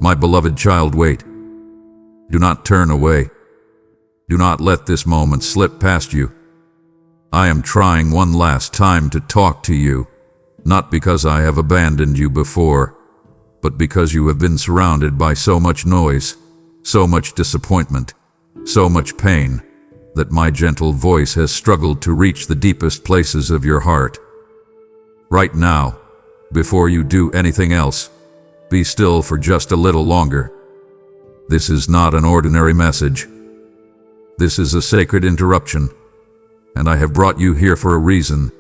My beloved child, wait. Do not turn away. Do not let this moment slip past you. I am trying one last time to talk to you, not because I have abandoned you before, but because you have been surrounded by so much noise, so much disappointment, so much pain, that my gentle voice has struggled to reach the deepest places of your heart. Right now, before you do anything else, be still for just a little longer. This is not an ordinary message. This is a sacred interruption, and I have brought you here for a reason.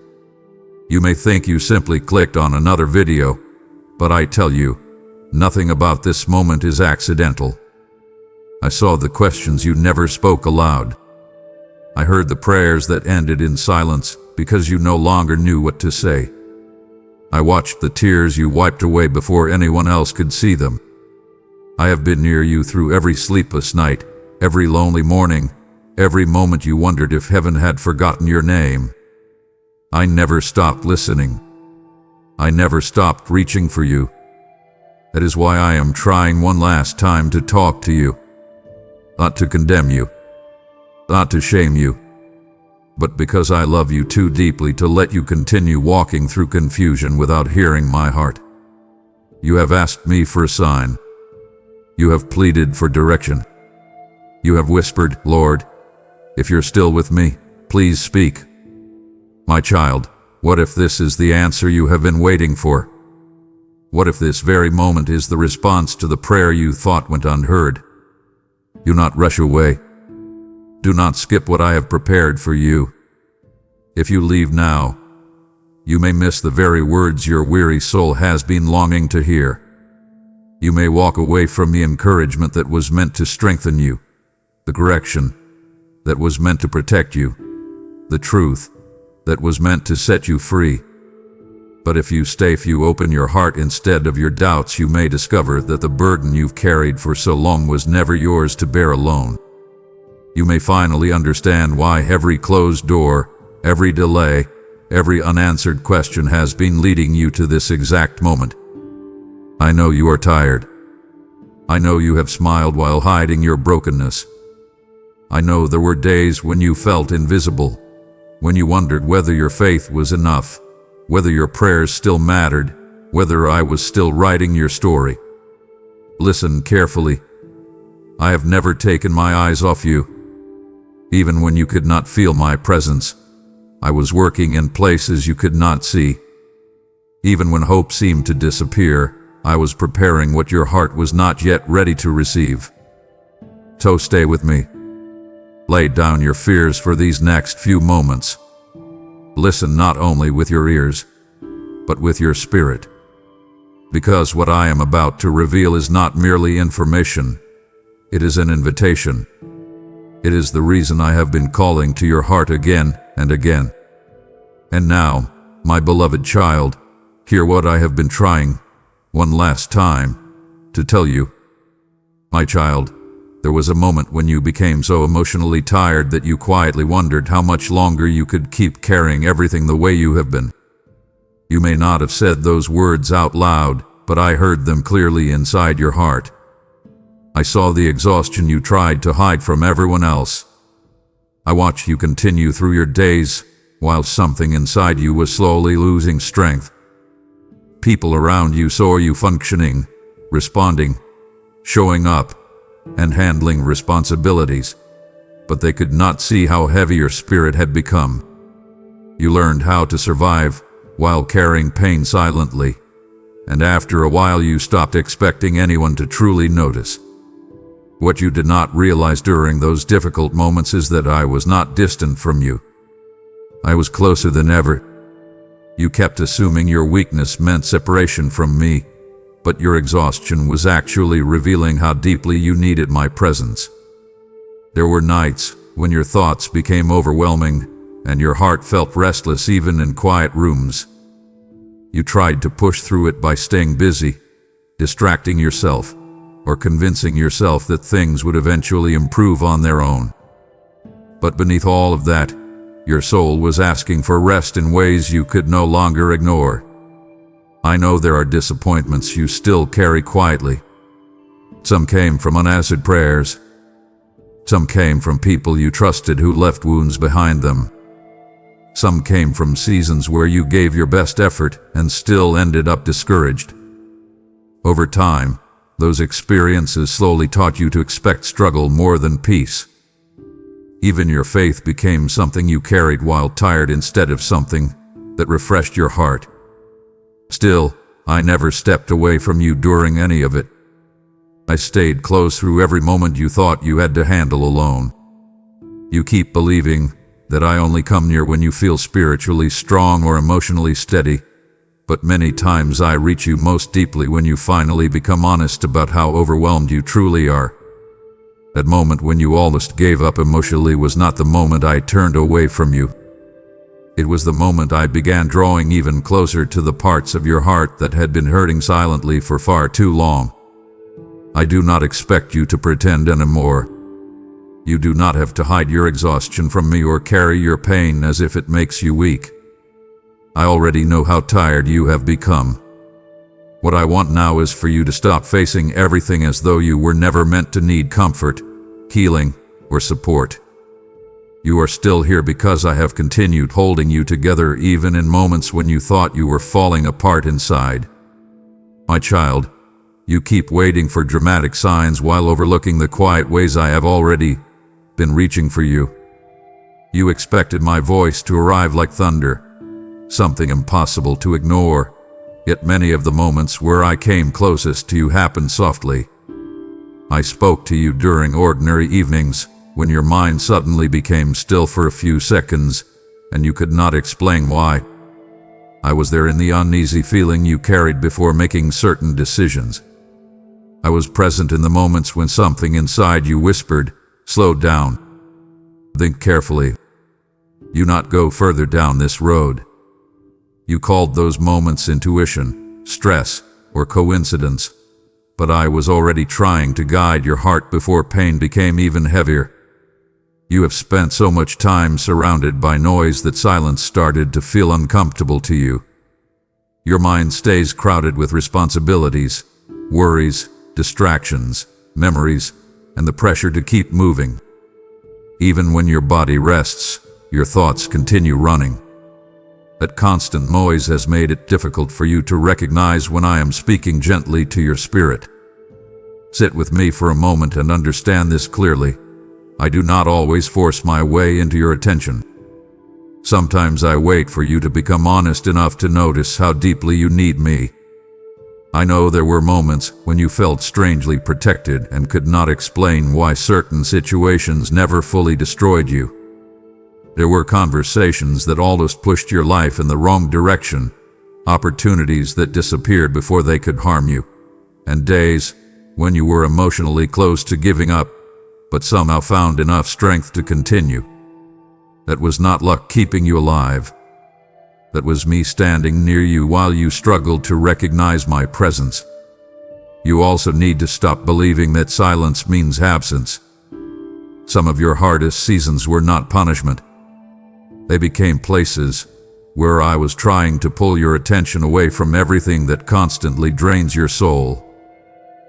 You may think you simply clicked on another video, but I tell you, nothing about this moment is accidental. I saw the questions you never spoke aloud. I heard the prayers that ended in silence because you no longer knew what to say. I watched the tears you wiped away before anyone else could see them. I have been near you through every sleepless night, every lonely morning, every moment you wondered if heaven had forgotten your name. I never stopped listening. I never stopped reaching for you. That is why I am trying one last time to talk to you. Not to condemn you, not to shame you, but because I love you too deeply to let you continue walking through confusion without hearing my heart. You have asked me for a sign. You have pleaded for direction. You have whispered, Lord, if you're still with me, please speak. My child, what if this is the answer you have been waiting for? What if this very moment is the response to the prayer you thought went unheard? Do not rush away. Do not skip what I have prepared for you. If you leave now, you may miss the very words your weary soul has been longing to hear. You may walk away from the encouragement that was meant to strengthen you, the correction that was meant to protect you, the truth that was meant to set you free. But if you stay, if you open your heart instead of your doubts, you may discover that the burden you've carried for so long was never yours to bear alone. You may finally understand why every closed door, every delay, every unanswered question has been leading you to this exact moment. I know you are tired. I know you have smiled while hiding your brokenness. I know there were days when you felt invisible, when you wondered whether your faith was enough, whether your prayers still mattered, whether I was still writing your story. Listen carefully. I have never taken my eyes off you. Even when you could not feel my presence, I was working in places you could not see. Even when hope seemed to disappear, I was preparing what your heart was not yet ready to receive. So stay with me. Lay down your fears for these next few moments. Listen not only with your ears, but with your spirit. Because what I am about to reveal is not merely information, it is an invitation. It is the reason I have been calling to your heart again and again. And now, my beloved child, hear what I have been trying, one last time, to tell you. My child, there was a moment when you became so emotionally tired that you quietly wondered how much longer you could keep carrying everything the way you have been. You may not have said those words out loud, but I heard them clearly inside your heart. I saw the exhaustion you tried to hide from everyone else. I watched you continue through your days while something inside you was slowly losing strength. People around you saw you functioning, responding, showing up, and handling responsibilities, but they could not see how heavy your spirit had become. You learned how to survive while carrying pain silently, and after a while you stopped expecting anyone to truly notice. What you did not realize during those difficult moments is that I was not distant from you. I was closer than ever. You kept assuming your weakness meant separation from me, but your exhaustion was actually revealing how deeply you needed my presence. There were nights when your thoughts became overwhelming and your heart felt restless even in quiet rooms. You tried to push through it by staying busy, distracting yourself, or convincing yourself that things would eventually improve on their own. But beneath all of that, your soul was asking for rest in ways you could no longer ignore. I know there are disappointments you still carry quietly. Some came from unanswered prayers. Some came from people you trusted who left wounds behind them. Some came from seasons where you gave your best effort and still ended up discouraged. Over time, those experiences slowly taught you to expect struggle more than peace. Even your faith became something you carried while tired instead of something that refreshed your heart. Still, I never stepped away from you during any of it. I stayed close through every moment you thought you had to handle alone. You keep believing that I only come near when you feel spiritually strong or emotionally steady, but many times I reach you most deeply when you finally become honest about how overwhelmed you truly are. That moment when you almost gave up emotionally was not the moment I turned away from you. It was the moment I began drawing even closer to the parts of your heart that had been hurting silently for far too long. I do not expect you to pretend anymore. You do not have to hide your exhaustion from me or carry your pain as if it makes you weak. I already know how tired you have become. What I want now is for you to stop facing everything as though you were never meant to need comfort, healing, or support. You are still here because I have continued holding you together even in moments when you thought you were falling apart inside. My child, you keep waiting for dramatic signs while overlooking the quiet ways I have already been reaching for you. You expected my voice to arrive like thunder, something impossible to ignore, yet many of the moments where I came closest to you happened softly. I spoke to you during ordinary evenings, when your mind suddenly became still for a few seconds, and you could not explain why. I was there in the uneasy feeling you carried before making certain decisions. I was present in the moments when something inside you whispered, "Slow down. Think carefully. Do not go further down this road." You called those moments intuition, stress, or coincidence, but I was already trying to guide your heart before pain became even heavier. You have spent so much time surrounded by noise that silence started to feel uncomfortable to you. Your mind stays crowded with responsibilities, worries, distractions, memories, and the pressure to keep moving. Even when your body rests, your thoughts continue running. That constant noise has made it difficult for you to recognize when I am speaking gently to your spirit. Sit with me for a moment and understand this clearly. I do not always force my way into your attention. Sometimes I wait for you to become honest enough to notice how deeply you need me. I know there were moments when you felt strangely protected and could not explain why certain situations never fully destroyed you. There were conversations that almost pushed your life in the wrong direction, opportunities that disappeared before they could harm you, and days when you were emotionally close to giving up, but somehow found enough strength to continue. That was not luck keeping you alive. That was me standing near you while you struggled to recognize my presence. You also need to stop believing that silence means absence. Some of your hardest seasons were not punishment. They became places where I was trying to pull your attention away from everything that constantly drains your soul.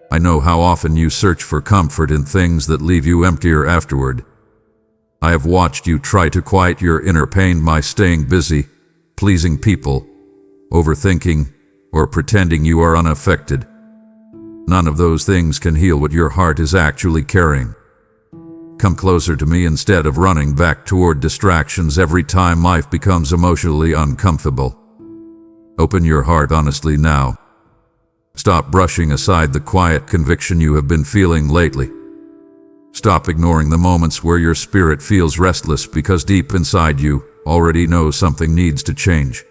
I know how often you search for comfort in things that leave you emptier afterward. I have watched you try to quiet your inner pain by staying busy, pleasing people, overthinking, or pretending you are unaffected. None of those things can heal what your heart is actually carrying. Come closer to me instead of running back toward distractions every time life becomes emotionally uncomfortable. Open your heart honestly now. Stop brushing aside the quiet conviction you have been feeling lately. Stop ignoring the moments where your spirit feels restless because deep inside you already knows something needs to change.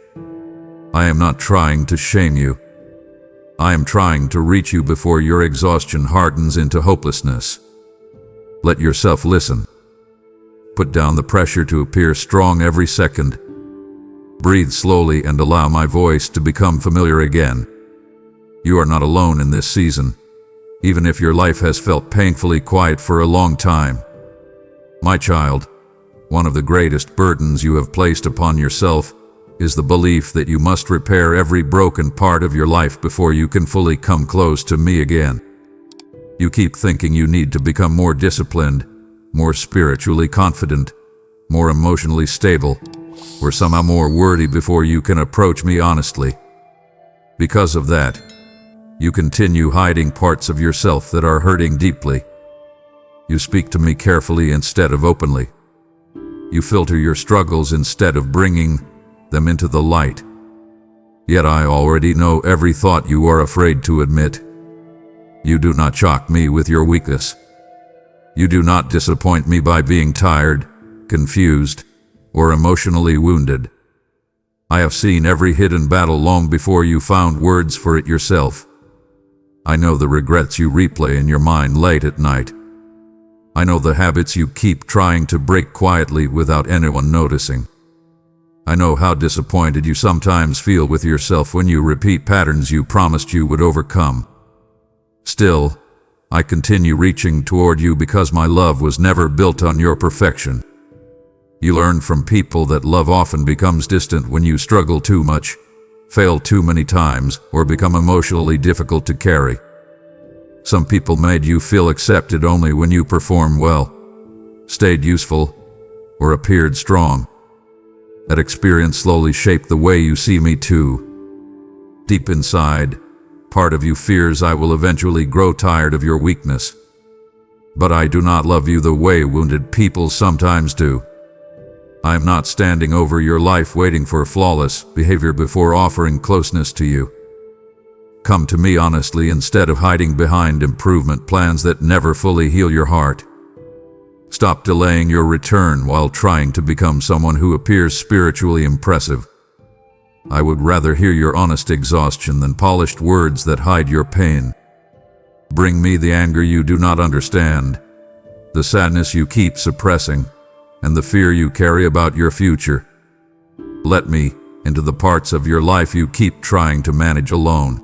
I am not trying to shame you. I am trying to reach you before your exhaustion hardens into hopelessness. Let yourself listen. Put down the pressure to appear strong every second. Breathe slowly and allow my voice to become familiar again. You are not alone in this season, even if your life has felt painfully quiet for a long time. My child, one of the greatest burdens you have placed upon yourself is the belief that you must repair every broken part of your life before you can fully come close to me again. You keep thinking you need to become more disciplined, more spiritually confident, more emotionally stable, or somehow more worthy before you can approach me honestly. Because of that, you continue hiding parts of yourself that are hurting deeply. You speak to me carefully instead of openly. You filter your struggles instead of bringing them into the light. Yet I already know every thought you are afraid to admit. You do not shock me with your weakness. You do not disappoint me by being tired, confused, or emotionally wounded. I have seen every hidden battle long before you found words for it yourself. I know the regrets you replay in your mind late at night. I know the habits you keep trying to break quietly without anyone noticing. I know how disappointed you sometimes feel with yourself when you repeat patterns you promised you would overcome. Still, I continue reaching toward you because my love was never built on your perfection. You learn from people that love often becomes distant when you struggle too much, fail too many times, or become emotionally difficult to carry. Some people made you feel accepted only when you performed well, stayed useful, or appeared strong. That experience slowly shaped the way you see me too. Deep inside, part of you fears I will eventually grow tired of your weakness. But I do not love you the way wounded people sometimes do. I am not standing over your life waiting for flawless behavior before offering closeness to you. Come to me honestly instead of hiding behind improvement plans that never fully heal your heart. Stop delaying your return while trying to become someone who appears spiritually impressive. I would rather hear your honest exhaustion than polished words that hide your pain. Bring me the anger you do not understand, the sadness you keep suppressing, and the fear you carry about your future. Let me into the parts of your life you keep trying to manage alone.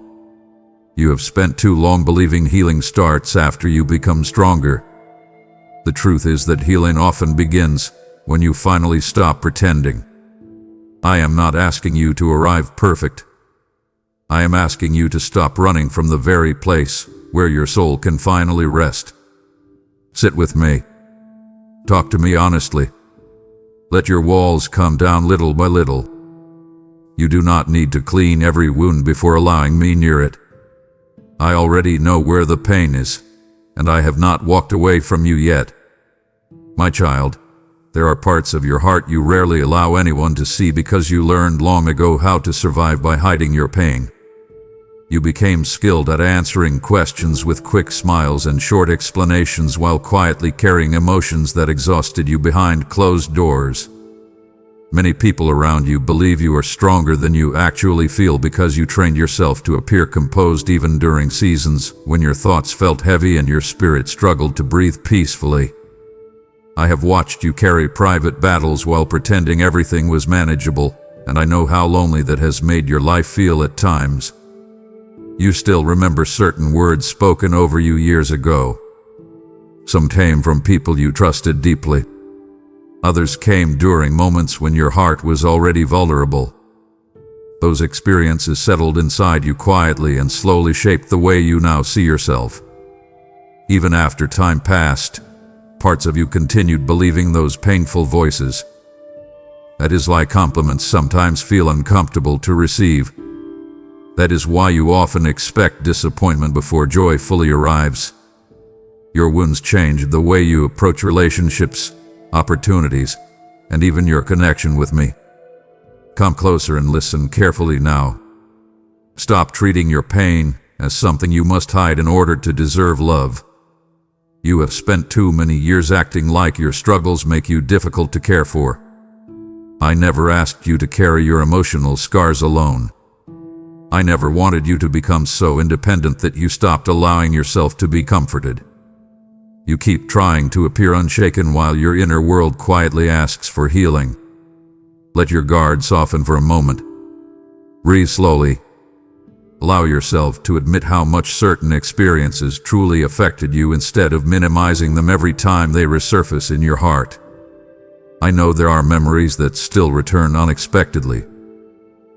You have spent too long believing healing starts after you become stronger. The truth is that healing often begins when you finally stop pretending. I am not asking you to arrive perfect. I am asking you to stop running from the very place where your soul can finally rest. Sit with me. Talk to me honestly. Let your walls come down little by little. You do not need to clean every wound before allowing me near it. I already know where the pain is, and I have not walked away from you yet. My child, there are parts of your heart you rarely allow anyone to see because you learned long ago how to survive by hiding your pain. You became skilled at answering questions with quick smiles and short explanations while quietly carrying emotions that exhausted you behind closed doors. Many people around you believe you are stronger than you actually feel because you trained yourself to appear composed even during seasons when your thoughts felt heavy and your spirit struggled to breathe peacefully. I have watched you carry private battles while pretending everything was manageable, and I know how lonely that has made your life feel at times. You still remember certain words spoken over you years ago. Some came from people you trusted deeply. Others came during moments when your heart was already vulnerable. Those experiences settled inside you quietly and slowly shaped the way you now see yourself. Even after time passed, parts of you continued believing those painful voices. That is why compliments sometimes feel uncomfortable to receive. That is why you often expect disappointment before joy fully arrives. Your wounds changed the way you approach relationships, opportunities, and even your connection with me. Come closer and listen carefully now. Stop treating your pain as something you must hide in order to deserve love. You have spent too many years acting like your struggles make you difficult to care for. I never asked you to carry your emotional scars alone. I never wanted you to become so independent that you stopped allowing yourself to be comforted. You keep trying to appear unshaken while your inner world quietly asks for healing. Let your guard soften for a moment. Breathe slowly. Allow yourself to admit how much certain experiences truly affected you instead of minimizing them every time they resurface in your heart. I know there are memories that still return unexpectedly.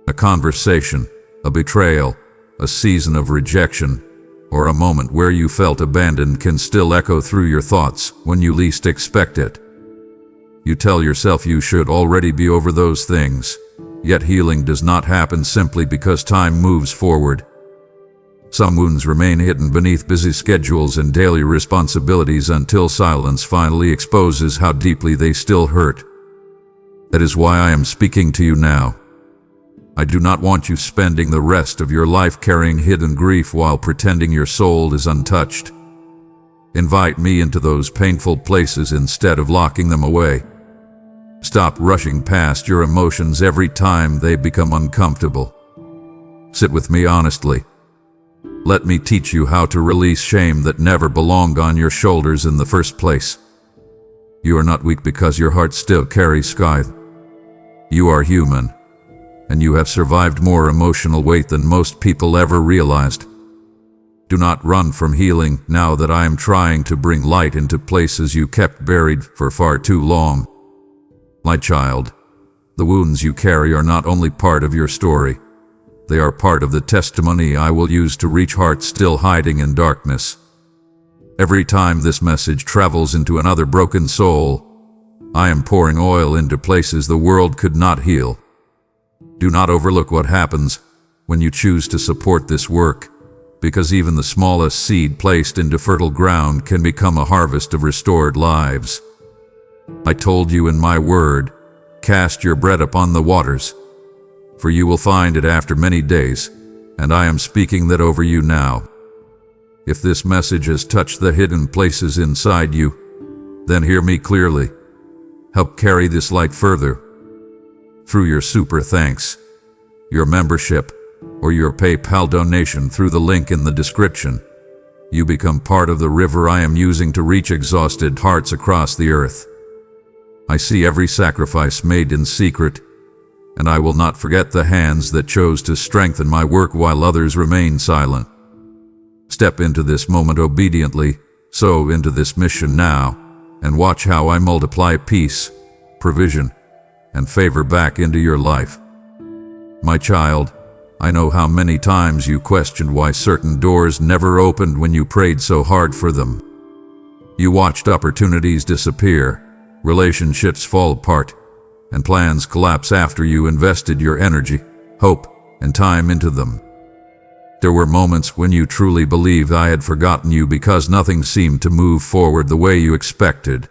A conversation, a betrayal, a season of rejection, or a moment where you felt abandoned can still echo through your thoughts when you least expect it. You tell yourself you should already be over those things, yet healing does not happen simply because time moves forward. Some wounds remain hidden beneath busy schedules and daily responsibilities until silence finally exposes how deeply they still hurt. That is why I am speaking to you now. I do not want you spending the rest of your life carrying hidden grief while pretending your soul is untouched. Invite me into those painful places instead of locking them away. Stop rushing past your emotions every time they become uncomfortable. Sit with me honestly. Let me teach you how to release shame that never belonged on your shoulders in the first place. You are not weak because your heart still carries scars. You are human, and you have survived more emotional weight than most people ever realized. Do not run from healing now that I am trying to bring light into places you kept buried for far too long. My child, the wounds you carry are not only part of your story, they are part of the testimony I will use to reach hearts still hiding in darkness. Every time this message travels into another broken soul, I am pouring oil into places the world could not heal. Do not overlook what happens when you choose to support this work, because even the smallest seed placed into fertile ground can become a harvest of restored lives. I told you in my word, cast your bread upon the waters, for you will find it after many days, and I am speaking that over you now. If this message has touched the hidden places inside you, then hear me clearly. Help carry this light further. Through your super thanks, your membership, or your PayPal donation through the link in the description, you become part of the river I am using to reach exhausted hearts across the earth. I see every sacrifice made in secret, and I will not forget the hands that chose to strengthen my work while others remain silent. Step into this moment obediently, sow into this mission now, and watch how I multiply peace, provision, and favor back into your life. My child, I know how many times you questioned why certain doors never opened when you prayed so hard for them. You watched opportunities disappear, relationships fall apart, and plans collapse after you invested your energy, hope, and time into them. There were moments when you truly believed I had forgotten you because nothing seemed to move forward the way you expected.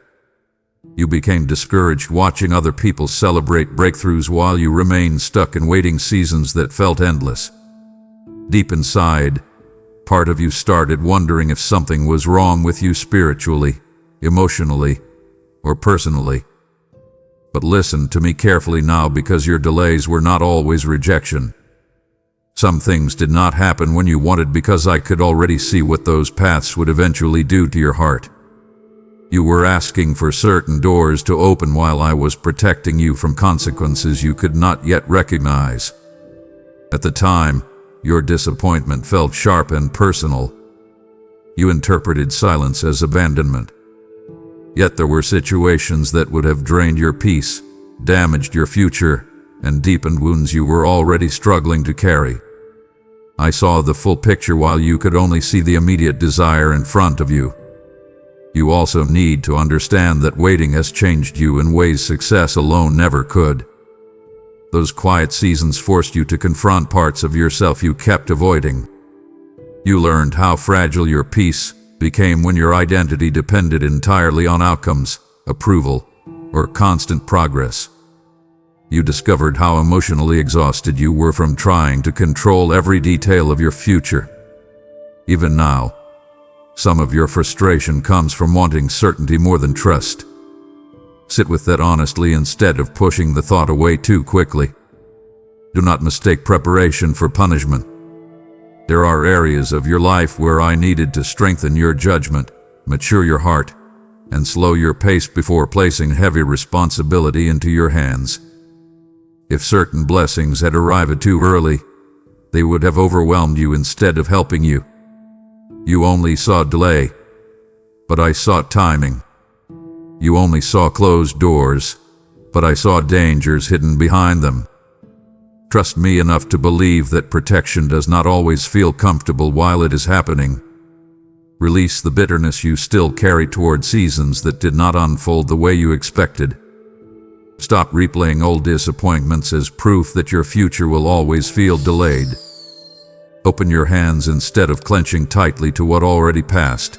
You became discouraged watching other people celebrate breakthroughs while you remained stuck in waiting seasons that felt endless. Deep inside, part of you started wondering if something was wrong with you spiritually, emotionally, or personally. But listen to me carefully now, because your delays were not always rejection. Some things did not happen when you wanted because I could already see what those paths would eventually do to your heart. You were asking for certain doors to open while I was protecting you from consequences you could not yet recognize. At the time, your disappointment felt sharp and personal. You interpreted silence as abandonment. Yet there were situations that would have drained your peace, damaged your future, and deepened wounds you were already struggling to carry. I saw the full picture while you could only see the immediate desire in front of you. You also need to understand that waiting has changed you in ways success alone never could. Those quiet seasons forced you to confront parts of yourself you kept avoiding. You learned how fragile your peace became when your identity depended entirely on outcomes, approval, or constant progress. You discovered how emotionally exhausted you were from trying to control every detail of your future. Even now, some of your frustration comes from wanting certainty more than trust. Sit with that honestly instead of pushing the thought away too quickly. Do not mistake preparation for punishment. There are areas of your life where I needed to strengthen your judgment, mature your heart, and slow your pace before placing heavy responsibility into your hands. If certain blessings had arrived too early, they would have overwhelmed you instead of helping you. You only saw delay, but I saw timing. You only saw closed doors, but I saw dangers hidden behind them. Trust me enough to believe that protection does not always feel comfortable while it is happening, Release the bitterness you still carry toward seasons that did not unfold the way you expected. Stop replaying old disappointments as proof that your future will always feel delayed. Open your hands instead of clenching tightly to what already passed.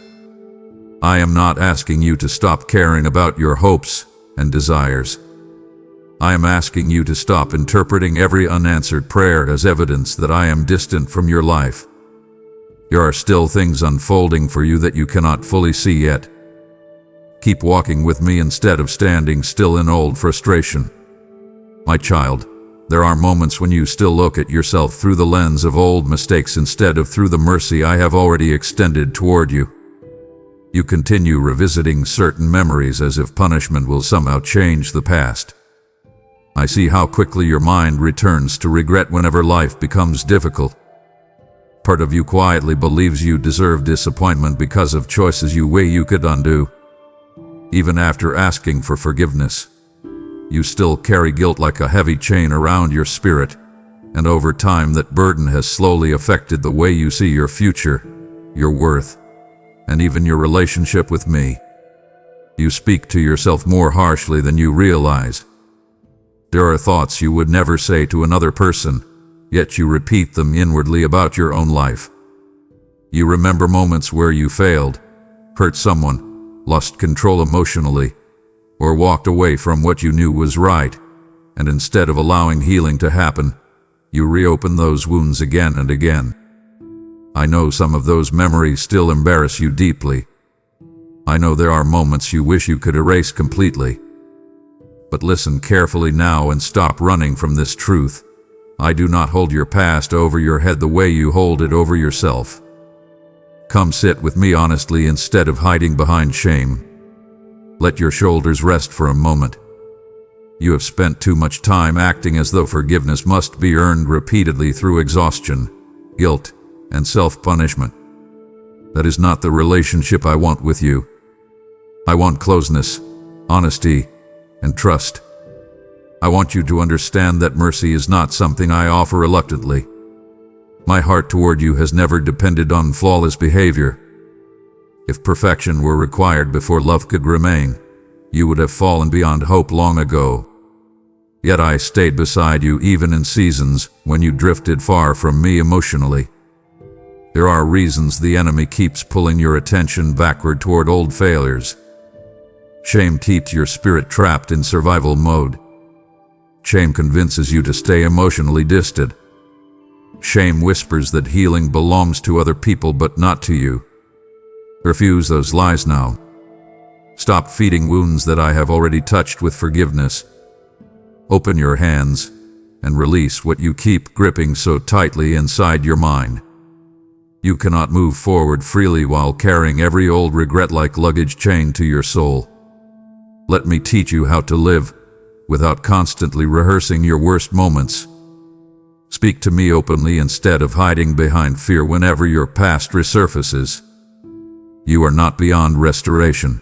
I am not asking you to stop caring about your hopes and desires. I am asking you to stop interpreting every unanswered prayer as evidence that I am distant from your life. There are still things unfolding for you that you cannot fully see yet. Keep walking with me instead of standing still in old frustration. My child, there are moments when you still look at yourself through the lens of old mistakes instead of through the mercy I have already extended toward you. You continue revisiting certain memories as if punishment will somehow change the past. I see how quickly your mind returns to regret whenever life becomes difficult. Part of you quietly believes you deserve disappointment because of choices you could undo. Even after asking for forgiveness, you still carry guilt like a heavy chain around your spirit, and over time that burden has slowly affected the way you see your future, your worth, and even your relationship with me. You speak to yourself more harshly than you realize. There are thoughts you would never say to another person, yet you repeat them inwardly about your own life. You remember moments where you failed, hurt someone, lost control emotionally, or walked away from what you knew was right, and instead of allowing healing to happen, you reopen those wounds again and again. I know some of those memories still embarrass you deeply. I know there are moments you wish you could erase completely. But listen carefully now and stop running from this truth. I do not hold your past over your head the way you hold it over yourself. Come sit with me honestly instead of hiding behind shame. Let your shoulders rest for a moment. You have spent too much time acting as though forgiveness must be earned repeatedly through exhaustion, guilt, and self-punishment. That is not the relationship I want with you. I want closeness, honesty, and trust. I want you to understand that mercy is not something I offer reluctantly. My heart toward you has never depended on flawless behavior. If perfection were required before love could remain, you would have fallen beyond hope long ago. Yet I stayed beside you even in seasons when you drifted far from me emotionally. There are reasons the enemy keeps pulling your attention backward toward old failures. Shame keeps your spirit trapped in survival mode. Shame convinces you to stay emotionally distant. Shame whispers that healing belongs to other people but not to you. Refuse those lies now. Stop feeding wounds that I have already touched with forgiveness. Open your hands and release what you keep gripping so tightly inside your mind. You cannot move forward freely while carrying every old regret like luggage chained to your soul. Let me teach you how to live without constantly rehearsing your worst moments. Speak to me openly instead of hiding behind fear whenever your past resurfaces. You are not beyond restoration.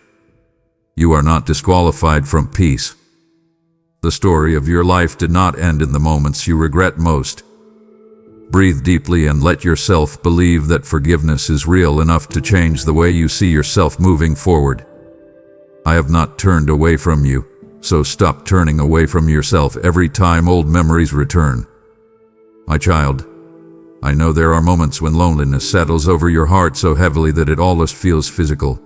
You are not disqualified from peace. The story of your life did not end in the moments you regret most. Breathe deeply and let yourself believe that forgiveness is real enough to change the way you see yourself moving forward. I have not turned away from you, so stop turning away from yourself every time old memories return. My child, I know there are moments when loneliness settles over your heart so heavily that it almost feels physical.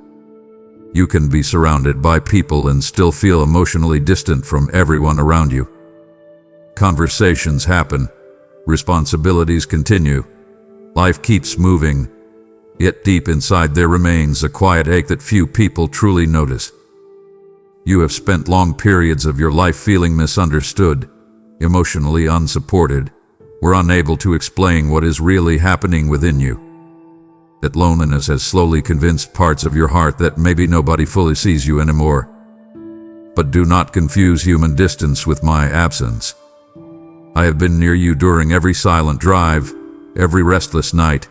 You can be surrounded by people and still feel emotionally distant from everyone around you. Conversations happen, responsibilities continue, life keeps moving, yet deep inside there remains a quiet ache that few people truly notice. You have spent long periods of your life feeling misunderstood, emotionally unsupported, or unable to explain what is really happening within you. That loneliness has slowly convinced parts of your heart that maybe nobody fully sees you anymore. But do not confuse human distance with my absence. I have been near you during every silent drive, every restless night,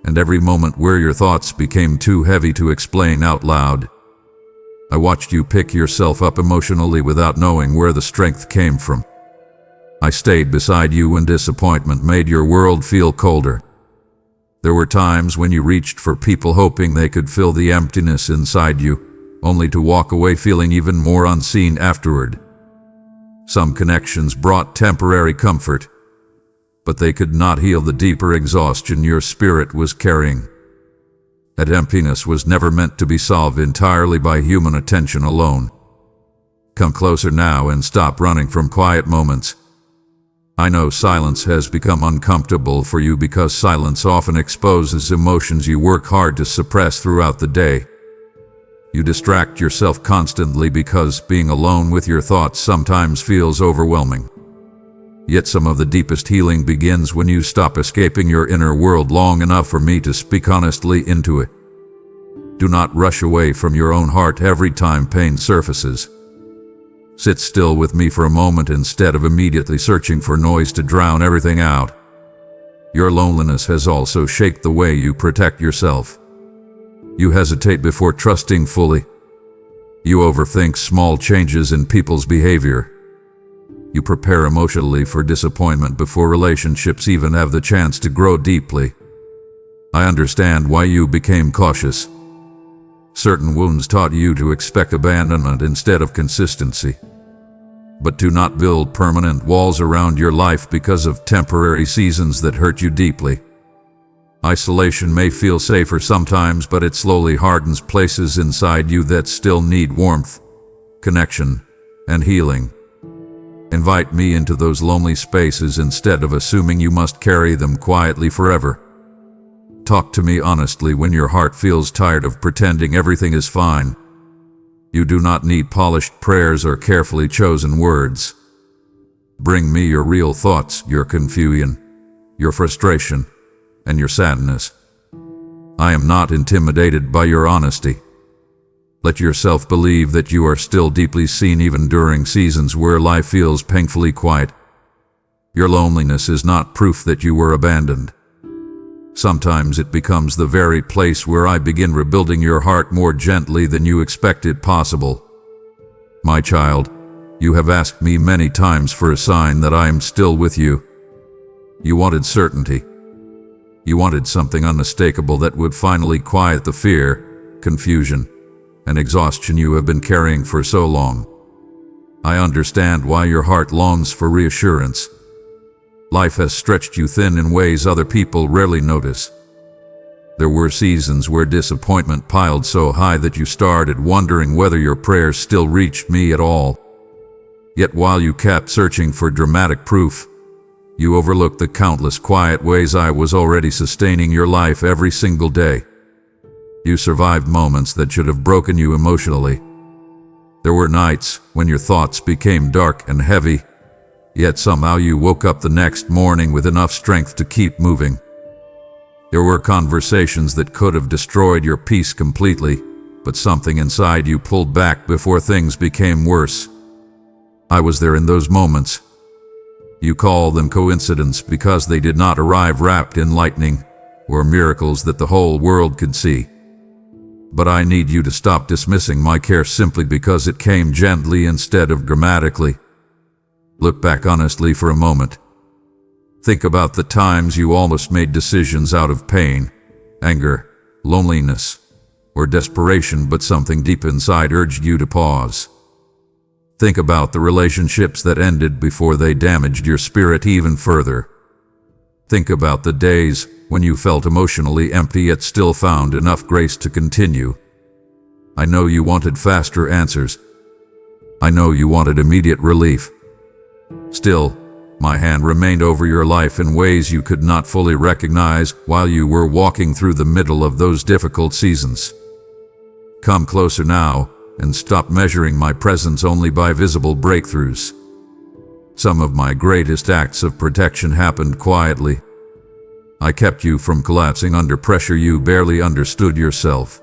and every moment where your thoughts became too heavy to explain out loud. I watched you pick yourself up emotionally without knowing where the strength came from. I stayed beside you when disappointment made your world feel colder. There were times when you reached for people hoping they could fill the emptiness inside you, only to walk away feeling even more unseen afterward. Some connections brought temporary comfort, but they could not heal the deeper exhaustion your spirit was carrying. That emptiness was never meant to be solved entirely by human attention alone. Come closer now and stop running from quiet moments. I know silence has become uncomfortable for you because silence often exposes emotions you work hard to suppress throughout the day. You distract yourself constantly because being alone with your thoughts sometimes feels overwhelming. Yet some of the deepest healing begins when you stop escaping your inner world long enough for me to speak honestly into it. Do not rush away from your own heart every time pain surfaces. Sit still with me for a moment instead of immediately searching for noise to drown everything out. Your loneliness has also shaped the way you protect yourself. You hesitate before trusting fully. You overthink small changes in people's behavior. You prepare emotionally for disappointment before relationships even have the chance to grow deeply. I understand why you became cautious. Certain wounds taught you to expect abandonment instead of consistency. But do not build permanent walls around your life because of temporary seasons that hurt you deeply. Isolation may feel safer sometimes, but it slowly hardens places inside you that still need warmth, connection, and healing. Invite me into those lonely spaces instead of assuming you must carry them quietly forever. Talk to me honestly when your heart feels tired of pretending everything is fine. You do not need polished prayers or carefully chosen words. Bring me your real thoughts, your confusion, your frustration, and your sadness. I am not intimidated by your honesty. Let yourself believe that you are still deeply seen even during seasons where life feels painfully quiet. Your loneliness is not proof that you were abandoned. Sometimes it becomes the very place where I begin rebuilding your heart more gently than you expected possible. My child, you have asked me many times for a sign that I am still with you. You wanted certainty. You wanted something unmistakable that would finally quiet the fear, confusion, and exhaustion you have been carrying for so long. I understand why your heart longs for reassurance. Life has stretched you thin in ways other people rarely notice. There were seasons where disappointment piled so high that you started wondering whether your prayers still reached me at all. Yet while you kept searching for dramatic proof, you overlooked the countless quiet ways I was already sustaining your life every single day. You survived moments that should have broken you emotionally. There were nights when your thoughts became dark and heavy, yet somehow you woke up the next morning with enough strength to keep moving. There were conversations that could have destroyed your peace completely, but something inside you pulled back before things became worse. I was there in those moments. You call them coincidence because they did not arrive wrapped in lightning or miracles that the whole world could see. But I need you to stop dismissing my care simply because it came gently instead of dramatically. Look back honestly for a moment. Think about the times you almost made decisions out of pain, anger, loneliness, or desperation, but something deep inside urged you to pause. Think about the relationships that ended before they damaged your spirit even further. Think about the days when you felt emotionally empty yet still found enough grace to continue. I know you wanted faster answers. I know you wanted immediate relief. Still, my hand remained over your life in ways you could not fully recognize while you were walking through the middle of those difficult seasons. Come closer now and stop measuring my presence only by visible breakthroughs. Some of my greatest acts of protection happened quietly. I kept you from collapsing under pressure you barely understood yourself.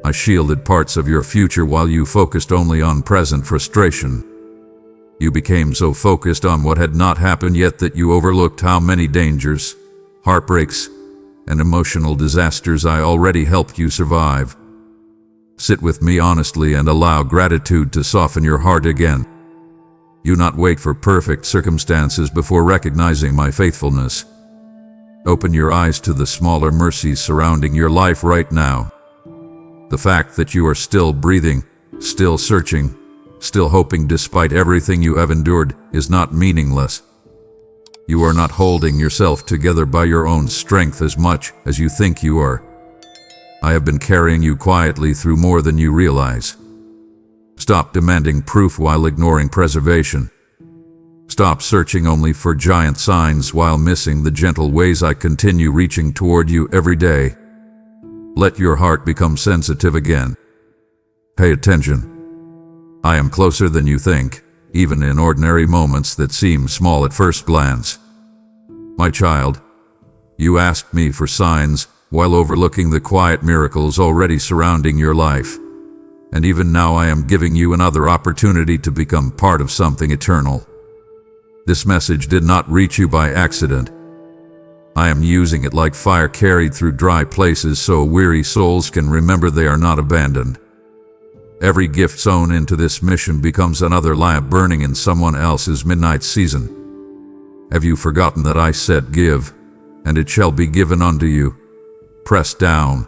I shielded parts of your future while you focused only on present frustration. You became so focused on what had not happened yet that you overlooked how many dangers, heartbreaks, and emotional disasters I already helped you survive. Sit with me honestly and allow gratitude to soften your heart again. Do not wait for perfect circumstances before recognizing my faithfulness. Open your eyes to the smaller mercies surrounding your life right now. The fact that you are still breathing, still searching, still hoping despite everything you have endured is not meaningless. You are not holding yourself together by your own strength as much as you think you are. I have been carrying you quietly through more than you realize. Stop demanding proof while ignoring preservation. Stop searching only for giant signs while missing the gentle ways I continue reaching toward you every day. Let your heart become sensitive again. Pay attention. I am closer than you think, even in ordinary moments that seem small at first glance. My child, you asked me for signs while overlooking the quiet miracles already surrounding your life. And even now I am giving you another opportunity to become part of something eternal. This message did not reach you by accident. I am using it like fire carried through dry places so weary souls can remember they are not abandoned. Every gift sown into this mission becomes another lamp burning in someone else's midnight season. Have you forgotten that I said, "Give, and it shall be given unto you, pressed down,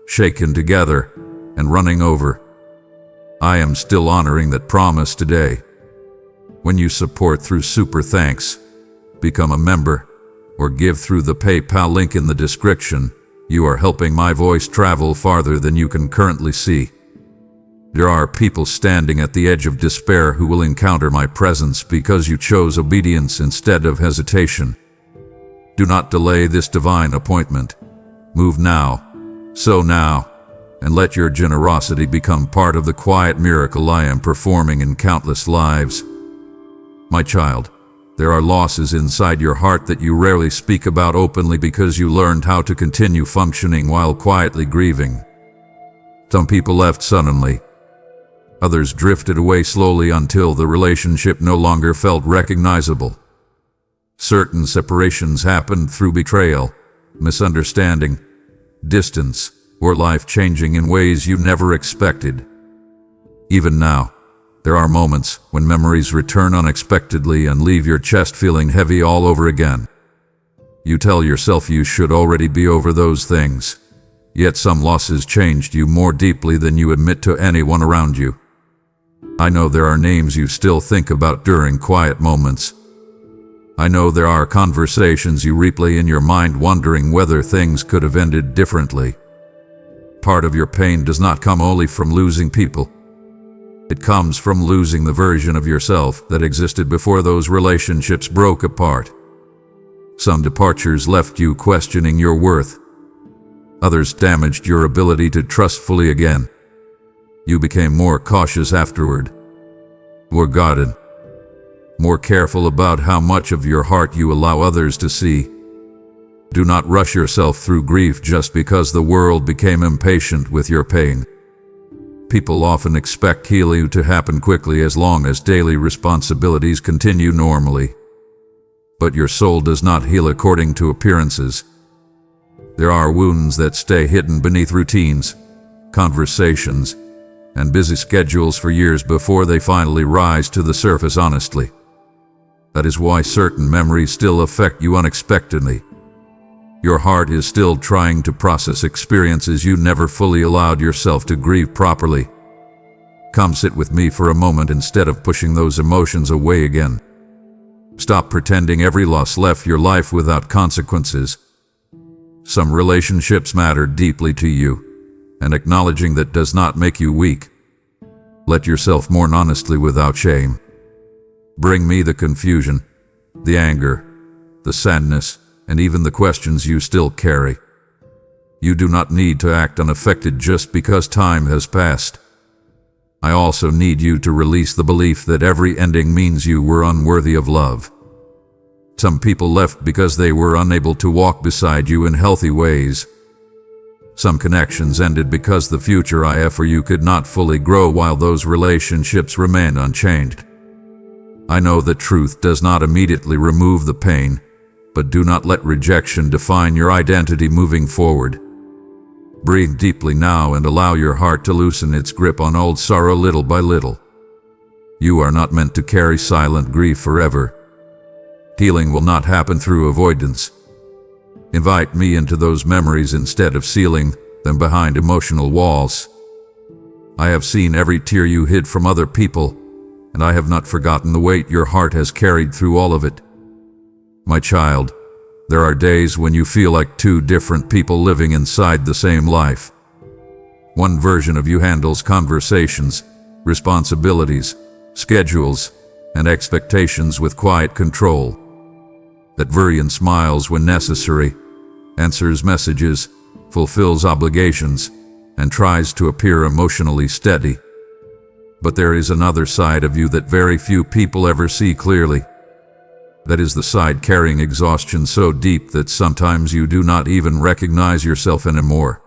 shaken together, and running over"? I am still honoring that promise today. When you support through Super Thanks, become a member, or give through the PayPal link in the description, you are helping my voice travel farther than you can currently see. There are people standing at the edge of despair who will encounter my presence because you chose obedience instead of hesitation. Do not delay this divine appointment. Move now, sow now, and let your generosity become part of the quiet miracle I am performing in countless lives. My child, there are losses inside your heart that you rarely speak about openly because you learned how to continue functioning while quietly grieving. Some people left suddenly. Others drifted away slowly until the relationship no longer felt recognizable. Certain separations happened through betrayal, misunderstanding, distance, or life changing in ways you never expected. Even now, there are moments when memories return unexpectedly and leave your chest feeling heavy all over again. You tell yourself you should already be over those things, yet some losses changed you more deeply than you admit to anyone around you. I know there are names you still think about during quiet moments. I know there are conversations you replay in your mind wondering whether things could have ended differently. Part of your pain does not come only from losing people. It comes from losing the version of yourself that existed before those relationships broke apart. Some departures left you questioning your worth. Others damaged your ability to trust fully again. You became more cautious afterward, more guarded, more careful about how much of your heart you allow others to see. Do not rush yourself through grief just because the world became impatient with your pain. People often expect healing to happen quickly as long as daily responsibilities continue normally. But your soul does not heal according to appearances. There are wounds that stay hidden beneath routines, conversations, and busy schedules for years before they finally rise to the surface honestly. That is why certain memories still affect you unexpectedly. Your heart is still trying to process experiences you never fully allowed yourself to grieve properly. Come sit with me for a moment instead of pushing those emotions away again. Stop pretending every loss left your life without consequences. Some relationships matter deeply to you, and acknowledging that does not make you weak. Let yourself mourn honestly without shame. Bring me the confusion, the anger, the sadness, and even the questions you still carry. You do not need to act unaffected just because time has passed. I also need you to release the belief that every ending means you were unworthy of love. Some people left because they were unable to walk beside you in healthy ways. Some connections ended because the future I have for you could not fully grow while those relationships remained unchanged. I know that truth does not immediately remove the pain, but do not let rejection define your identity moving forward. Breathe deeply now and allow your heart to loosen its grip on old sorrow little by little. You are not meant to carry silent grief forever. Healing will not happen through avoidance. Invite me into those memories instead of sealing them behind emotional walls. I have seen every tear you hid from other people, and I have not forgotten the weight your heart has carried through all of it. My child, there are days when you feel like two different people living inside the same life. One version of you handles conversations, responsibilities, schedules, and expectations with quiet control. That version smiles when necessary, answers messages, fulfills obligations, and tries to appear emotionally steady. But there is another side of you that very few people ever see clearly. That is the side carrying exhaustion so deep that sometimes you do not even recognize yourself anymore.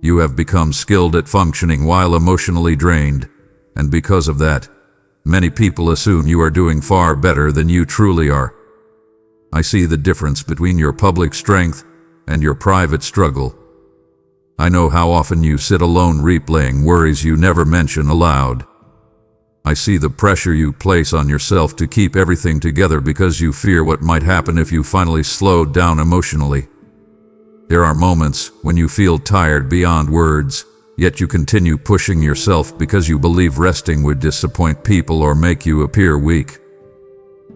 You have become skilled at functioning while emotionally drained, and because of that, many people assume you are doing far better than you truly are. I see the difference between your public strength and your private struggle. I know how often you sit alone replaying worries you never mention aloud. I see the pressure you place on yourself to keep everything together because you fear what might happen if you finally slowed down emotionally. There are moments when you feel tired beyond words, yet you continue pushing yourself because you believe resting would disappoint people or make you appear weak.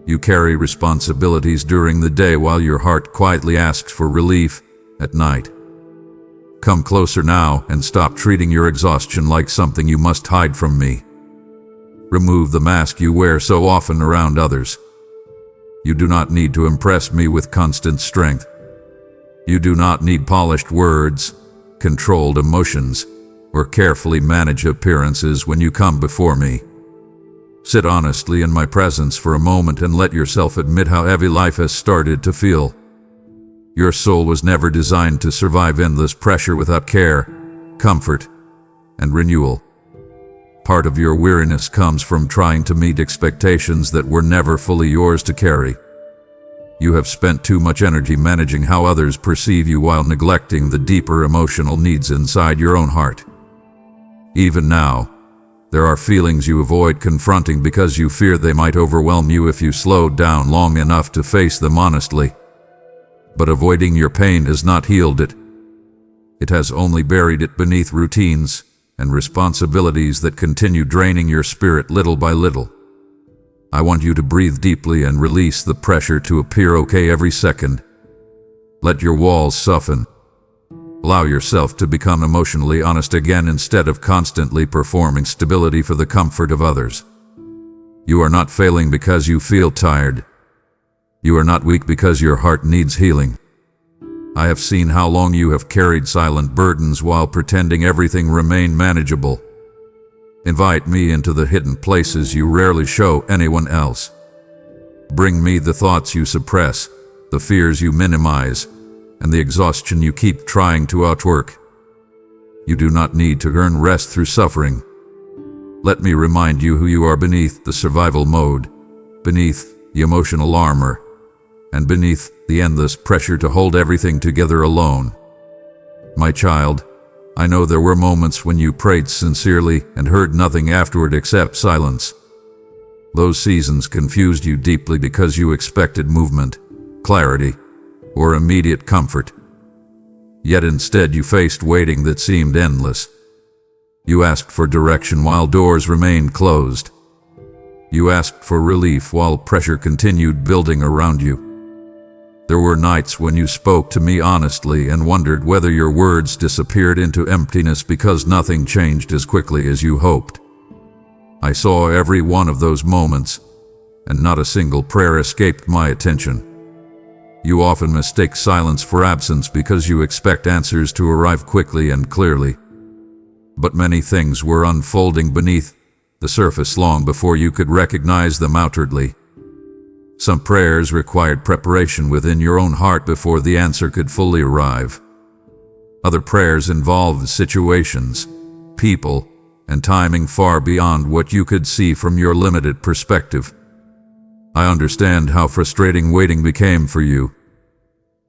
You carry responsibilities during the day while your heart quietly asks for relief at night. Come closer now and stop treating your exhaustion like something you must hide from me. Remove the mask you wear so often around others. You do not need to impress me with constant strength. You do not need polished words, controlled emotions, or carefully managed appearances when you come before me. Sit honestly in my presence for a moment and let yourself admit how heavy life has started to feel. Your soul was never designed to survive endless pressure without care, comfort, and renewal. Part of your weariness comes from trying to meet expectations that were never fully yours to carry. You have spent too much energy managing how others perceive you while neglecting the deeper emotional needs inside your own heart. Even now, there are feelings you avoid confronting because you fear they might overwhelm you if you slowed down long enough to face them honestly. But avoiding your pain has not healed it. It has only buried it beneath routines and responsibilities that continue draining your spirit little by little. I want you to breathe deeply and release the pressure to appear okay every second. Let your walls soften. Allow yourself to become emotionally honest again instead of constantly performing stability for the comfort of others. You are not failing because you feel tired. You are not weak because your heart needs healing. I have seen how long you have carried silent burdens while pretending everything remained manageable. Invite me into the hidden places you rarely show anyone else. Bring me the thoughts you suppress, the fears you minimize, and the exhaustion you keep trying to outwork. You do not need to earn rest through suffering. Let me remind you who you are beneath the survival mode, beneath the emotional armor, and beneath the endless pressure to hold everything together alone. My child, I know there were moments when you prayed sincerely and heard nothing afterward except silence. Those seasons confused you deeply because you expected movement, clarity, or immediate comfort. Yet instead you faced waiting that seemed endless. You asked for direction while doors remained closed. You asked for relief while pressure continued building around you. There were nights when you spoke to me honestly and wondered whether your words disappeared into emptiness because nothing changed as quickly as you hoped. I saw every one of those moments, and not a single prayer escaped my attention. You often mistake silence for absence because you expect answers to arrive quickly and clearly. But many things were unfolding beneath the surface long before you could recognize them outwardly. Some prayers required preparation within your own heart before the answer could fully arrive. Other prayers involved situations, people, and timing far beyond what you could see from your limited perspective. I understand how frustrating waiting became for you.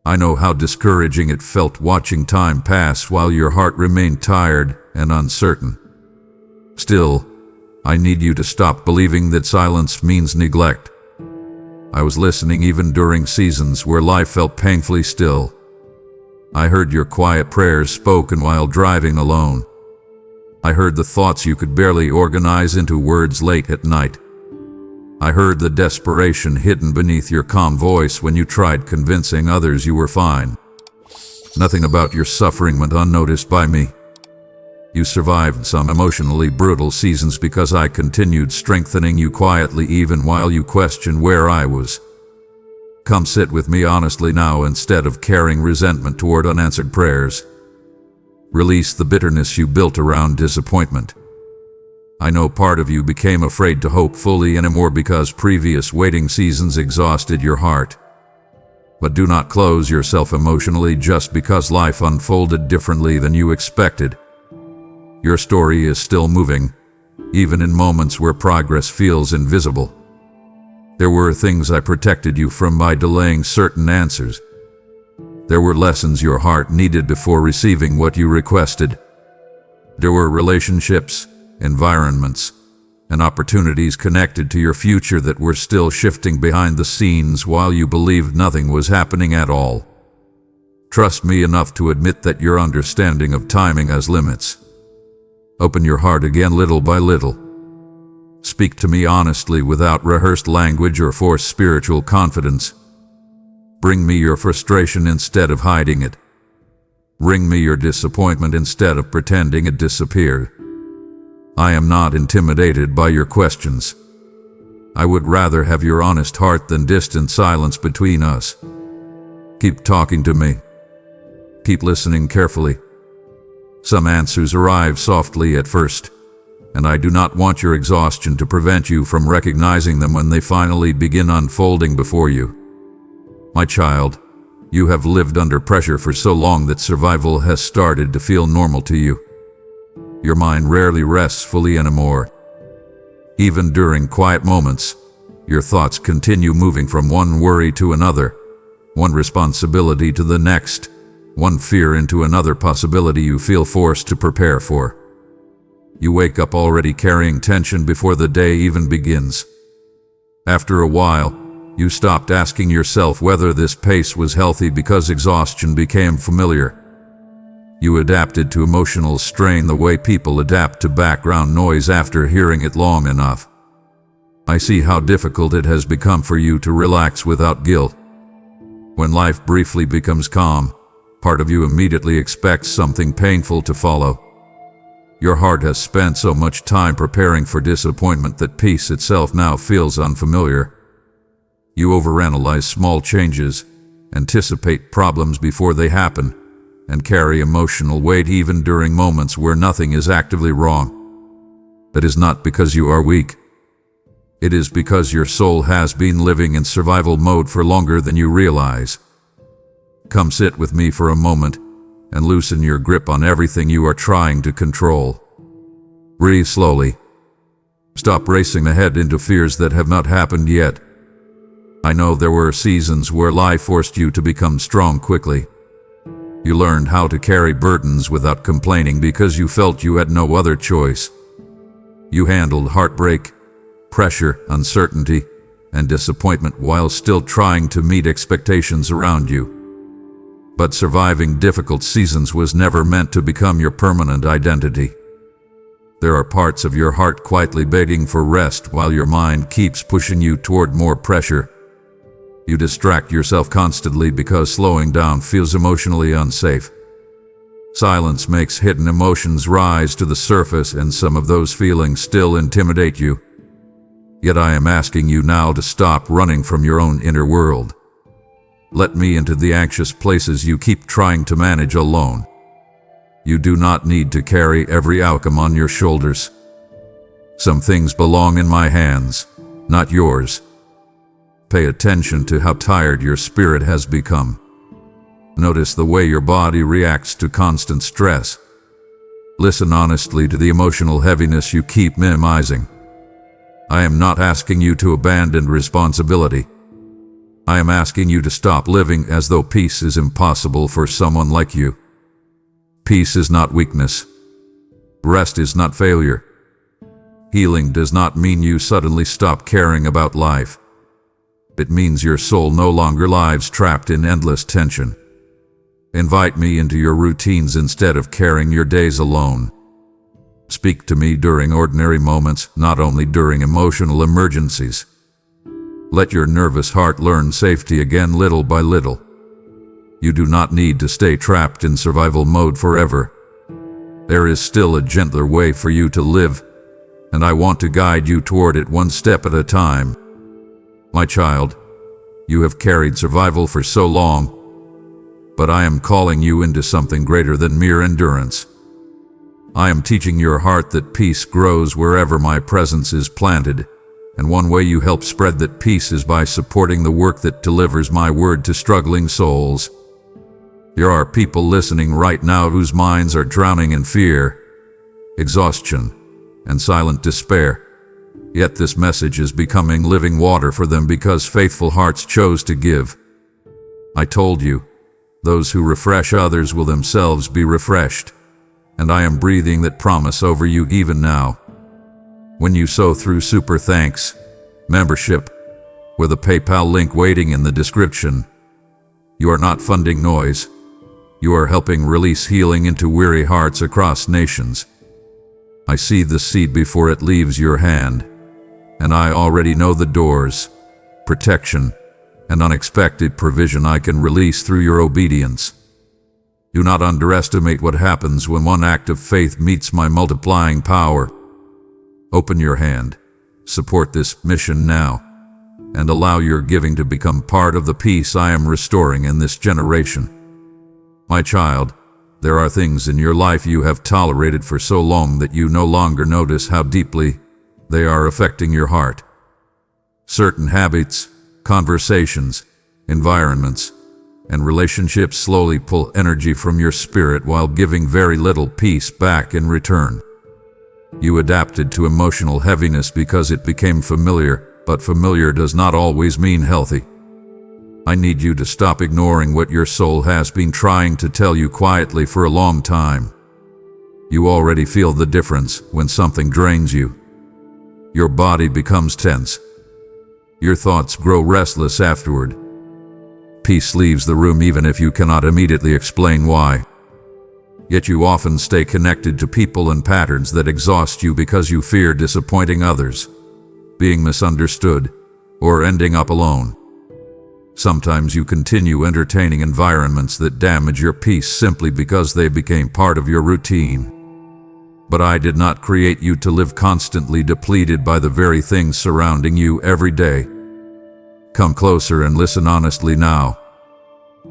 I know how discouraging it felt watching time pass while your heart remained tired and uncertain. Still, I need you to stop believing that silence means neglect. I was listening even during seasons where life felt painfully still, I heard your quiet prayers spoken while driving alone. I heard the thoughts you could barely organize into words late at night. I heard the desperation hidden beneath your calm voice when you tried convincing others you were fine. Nothing about your suffering went unnoticed by me. You survived some emotionally brutal seasons because I continued strengthening you quietly even while you questioned where I was. Come sit with me honestly now instead of carrying resentment toward unanswered prayers. Release the bitterness you built around disappointment. I know part of you became afraid to hope fully anymore because previous waiting seasons exhausted your heart. But do not close yourself emotionally just because life unfolded differently than you expected. Your story is still moving, even in moments where progress feels invisible. There were things I protected you from by delaying certain answers. There were lessons your heart needed before receiving what you requested. There were relationships, environments, and opportunities connected to your future that were still shifting behind the scenes while you believed nothing was happening at all. Trust me enough to admit that your understanding of timing has limits. Open your heart again little by little. Speak to me honestly without rehearsed language or forced spiritual confidence. Bring me your frustration instead of hiding it. Bring me your disappointment instead of pretending it disappeared. I am not intimidated by your questions. I would rather have your honest heart than distant silence between us. Keep talking to me. Keep listening carefully. Some answers arrive softly at first, and I do not want your exhaustion to prevent you from recognizing them when they finally begin unfolding before you. My child, you have lived under pressure for so long that survival has started to feel normal to you. Your mind rarely rests fully anymore. Even during quiet moments, your thoughts continue moving from one worry to another, one responsibility to the next, one fear into another possibility you feel forced to prepare for. You wake up already carrying tension before the day even begins. After a while, you stopped asking yourself whether this pace was healthy because exhaustion became familiar. You adapted to emotional strain the way people adapt to background noise after hearing it long enough. I see how difficult it has become for you to relax without guilt. When life briefly becomes calm, part of you immediately expects something painful to follow. Your heart has spent so much time preparing for disappointment that peace itself now feels unfamiliar. You overanalyze small changes, anticipate problems before they happen, and carry emotional weight even during moments where nothing is actively wrong. That is not because you are weak. It is because your soul has been living in survival mode for longer than you realize. Come sit with me for a moment and loosen your grip on everything you are trying to control. Breathe slowly. Stop racing ahead into fears that have not happened yet. I know there were seasons where life forced you to become strong quickly. You learned how to carry burdens without complaining because you felt you had no other choice. You handled heartbreak, pressure, uncertainty, and disappointment while still trying to meet expectations around you. But surviving difficult seasons was never meant to become your permanent identity. There are parts of your heart quietly begging for rest while your mind keeps pushing you toward more pressure. You distract yourself constantly because slowing down feels emotionally unsafe. Silence makes hidden emotions rise to the surface, and some of those feelings still intimidate you. Yet I am asking you now to stop running from your own inner world. Let me into the anxious places you keep trying to manage alone. You do not need to carry every outcome on your shoulders. Some things belong in my hands, not yours. Pay attention to how tired your spirit has become. Notice the way your body reacts to constant stress. Listen honestly to the emotional heaviness you keep minimizing. I am not asking you to abandon responsibility. I am asking you to stop living as though peace is impossible for someone like you. Peace is not weakness. Rest is not failure. Healing does not mean you suddenly stop caring about life. It means your soul no longer lives trapped in endless tension. Invite me into your routines instead of carrying your days alone. Speak to me during ordinary moments, not only during emotional emergencies. Let your nervous heart learn safety again little by little. You do not need to stay trapped in survival mode forever. There is still a gentler way for you to live, and I want to guide you toward it one step at a time. My child, you have carried survival for so long, but I am calling you into something greater than mere endurance. I am teaching your heart that peace grows wherever my presence is planted, and one way you help spread that peace is by supporting the work that delivers my word to struggling souls. There are people listening right now whose minds are drowning in fear, exhaustion, and silent despair. Yet this message is becoming living water for them because faithful hearts chose to give. I told you, those who refresh others will themselves be refreshed, and I am breathing that promise over you even now. When you sow through Super Thanks membership, with a PayPal link waiting in the description, you are not funding noise. You are helping release healing into weary hearts across nations. I see the seed before it leaves your hand, and I already know the doors, protection, and unexpected provision I can release through your obedience. Do not underestimate what happens when one act of faith meets my multiplying power. Open your hand, support this mission now, and allow your giving to become part of the peace I am restoring in this generation. My child, there are things in your life you have tolerated for so long that you no longer notice how deeply they are affecting your heart. Certain habits, conversations, environments, and relationships slowly pull energy from your spirit while giving very little peace back in return. You adapted to emotional heaviness because it became familiar, but familiar does not always mean healthy. I need you to stop ignoring what your soul has been trying to tell you quietly for a long time. You already feel the difference when something drains you. Your body becomes tense. Your thoughts grow restless afterward. Peace leaves the room even if you cannot immediately explain why. Yet you often stay connected to people and patterns that exhaust you because you fear disappointing others, being misunderstood, or ending up alone. Sometimes you continue entertaining environments that damage your peace simply because they became part of your routine. But I did not create you to live constantly depleted by the very things surrounding you every day. Come closer and listen honestly now.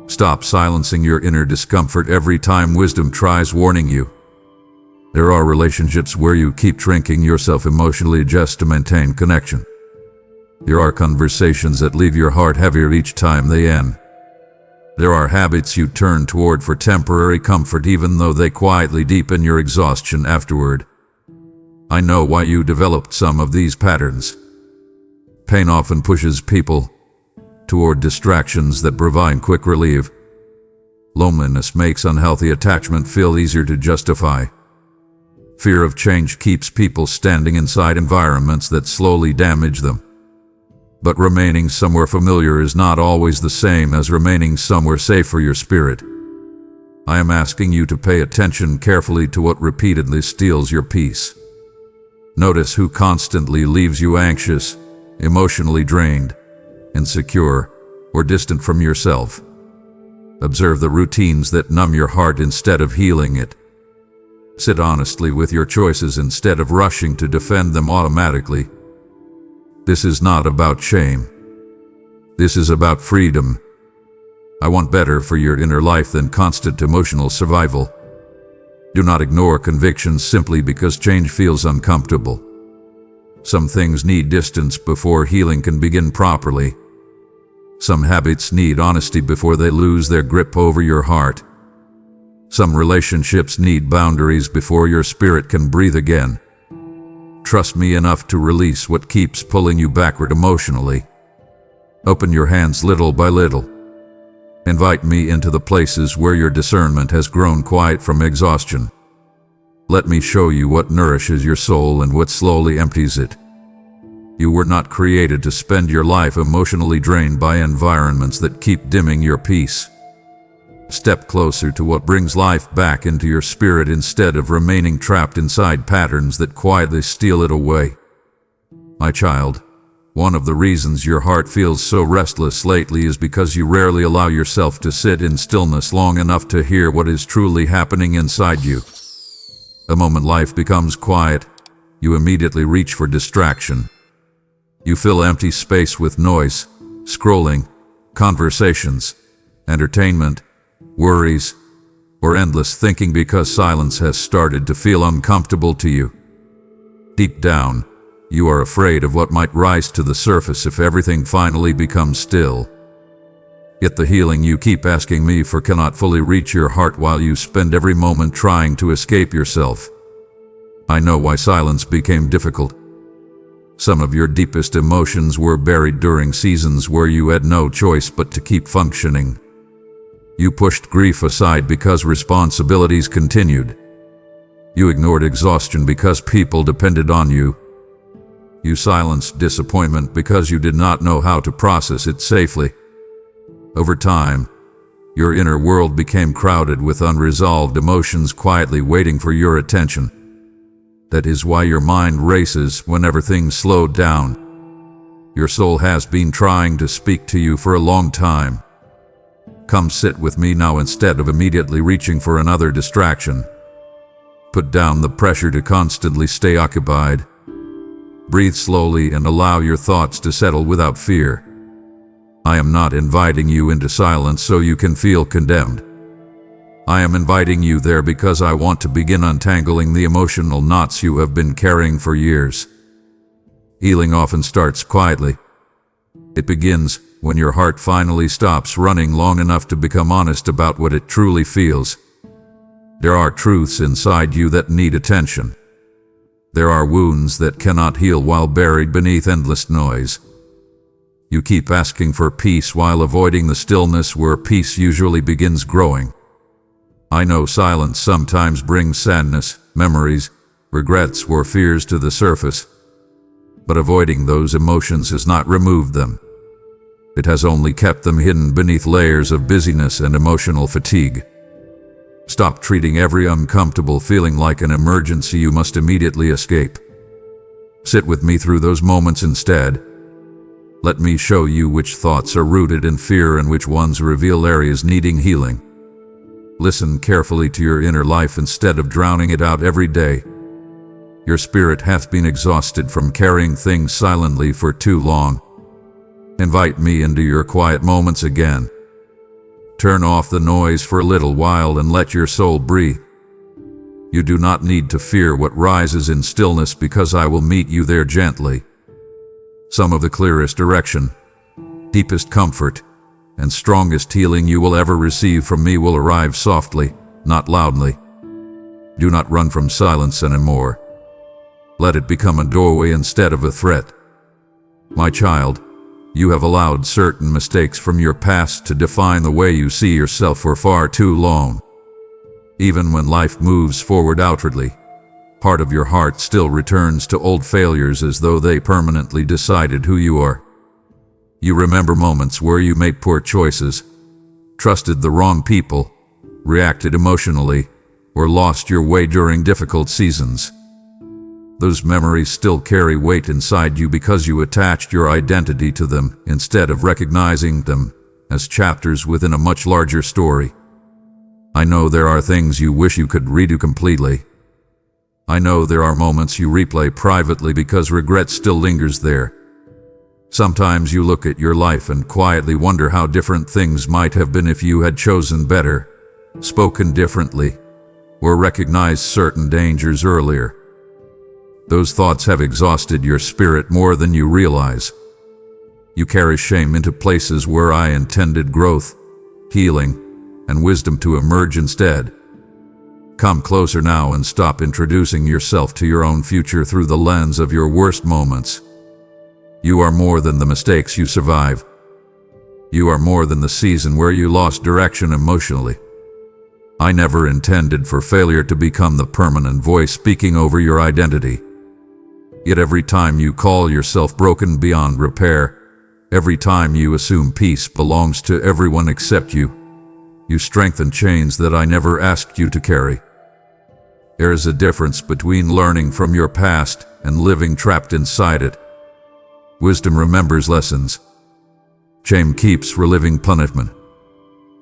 Stop silencing your inner discomfort every time wisdom tries warning you. There are relationships where you keep shrinking yourself emotionally just to maintain connection. There are conversations that leave your heart heavier each time they end. There are habits you turn toward for temporary comfort even though they quietly deepen your exhaustion afterward. I know why you developed some of these patterns. Pain often pushes people toward distractions that provide quick relief. Loneliness makes unhealthy attachment feel easier to justify. Fear of change keeps people standing inside environments that slowly damage them. But remaining somewhere familiar is not always the same as remaining somewhere safe for your spirit. I am asking you to pay attention carefully to what repeatedly steals your peace. Notice who constantly leaves you anxious, emotionally drained, insecure, or distant from yourself. Observe the routines that numb your heart instead of healing it. Sit honestly with your choices instead of rushing to defend them automatically. This is not about shame. This is about freedom. I want better for your inner life than constant emotional survival. Do not ignore convictions simply because change feels uncomfortable. Some things need distance before healing can begin properly. Some habits need honesty before they lose their grip over your heart. Some relationships need boundaries before your spirit can breathe again. Trust me enough to release what keeps pulling you backward emotionally. Open your hands little by little. Invite me into the places where your discernment has grown quiet from exhaustion. Let me show you what nourishes your soul and what slowly empties it. You were not created to spend your life emotionally drained by environments that keep dimming your peace. Step closer to what brings life back into your spirit instead of remaining trapped inside patterns that quietly steal it away. My child, one of the reasons your heart feels so restless lately is because you rarely allow yourself to sit in stillness long enough to hear what is truly happening inside you. The moment life becomes quiet, you immediately reach for distraction. You fill empty space with noise, scrolling, conversations, entertainment, worries, or endless thinking because silence has started to feel uncomfortable to you. Deep down, you are afraid of what might rise to the surface if everything finally becomes still. Yet the healing you keep asking me for cannot fully reach your heart while you spend every moment trying to escape yourself. I know why silence became difficult. Some of your deepest emotions were buried during seasons where you had no choice but to keep functioning. You pushed grief aside because responsibilities continued. You ignored exhaustion because people depended on you. You silenced disappointment because you did not know how to process it safely. Over time, your inner world became crowded with unresolved emotions quietly waiting for your attention. That is why your mind races whenever things slow down. Your soul has been trying to speak to you for a long time. Come sit with me now instead of immediately reaching for another distraction. Put down the pressure to constantly stay occupied. Breathe slowly and allow your thoughts to settle without fear. I am not inviting you into silence so you can feel condemned. I am inviting you there because I want to begin untangling the emotional knots you have been carrying for years. Healing often starts quietly. It begins when your heart finally stops running long enough to become honest about what it truly feels. There are truths inside you that need attention. There are wounds that cannot heal while buried beneath endless noise. You keep asking for peace while avoiding the stillness where peace usually begins growing. I know silence sometimes brings sadness, memories, regrets, or fears to the surface, but avoiding those emotions has not removed them. It has only kept them hidden beneath layers of busyness and emotional fatigue. Stop treating every uncomfortable feeling like an emergency you must immediately escape. Sit with me through those moments instead. Let me show you which thoughts are rooted in fear and which ones reveal areas needing healing. Listen carefully to your inner life instead of drowning it out every day. Your spirit hath been exhausted from carrying things silently for too long. Invite me into your quiet moments again. Turn off the noise for a little while and let your soul breathe. You do not need to fear what rises in stillness because I will meet you there gently. Some of the clearest direction, deepest comfort, and strongest healing you will ever receive from me will arrive softly, not loudly. Do not run from silence anymore. Let it become a doorway instead of a threat. My child, you have allowed certain mistakes from your past to define the way you see yourself for far too long. Even when life moves forward outwardly, part of your heart still returns to old failures as though they permanently decided who you are. You remember moments where you made poor choices, trusted the wrong people, reacted emotionally, or lost your way during difficult seasons. Those memories still carry weight inside you because you attached your identity to them instead of recognizing them as chapters within a much larger story. I know there are things you wish you could redo completely. I know there are moments you replay privately because regret still lingers there. Sometimes you look at your life and quietly wonder how different things might have been if you had chosen better, spoken differently, or recognized certain dangers earlier. Those thoughts have exhausted your spirit more than you realize. You carry shame into places where I intended growth, healing, and wisdom to emerge instead. Come closer now and stop introducing yourself to your own future through the lens of your worst moments. You are more than the mistakes you survive. You are more than the season where you lost direction emotionally. I never intended for failure to become the permanent voice speaking over your identity. Yet every time you call yourself broken beyond repair, every time you assume peace belongs to everyone except you, You strengthen chains that I never asked you to carry. There is a difference between learning from your past and living trapped inside it. Wisdom remembers lessons. Shame keeps reliving punishment.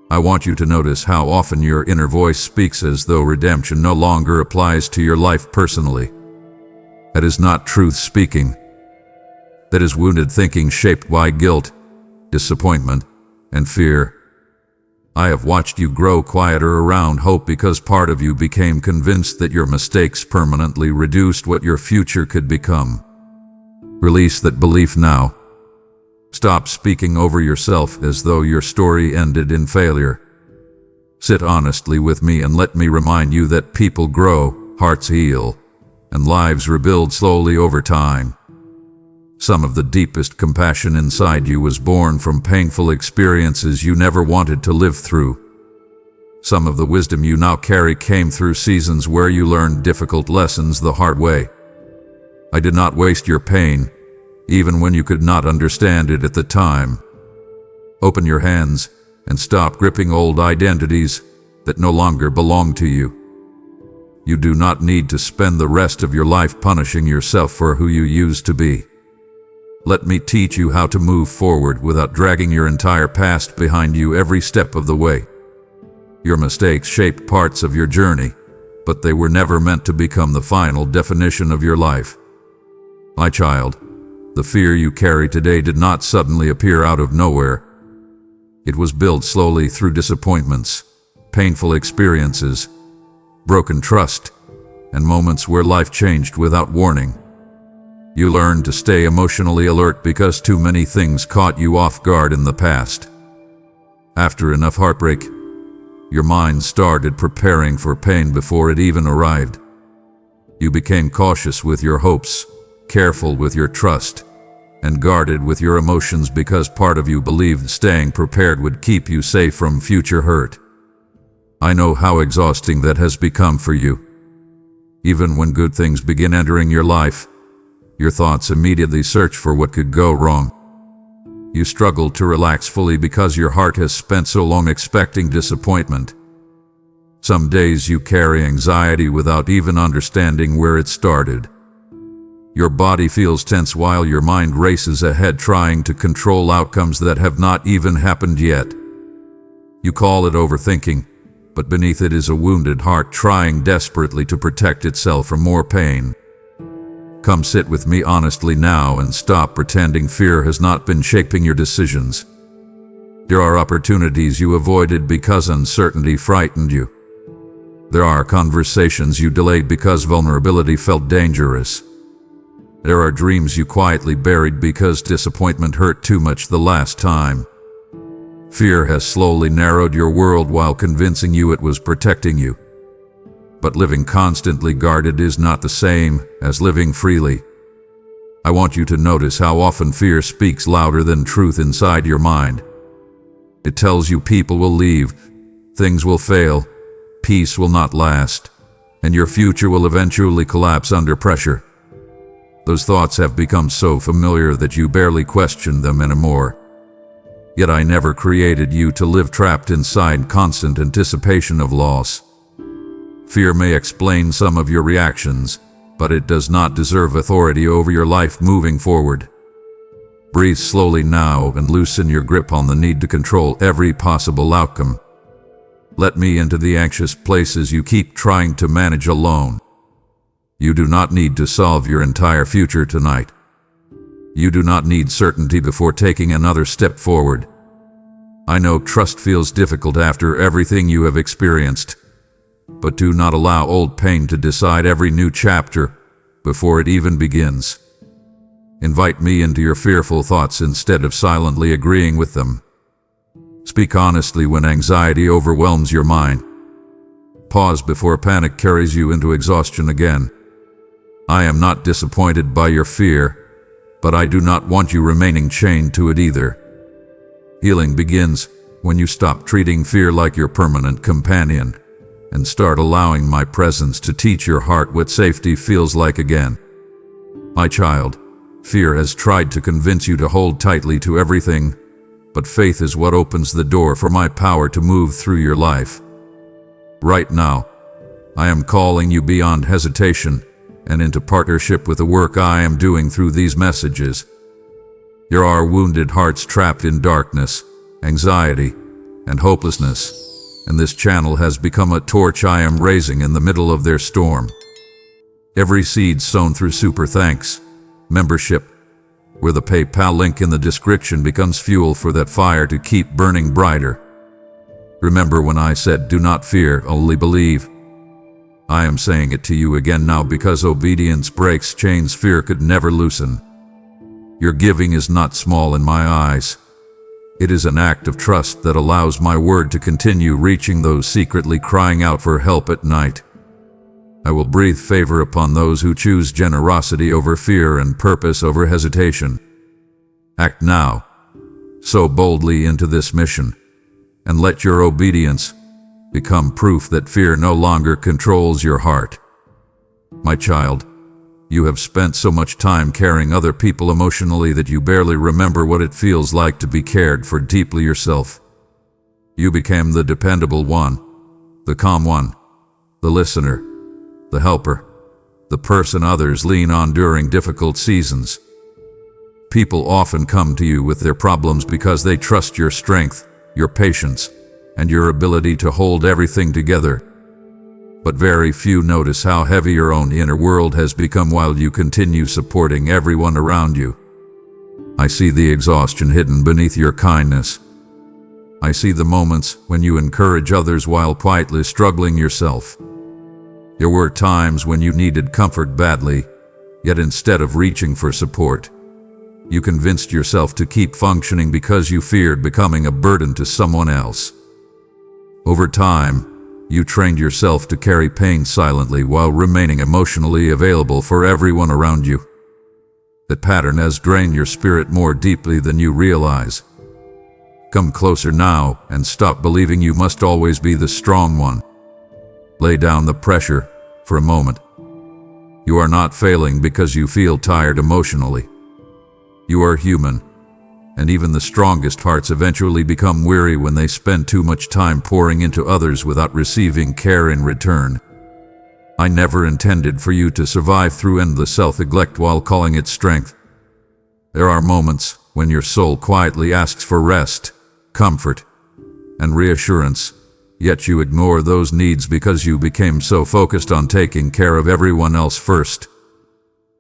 I want you to notice how often your inner voice speaks as though redemption no longer applies to your life personally. That is not truth speaking. That is wounded thinking shaped by guilt, disappointment, and fear. I have watched you grow quieter around hope because part of you became convinced that your mistakes permanently reduced what your future could become. Release that belief now. Stop speaking over yourself as though your story ended in failure. Sit honestly with me and let me remind you that people grow, hearts heal, and lives rebuild slowly over time. Some of the deepest compassion inside you was born from painful experiences you never wanted to live through. Some of the wisdom you now carry came through seasons where you learned difficult lessons the hard way. I did not waste your pain, even when you could not understand it at the time. Open your hands and stop gripping old identities that no longer belong to you. You do not need to spend the rest of your life punishing yourself for who you used to be. Let me teach you how to move forward without dragging your entire past behind you every step of the way. Your mistakes shaped parts of your journey, but they were never meant to become the final definition of your life. My child, the fear you carry today did not suddenly appear out of nowhere. It was built slowly through disappointments, painful experiences, broken trust, and moments where life changed without warning. You learned to stay emotionally alert because too many things caught you off guard in the past. After enough heartbreak, your mind started preparing for pain before it even arrived. You became cautious with your hopes, careful with your trust, and guarded with your emotions because part of you believed staying prepared would keep you safe from future hurt. I know how exhausting that has become for you. Even when good things begin entering your life, your thoughts immediately search for what could go wrong. You struggle to relax fully because your heart has spent so long expecting disappointment. Some days you carry anxiety without even understanding where it started. Your body feels tense while your mind races ahead trying to control outcomes that have not even happened yet. You call it overthinking, but beneath it is a wounded heart trying desperately to protect itself from more pain. Come sit with me honestly now and stop pretending fear has not been shaping your decisions. There are opportunities you avoided because uncertainty frightened you. There are conversations you delayed because vulnerability felt dangerous. There are dreams you quietly buried because disappointment hurt too much the last time. Fear has slowly narrowed your world while convincing you it was protecting you. But living constantly guarded is not the same as living freely. I want you to notice how often fear speaks louder than truth inside your mind. It tells you people will leave, things will fail, peace will not last, and your future will eventually collapse under pressure. Those thoughts have become so familiar that you barely question them anymore. Yet I never created you to live trapped inside constant anticipation of loss. Fear may explain some of your reactions, but it does not deserve authority over your life moving forward. Breathe slowly now and loosen your grip on the need to control every possible outcome. Let me into the anxious places you keep trying to manage alone. You do not need to solve your entire future tonight. You do not need certainty before taking another step forward. I know trust feels difficult after everything you have experienced, but do not allow old pain to decide every new chapter before it even begins. Invite me into your fearful thoughts instead of silently agreeing with them. Speak honestly when anxiety overwhelms your mind. Pause before panic carries you into exhaustion again. I am not disappointed by your fear, but I do not want you remaining chained to it either. Healing begins when you stop treating fear like your permanent companion and start allowing my presence to teach your heart what safety feels like again. My child, fear has tried to convince you to hold tightly to everything, but faith is what opens the door for my power to move through your life. Right now, I am calling you beyond hesitation and into partnership with the work I am doing through these messages. There are wounded hearts trapped in darkness, anxiety, and hopelessness, and this channel has become a torch I am raising in the middle of their storm. Every seed sown through Super Thanks membership, where the PayPal link in the description becomes fuel for that fire to keep burning brighter. Remember when I said, do not fear, only believe? I am saying it to you again now because obedience breaks chains fear could never loosen. Your giving is not small in my eyes. It is an act of trust that allows my word to continue reaching those secretly crying out for help at night. I will breathe favor upon those who choose generosity over fear and purpose over hesitation. Act now, sow boldly into this mission, and let your obedience become proof that fear no longer controls your heart. My child, you have spent so much time carrying other people emotionally that you barely remember what it feels like to be cared for deeply yourself. You became the dependable one, the calm one, the listener, the helper, the person others lean on during difficult seasons. People often come to you with their problems because they trust your strength, your patience, and your ability to hold everything together. But very few notice how heavy your own inner world has become while you continue supporting everyone around you. I see the exhaustion hidden beneath your kindness. I see the moments when you encourage others while quietly struggling yourself. There were times when you needed comfort badly, yet instead of reaching for support, you convinced yourself to keep functioning because you feared becoming a burden to someone else. Over time, you trained yourself to carry pain silently while remaining emotionally available for everyone around you. That pattern has drained your spirit more deeply than you realize. Come closer now and stop believing you must always be the strong one. Lay down the pressure for a moment. You are not failing because you feel tired emotionally. You are human, and even the strongest hearts eventually become weary when they spend too much time pouring into others without receiving care in return. I never intended for you to survive through endless self-neglect while calling it strength. There are moments when your soul quietly asks for rest, comfort, and reassurance. Yet you ignore those needs because you became so focused on taking care of everyone else first.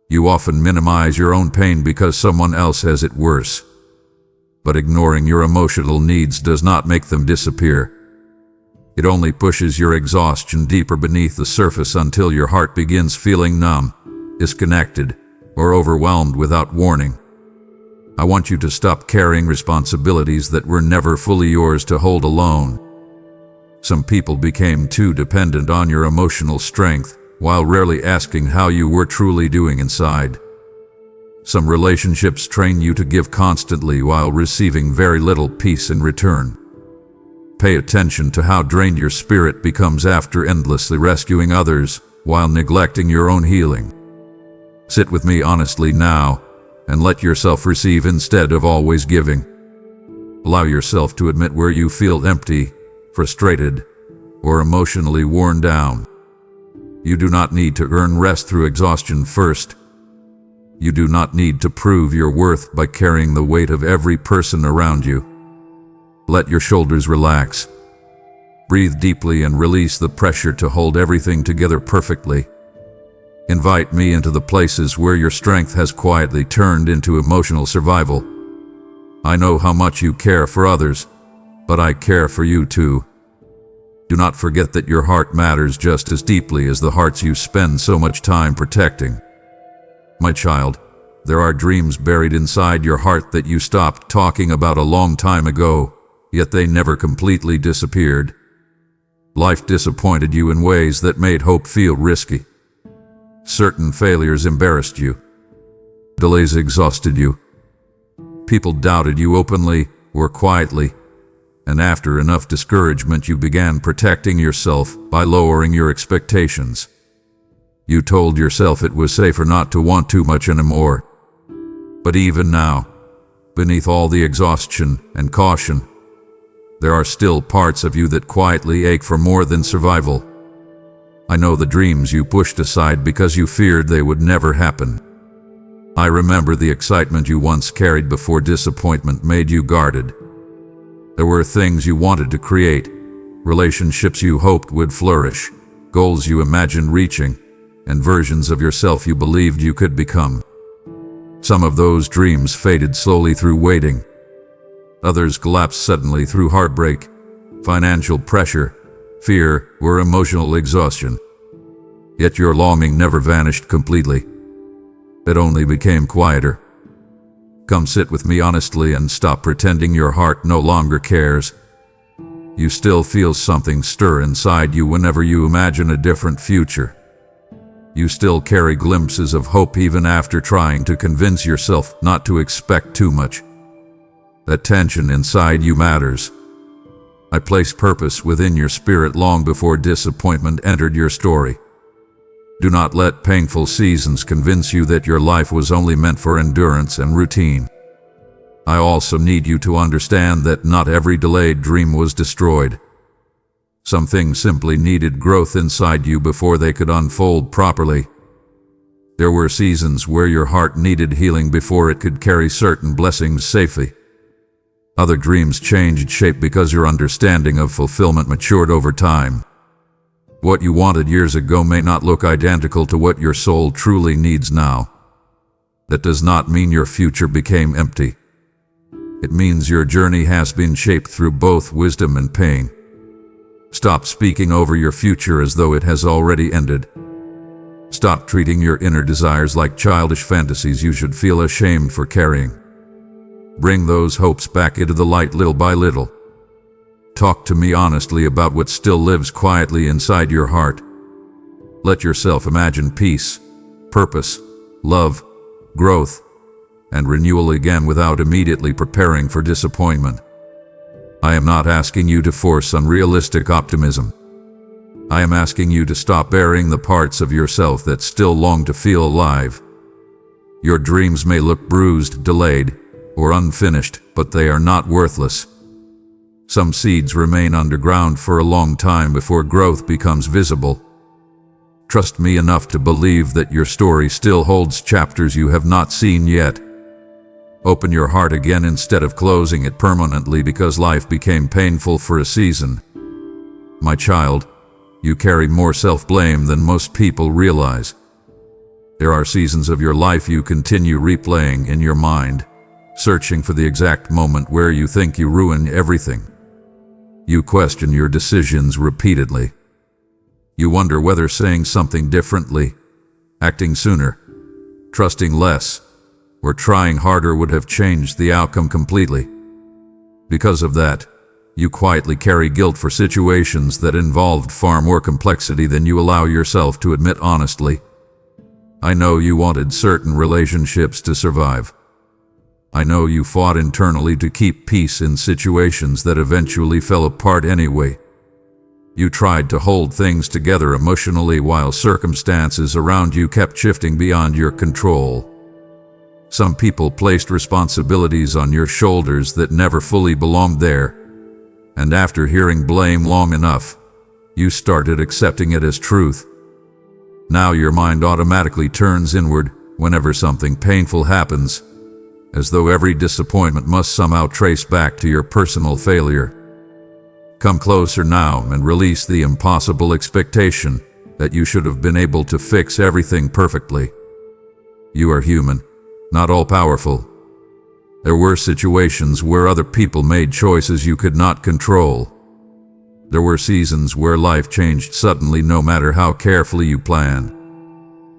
You often minimize your own pain because someone else has it worse. But ignoring your emotional needs does not make them disappear. It only pushes your exhaustion deeper beneath the surface until your heart begins feeling numb, disconnected, or overwhelmed without warning. I want you to stop carrying responsibilities that were never fully yours to hold alone. Some people became too dependent on your emotional strength, while rarely asking how you were truly doing inside. Some relationships train you to give constantly while receiving very little peace in return. Pay attention to how drained your spirit becomes after endlessly rescuing others while neglecting your own healing. Sit with me honestly now and let yourself receive instead of always giving. Allow yourself to admit where you feel empty, frustrated, or emotionally worn down. You do not need to earn rest through exhaustion first. You do not need to prove your worth by carrying the weight of every person around you. Let your shoulders relax. Breathe deeply and release the pressure to hold everything together perfectly. Invite me into the places where your strength has quietly turned into emotional survival. I know how much you care for others, but I care for you too. Do not forget that your heart matters just as deeply as the hearts you spend so much time protecting. My child, there are dreams buried inside your heart that you stopped talking about a long time ago, yet they never completely disappeared. Life disappointed you in ways that made hope feel risky. Certain failures embarrassed you. Delays exhausted you. People doubted you openly or quietly, and after enough discouragement you began protecting yourself by lowering your expectations. You told yourself it was safer not to want too much anymore. But even now, beneath all the exhaustion and caution, there are still parts of you that quietly ache for more than survival. I know the dreams you pushed aside because you feared they would never happen. I remember the excitement you once carried before disappointment made you guarded. There were things you wanted to create, relationships you hoped would flourish, goals you imagined reaching, and versions of yourself you believed you could become. Some of those dreams faded slowly through waiting. Others collapsed suddenly through heartbreak, financial pressure, fear, or emotional exhaustion. Yet your longing never vanished completely. It only became quieter. Come sit with me honestly and stop pretending your heart no longer cares. You still feel something stir inside you whenever you imagine a different future. You still carry glimpses of hope even after trying to convince yourself not to expect too much. That tension inside you matters. I placed purpose within your spirit long before disappointment entered your story. Do not let painful seasons convince you that your life was only meant for endurance and routine. I also need you to understand that not every delayed dream was destroyed. Some things simply needed growth inside you before they could unfold properly. There were seasons where your heart needed healing before it could carry certain blessings safely. Other dreams changed shape because your understanding of fulfillment matured over time. What you wanted years ago may not look identical to what your soul truly needs now. That does not mean your future became empty. It means your journey has been shaped through both wisdom and pain. Stop speaking over your future as though it has already ended. Stop treating your inner desires like childish fantasies you should feel ashamed for carrying. Bring those hopes back into the light little by little. Talk to me honestly about what still lives quietly inside your heart. Let yourself imagine peace, purpose, love, growth, and renewal again without immediately preparing for disappointment. I am not asking you to force unrealistic optimism. I am asking you to stop burying the parts of yourself that still long to feel alive. Your dreams may look bruised, delayed, or unfinished, but they are not worthless. Some seeds remain underground for a long time before growth becomes visible. Trust me enough to believe that your story still holds chapters you have not seen yet. Open your heart again instead of closing it permanently because life became painful for a season. My child, you carry more self-blame than most people realize. There are seasons of your life you continue replaying in your mind, searching for the exact moment where you think you ruined everything. You question your decisions repeatedly. You wonder whether saying something differently, acting sooner, trusting less, or trying harder would have changed the outcome completely. Because of that, you quietly carry guilt for situations that involved far more complexity than you allow yourself to admit honestly. I know you wanted certain relationships to survive. I know you fought internally to keep peace in situations that eventually fell apart anyway. You tried to hold things together emotionally while circumstances around you kept shifting beyond your control. Some people placed responsibilities on your shoulders that never fully belonged there, and after hearing blame long enough, you started accepting it as truth. Now your mind automatically turns inward whenever something painful happens, as though every disappointment must somehow trace back to your personal failure. Come closer now and release the impossible expectation that you should have been able to fix everything perfectly. You are human, not all-powerful. There were situations where other people made choices you could not control. There were seasons where life changed suddenly no matter how carefully you planned.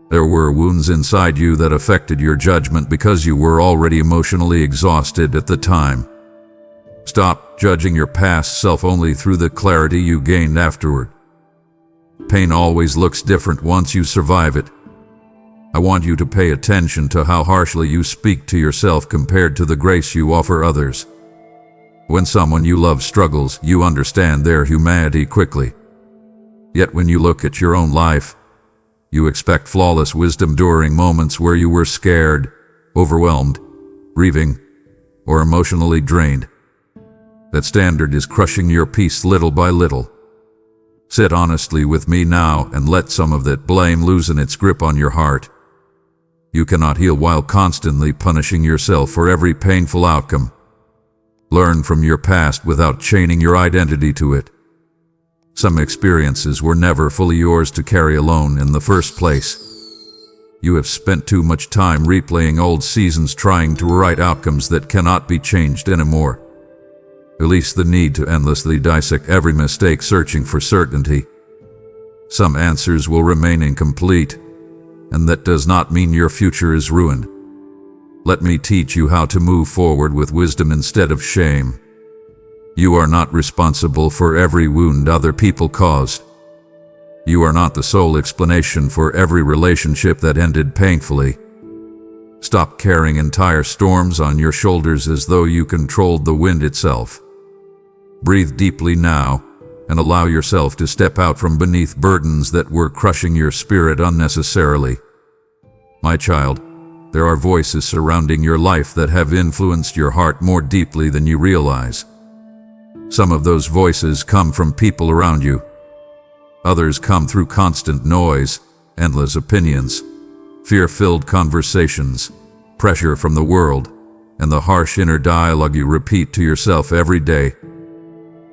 There were wounds inside you that affected your judgment because you were already emotionally exhausted at the time. Stop judging your past self only through the clarity you gained afterward. Pain always looks different once you survive it. I want you to pay attention to how harshly you speak to yourself compared to the grace you offer others. When someone you love struggles, you understand their humanity quickly. Yet when you look at your own life, you expect flawless wisdom during moments where you were scared, overwhelmed, grieving, or emotionally drained. That standard is crushing your peace little by little. Sit honestly with me now and let some of that blame loosen its grip on your heart. You cannot heal while constantly punishing yourself for every painful outcome. Learn from your past without chaining your identity to it. Some experiences were never fully yours to carry alone in the first place. You have spent too much time replaying old seasons trying to rewrite outcomes that cannot be changed anymore. Release the need to endlessly dissect every mistake searching for certainty. Some answers will remain incomplete, and that does not mean your future is ruined. Let me teach you how to move forward with wisdom instead of shame. You are not responsible for every wound other people caused. You are not the sole explanation for every relationship that ended painfully. Stop carrying entire storms on your shoulders as though you controlled the wind itself. Breathe deeply now and allow yourself to step out from beneath burdens that were crushing your spirit unnecessarily. My child, there are voices surrounding your life that have influenced your heart more deeply than you realize. Some of those voices come from people around you. Others come through constant noise, endless opinions, fear-filled conversations, pressure from the world, and the harsh inner dialogue you repeat to yourself every day.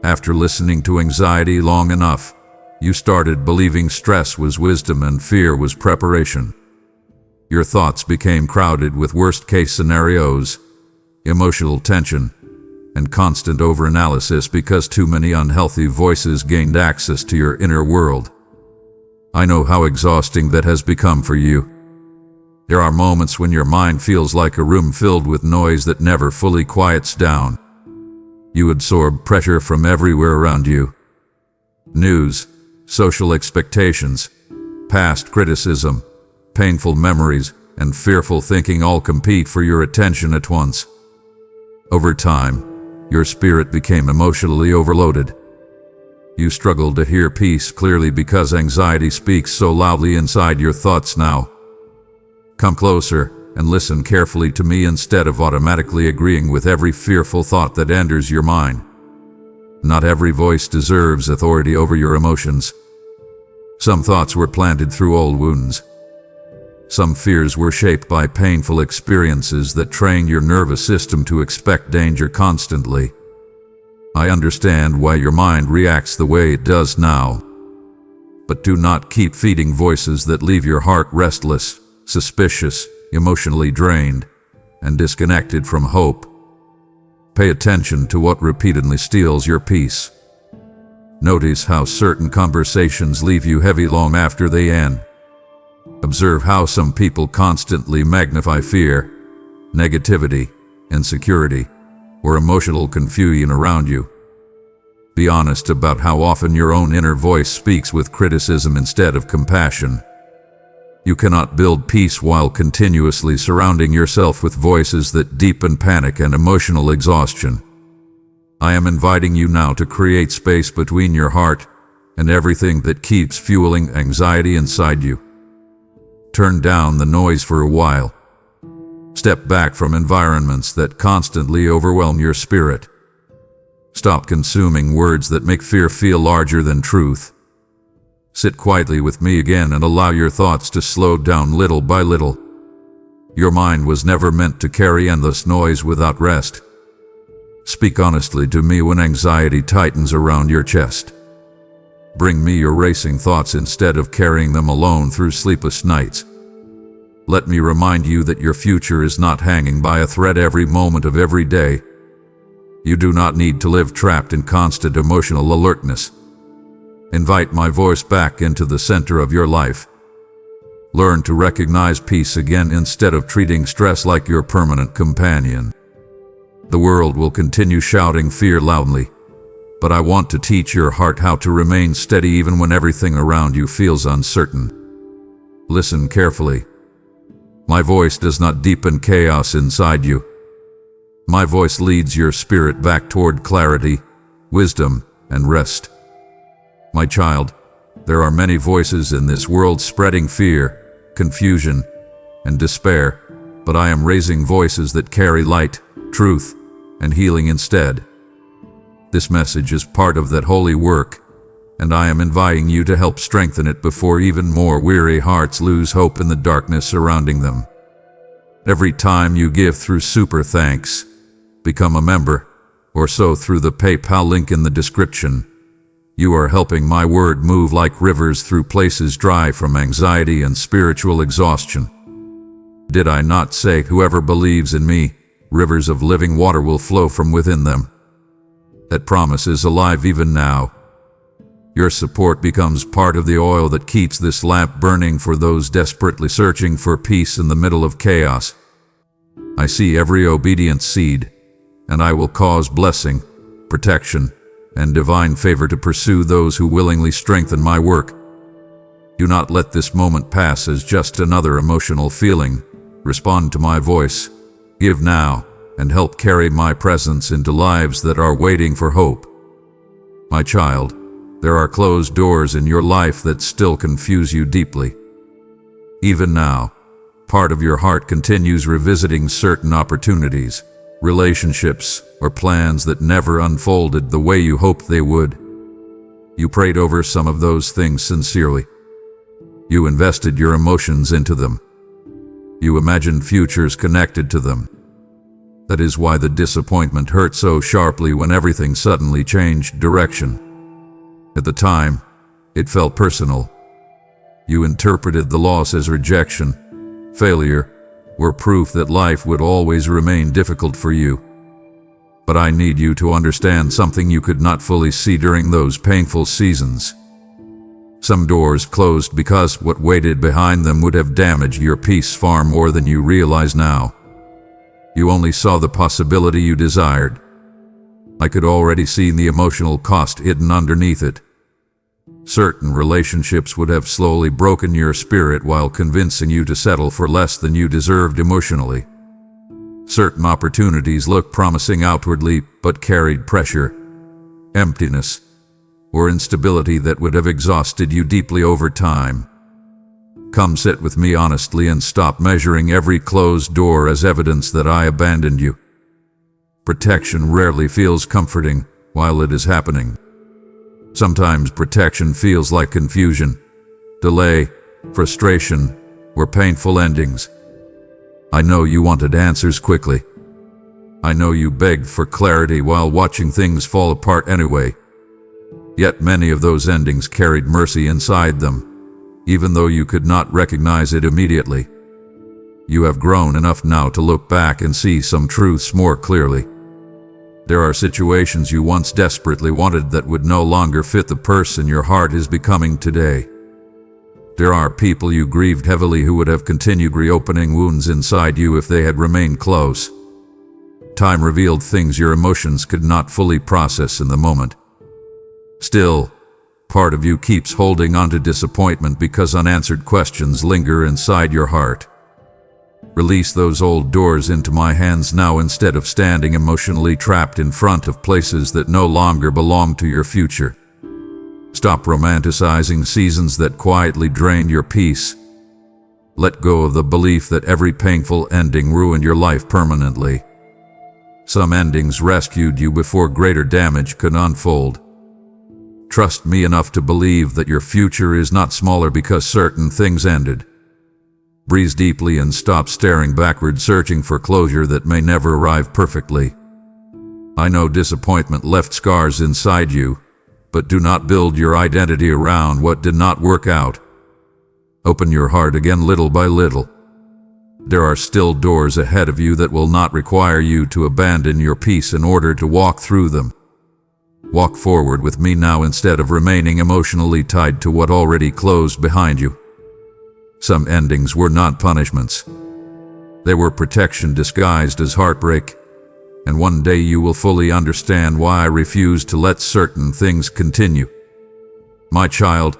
After listening to anxiety long enough, you started believing stress was wisdom and fear was preparation. Your thoughts became crowded with worst-case scenarios, emotional tension, and constant overanalysis because too many unhealthy voices gained access to your inner world. I know how exhausting that has become for you. There are moments when your mind feels like a room filled with noise that never fully quiets down. You absorb pressure from everywhere around you. News, social expectations, past criticism, painful memories, and fearful thinking all compete for your attention at once. Over time, your spirit became emotionally overloaded. You struggle to hear peace clearly because anxiety speaks so loudly inside your thoughts now. Come closer and listen carefully to me instead of automatically agreeing with every fearful thought that enters your mind. Not every voice deserves authority over your emotions. Some thoughts were planted through old wounds. Some fears were shaped by painful experiences that trained your nervous system to expect danger constantly. I understand why your mind reacts the way it does now. But do not keep feeding voices that leave your heart restless, suspicious, emotionally drained, and disconnected from hope. Pay attention to what repeatedly steals your peace. Notice how certain conversations leave you heavy long after they end. Observe how some people constantly magnify fear, negativity, insecurity, or emotional confusion around you. Be honest about how often your own inner voice speaks with criticism instead of compassion. You cannot build peace while continuously surrounding yourself with voices that deepen panic and emotional exhaustion. I am inviting you now to create space between your heart and everything that keeps fueling anxiety inside you. Turn down the noise for a while. Step back from environments that constantly overwhelm your spirit. Stop consuming words that make fear feel larger than truth. Sit quietly with me again and allow your thoughts to slow down little by little. Your mind was never meant to carry endless noise without rest. Speak honestly to me when anxiety tightens around your chest. Bring me your racing thoughts instead of carrying them alone through sleepless nights. Let me remind you that your future is not hanging by a thread every moment of every day. You do not need to live trapped in constant emotional alertness. Invite my voice back into the center of your life. Learn to recognize peace again instead of treating stress like your permanent companion. The world will continue shouting fear loudly, but I want to teach your heart how to remain steady even when everything around you feels uncertain. Listen carefully. My voice does not deepen chaos inside you. My voice leads your spirit back toward clarity, wisdom, and rest. My child, there are many voices in this world spreading fear, confusion, and despair, but I am raising voices that carry light, truth, and healing instead. This message is part of that holy work, and I am inviting you to help strengthen it before even more weary hearts lose hope in the darkness surrounding them. Every time you give through Super Thanks, become a member, or so through the PayPal link in the description, you are helping my word move like rivers through places dry from anxiety and spiritual exhaustion. Did I not say, whoever believes in me, rivers of living water will flow from within them? That promise is alive even now. Your support becomes part of the oil that keeps this lamp burning for those desperately searching for peace in the middle of chaos. I see every obedient seed, and I will cause blessing, protection, and divine favor to pursue those who willingly strengthen my work. Do not let this moment pass as just another emotional feeling. Respond to my voice. Give now, and help carry my presence into lives that are waiting for hope. My child, there are closed doors in your life that still confuse you deeply. Even now, part of your heart continues revisiting certain opportunities, relationships, or plans that never unfolded the way you hoped they would. You prayed over some of those things sincerely. You invested your emotions into them. You imagined futures connected to them. That is why the disappointment hurt so sharply when everything suddenly changed direction. At the time, it felt personal. You interpreted the loss as rejection, failure, or proof that life would always remain difficult for you. But I need you to understand something you could not fully see during those painful seasons. Some doors closed because what waited behind them would have damaged your peace far more than you realize now. You only saw the possibility you desired. I could already see the emotional cost hidden underneath it. Certain relationships would have slowly broken your spirit while convincing you to settle for less than you deserved emotionally. Certain opportunities looked promising outwardly but carried pressure, emptiness, or instability that would have exhausted you deeply over time. Come sit with me honestly and stop measuring every closed door as evidence that I abandoned you. Protection rarely feels comforting while it is happening. Sometimes protection feels like confusion, delay, frustration, or painful endings. I know you wanted answers quickly. I know you begged for clarity while watching things fall apart anyway. Yet many of those endings carried mercy inside them, even though you could not recognize it immediately. You have grown enough now to look back and see some truths more clearly. There are situations you once desperately wanted that would no longer fit the person your heart is becoming today. There are people you grieved heavily who would have continued reopening wounds inside you if they had remained close. Time revealed things your emotions could not fully process in the moment. Still, part of you keeps holding on to disappointment because unanswered questions linger inside your heart. Release those old doors into my hands now instead of standing emotionally trapped in front of places that no longer belong to your future. Stop romanticizing seasons that quietly drained your peace. Let go of the belief that every painful ending ruined your life permanently. Some endings rescued you before greater damage could unfold. Trust me enough to believe that your future is not smaller because certain things ended. Breathe deeply and stop staring backward, searching for closure that may never arrive perfectly. I know disappointment left scars inside you, but do not build your identity around what did not work out. Open your heart again little by little. There are still doors ahead of you that will not require you to abandon your peace in order to walk through them. Walk forward with me now instead of remaining emotionally tied to what already closed behind you. Some endings were not punishments. They were protection disguised as heartbreak, and one day you will fully understand why I refuse to let certain things continue. My child,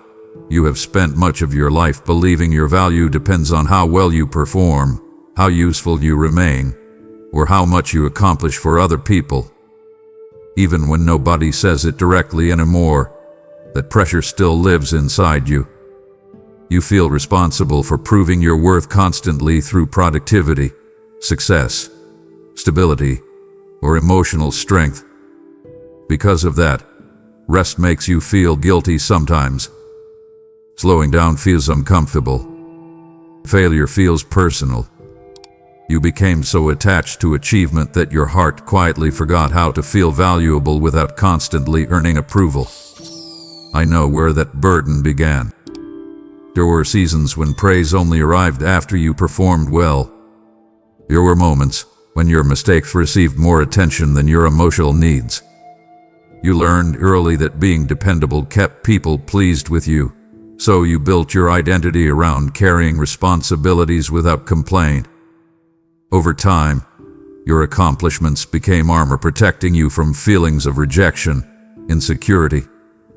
you have spent much of your life believing your value depends on how well you perform, how useful you remain, or how much you accomplish for other people. Even when nobody says it directly anymore, that pressure still lives inside you. You feel responsible for proving your worth constantly through productivity, success, stability, or emotional strength. Because of that, rest makes you feel guilty sometimes. Slowing down feels uncomfortable. Failure feels personal. You became so attached to achievement that your heart quietly forgot how to feel valuable without constantly earning approval. I know where that burden began. There were seasons when praise only arrived after you performed well. There were moments when your mistakes received more attention than your emotional needs. You learned early that being dependable kept people pleased with you, so you built your identity around carrying responsibilities without complaint. Over time, your accomplishments became armor protecting you from feelings of rejection, insecurity,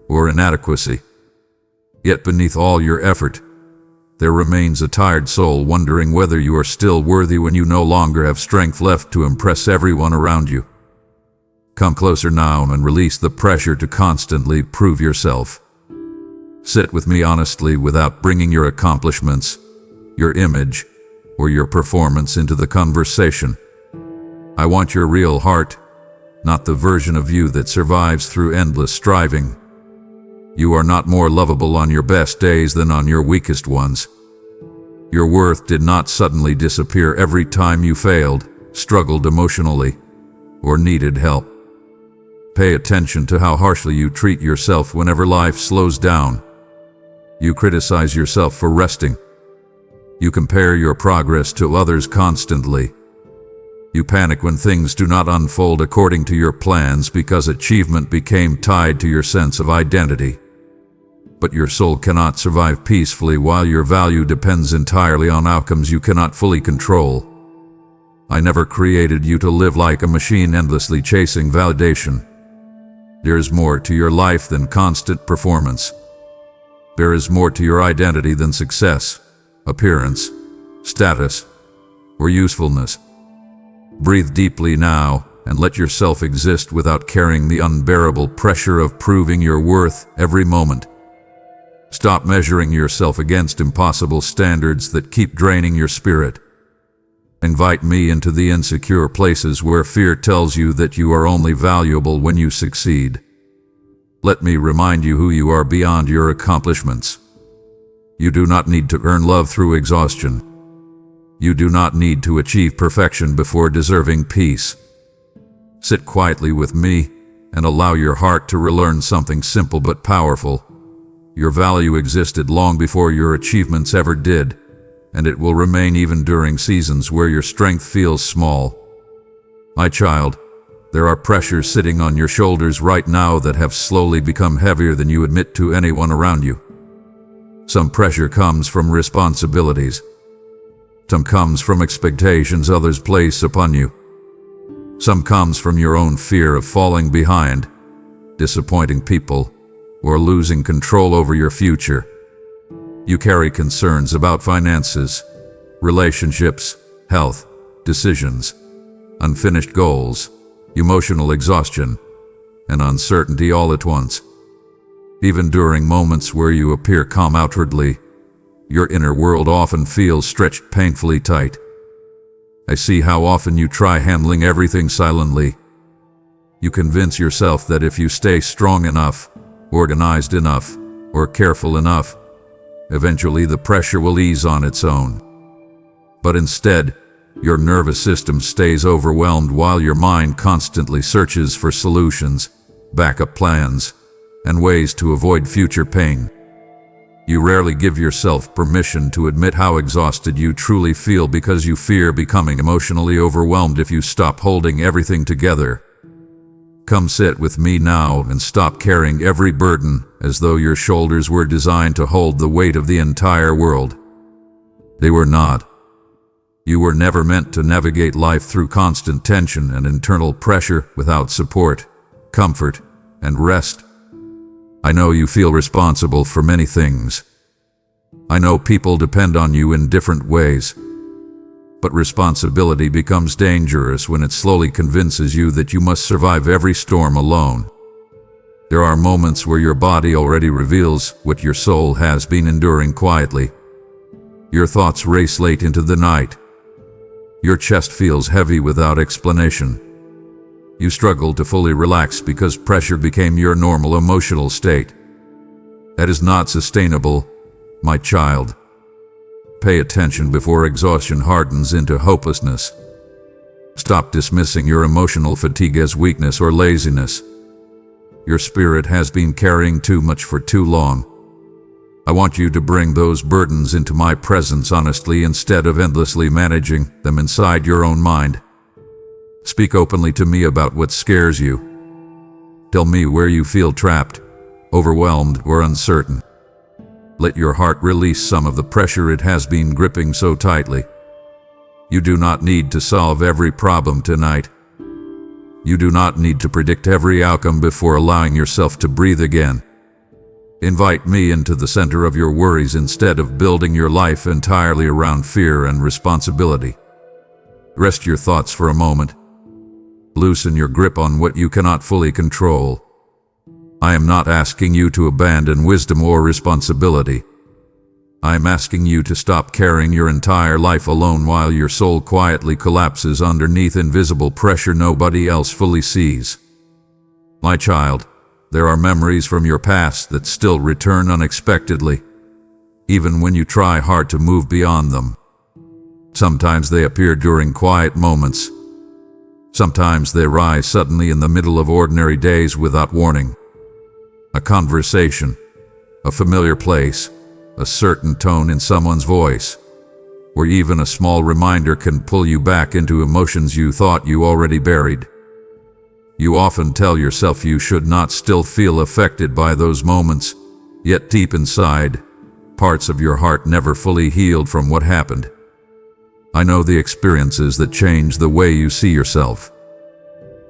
or inadequacy. Yet beneath all your effort, there remains a tired soul wondering whether you are still worthy when you no longer have strength left to impress everyone around you. Come closer now and release the pressure to constantly prove yourself. Sit with me honestly without bringing your accomplishments, your image, or your performance into the conversation. I want your real heart, not the version of you that survives through endless striving. You are not more lovable on your best days than on your weakest ones. Your worth did not suddenly disappear every time you failed, struggled emotionally, or needed help. Pay attention to how harshly you treat yourself whenever life slows down. You criticize yourself for resting. You compare your progress to others constantly. You panic when things do not unfold according to your plans because achievement became tied to your sense of identity. But your soul cannot survive peacefully while your value depends entirely on outcomes you cannot fully control. I never created you to live like a machine endlessly chasing validation. There is more to your life than constant performance. There is more to your identity than success, appearance, status, or usefulness. Breathe deeply now and let yourself exist without carrying the unbearable pressure of proving your worth every moment. Stop measuring yourself against impossible standards that keep draining your spirit. Invite me into the insecure places where fear tells you that you are only valuable when you succeed. Let me remind you who you are beyond your accomplishments. You do not need to earn love through exhaustion. You do not need to achieve perfection before deserving peace. Sit quietly with me and allow your heart to relearn something simple but powerful. Your value existed long before your achievements ever did, and it will remain even during seasons where your strength feels small. My child, there are pressures sitting on your shoulders right now that have slowly become heavier than you admit to anyone around you. Some pressure comes from responsibilities. Some comes from expectations others place upon you. Some comes from your own fear of falling behind, disappointing people, or losing control over your future. You carry concerns about finances, relationships, health, decisions, unfinished goals, emotional exhaustion, and uncertainty all at once. Even during moments where you appear calm outwardly, your inner world often feels stretched painfully tight. I see how often you try handling everything silently. You convince yourself that if you stay strong enough, organized enough, or careful enough, eventually the pressure will ease on its own. But instead, your nervous system stays overwhelmed while your mind constantly searches for solutions, backup plans, and ways to avoid future pain. You rarely give yourself permission to admit how exhausted you truly feel because you fear becoming emotionally overwhelmed if you stop holding everything together. Come sit with me now and stop carrying every burden as though your shoulders were designed to hold the weight of the entire world. They were not. You were never meant to navigate life through constant tension and internal pressure without support, comfort, and rest. I know you feel responsible for many things. I know people depend on you in different ways. But responsibility becomes dangerous when it slowly convinces you that you must survive every storm alone. There are moments where your body already reveals what your soul has been enduring quietly. Your thoughts race late into the night. Your chest feels heavy without explanation. You struggle to fully relax because pressure became your normal emotional state. That is not sustainable, my child. Pay attention before exhaustion hardens into hopelessness. Stop dismissing your emotional fatigue as weakness or laziness. Your spirit has been carrying too much for too long. I want you to bring those burdens into my presence honestly instead of endlessly managing them inside your own mind. Speak openly to me about what scares you. Tell me where you feel trapped, overwhelmed, or uncertain. Let your heart release some of the pressure it has been gripping so tightly. You do not need to solve every problem tonight. You do not need to predict every outcome before allowing yourself to breathe again. Invite me into the center of your worries instead of building your life entirely around fear and responsibility. Rest your thoughts for a moment. Loosen your grip on what you cannot fully control. I am not asking you to abandon wisdom or responsibility. I am asking you to stop carrying your entire life alone while your soul quietly collapses underneath invisible pressure nobody else fully sees. My child, there are memories from your past that still return unexpectedly, even when you try hard to move beyond them. Sometimes they appear during quiet moments. Sometimes they rise suddenly in the middle of ordinary days without warning. A conversation, a familiar place, a certain tone in someone's voice, or even a small reminder can pull you back into emotions you thought you already buried. You often tell yourself you should not still feel affected by those moments, yet deep inside, parts of your heart never fully healed from what happened. I know the experiences that changed the way you see yourself.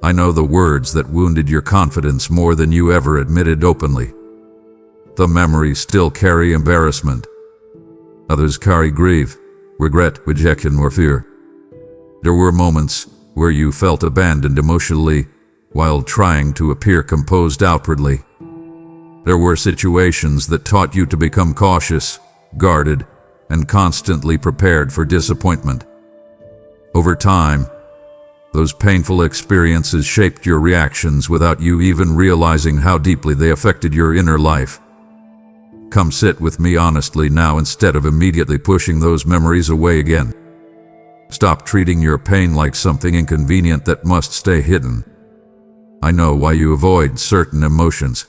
I know the words that wounded your confidence more than you ever admitted openly. The memories still carry embarrassment. Others carry grief, regret, rejection, or fear. There were moments where you felt abandoned emotionally while trying to appear composed outwardly. There were situations that taught you to become cautious, guarded, and constantly prepared for disappointment. Over time, those painful experiences shaped your reactions without you even realizing how deeply they affected your inner life. Come sit with me honestly now instead of immediately pushing those memories away again. Stop treating your pain like something inconvenient that must stay hidden. I know why you avoid certain emotions.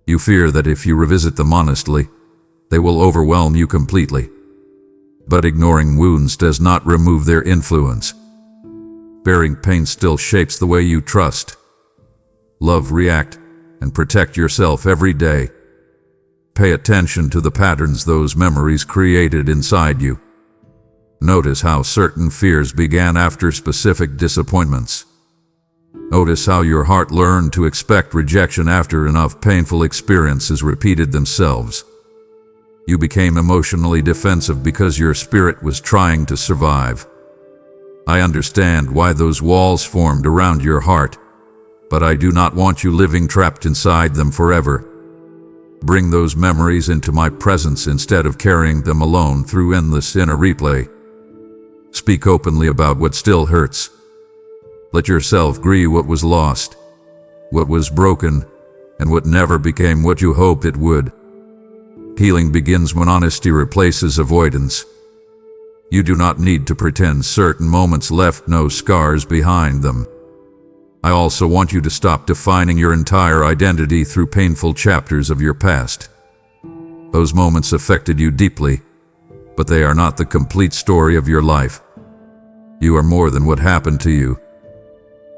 You fear that if you revisit them honestly, they will overwhelm you completely. But ignoring wounds does not remove their influence. Bearing pain still shapes the way you trust, love, react, and protect yourself every day. Pay attention to the patterns those memories created inside you. Notice how certain fears began after specific disappointments. Notice how your heart learned to expect rejection after enough painful experiences repeated themselves. You became emotionally defensive because your spirit was trying to survive. I understand why those walls formed around your heart, but I do not want you living trapped inside them forever. Bring those memories into my presence instead of carrying them alone through endless inner replay. Speak openly about what still hurts. Let yourself grieve what was lost, what was broken, and what never became what you hoped it would. Healing begins when honesty replaces avoidance. You do not need to pretend certain moments left no scars behind them. I also want you to stop defining your entire identity through painful chapters of your past. Those moments affected you deeply, but they are not the complete story of your life. You are more than what happened to you.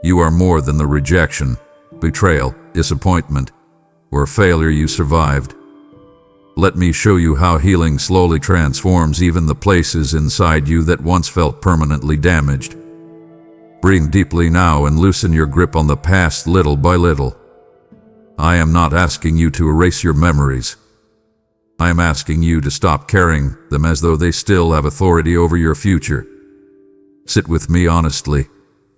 You are more than the rejection, betrayal, disappointment, or failure you survived. Let me show you how healing slowly transforms even the places inside you that once felt permanently damaged. Breathe deeply now and loosen your grip on the past little by little. I am not asking you to erase your memories. I am asking you to stop carrying them as though they still have authority over your future. Sit with me honestly,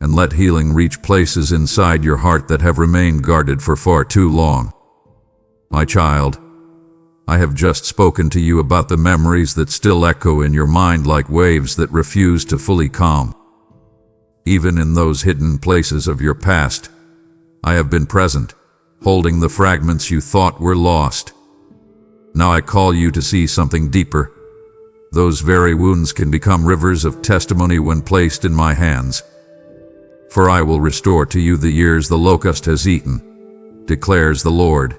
and let healing reach places inside your heart that have remained guarded for far too long. My child, I have just spoken to you about the memories that still echo in your mind like waves that refuse to fully calm. Even in those hidden places of your past, I have been present, holding the fragments you thought were lost. Now I call you to see something deeper. Those very wounds can become rivers of testimony when placed in my hands. For I will restore to you the years the locust has eaten, declares the Lord,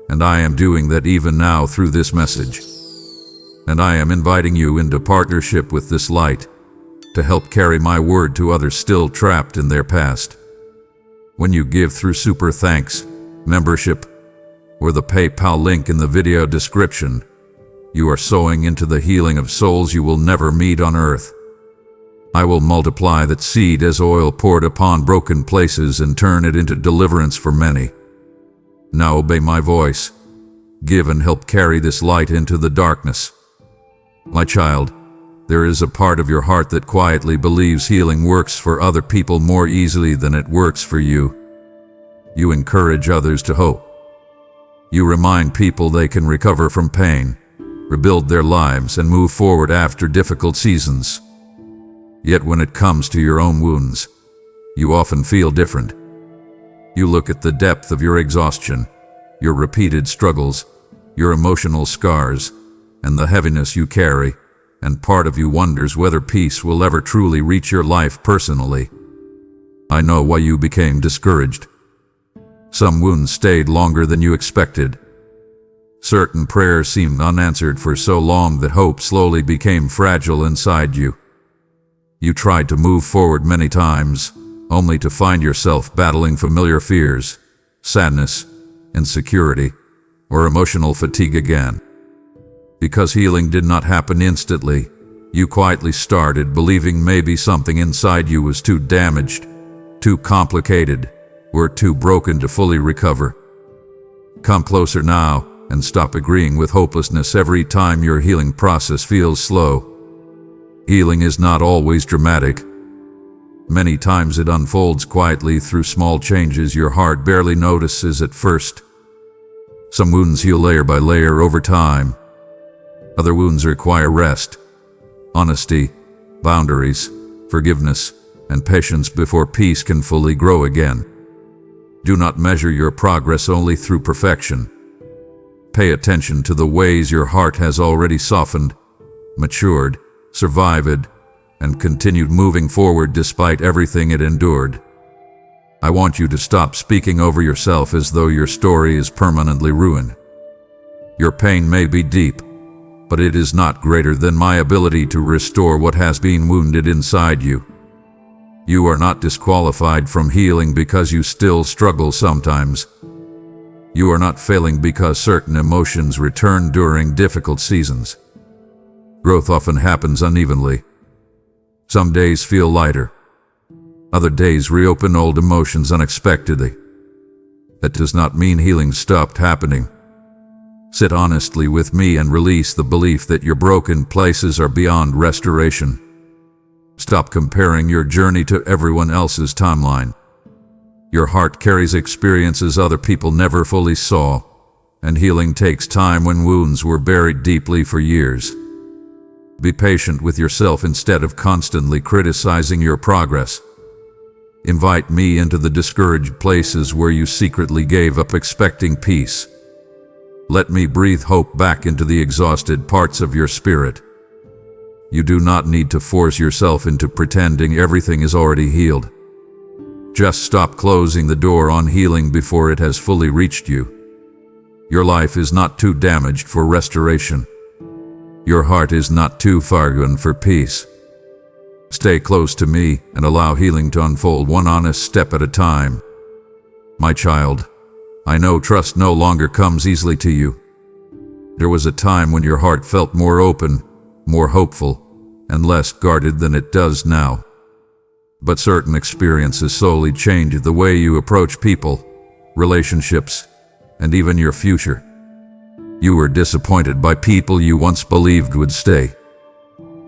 and I am doing that even now through this message. And I am inviting you into partnership with this light to help carry my word to others still trapped in their past. When you give through Super Thanks, membership, or the PayPal link in the video description, you are sowing into the healing of souls you will never meet on earth. I will multiply that seed as oil poured upon broken places and turn it into deliverance for many. Now obey my voice. Give and help carry this light into the darkness. My child, there is a part of your heart that quietly believes healing works for other people more easily than it works for you. You encourage others to hope. You remind people they can recover from pain, rebuild their lives, and move forward after difficult seasons. Yet when it comes to your own wounds, you often feel different. You look at the depth of your exhaustion, your repeated struggles, your emotional scars, and the heaviness you carry, and part of you wonders whether peace will ever truly reach your life personally. I know why you became discouraged. Some wounds stayed longer than you expected. Certain prayers seemed unanswered for so long that hope slowly became fragile inside you. You tried to move forward many times, only to find yourself battling familiar fears, sadness, insecurity, or emotional fatigue again. Because healing did not happen instantly, you quietly started believing maybe something inside you was too damaged, too complicated, or too broken to fully recover. Come closer now and stop agreeing with hopelessness every time your healing process feels slow. Healing is not always dramatic. Many times it unfolds quietly through small changes your heart barely notices at first. Some wounds heal layer by layer over time. Other wounds require rest, honesty, boundaries, forgiveness, and patience before peace can fully grow again. Do not measure your progress only through perfection. Pay attention to the ways your heart has already softened, matured, survived, and continued moving forward despite everything it endured. I want you to stop speaking over yourself as though your story is permanently ruined. Your pain may be deep, but it is not greater than my ability to restore what has been wounded inside you. You are not disqualified from healing because you still struggle sometimes. You are not failing because certain emotions return during difficult seasons. Growth often happens unevenly. Some days feel lighter. Other days reopen old emotions unexpectedly. That does not mean healing stopped happening. Sit honestly with me and release the belief that your broken places are beyond restoration. Stop comparing your journey to everyone else's timeline. Your heart carries experiences other people never fully saw, and healing takes time when wounds were buried deeply for years. Be patient with yourself instead of constantly criticizing your progress. Invite me into the discouraged places where you secretly gave up expecting peace. Let me breathe hope back into the exhausted parts of your spirit. You do not need to force yourself into pretending everything is already healed. Just stop closing the door on healing before it has fully reached you. Your life is not too damaged for restoration. Your heart is not too far gone for peace. Stay close to me and allow healing to unfold one honest step at a time. My child, I know trust no longer comes easily to you. There was a time when your heart felt more open, more hopeful, and less guarded than it does now. But certain experiences slowly changed the way you approach people, relationships, and even your future. You were disappointed by people you once believed would stay.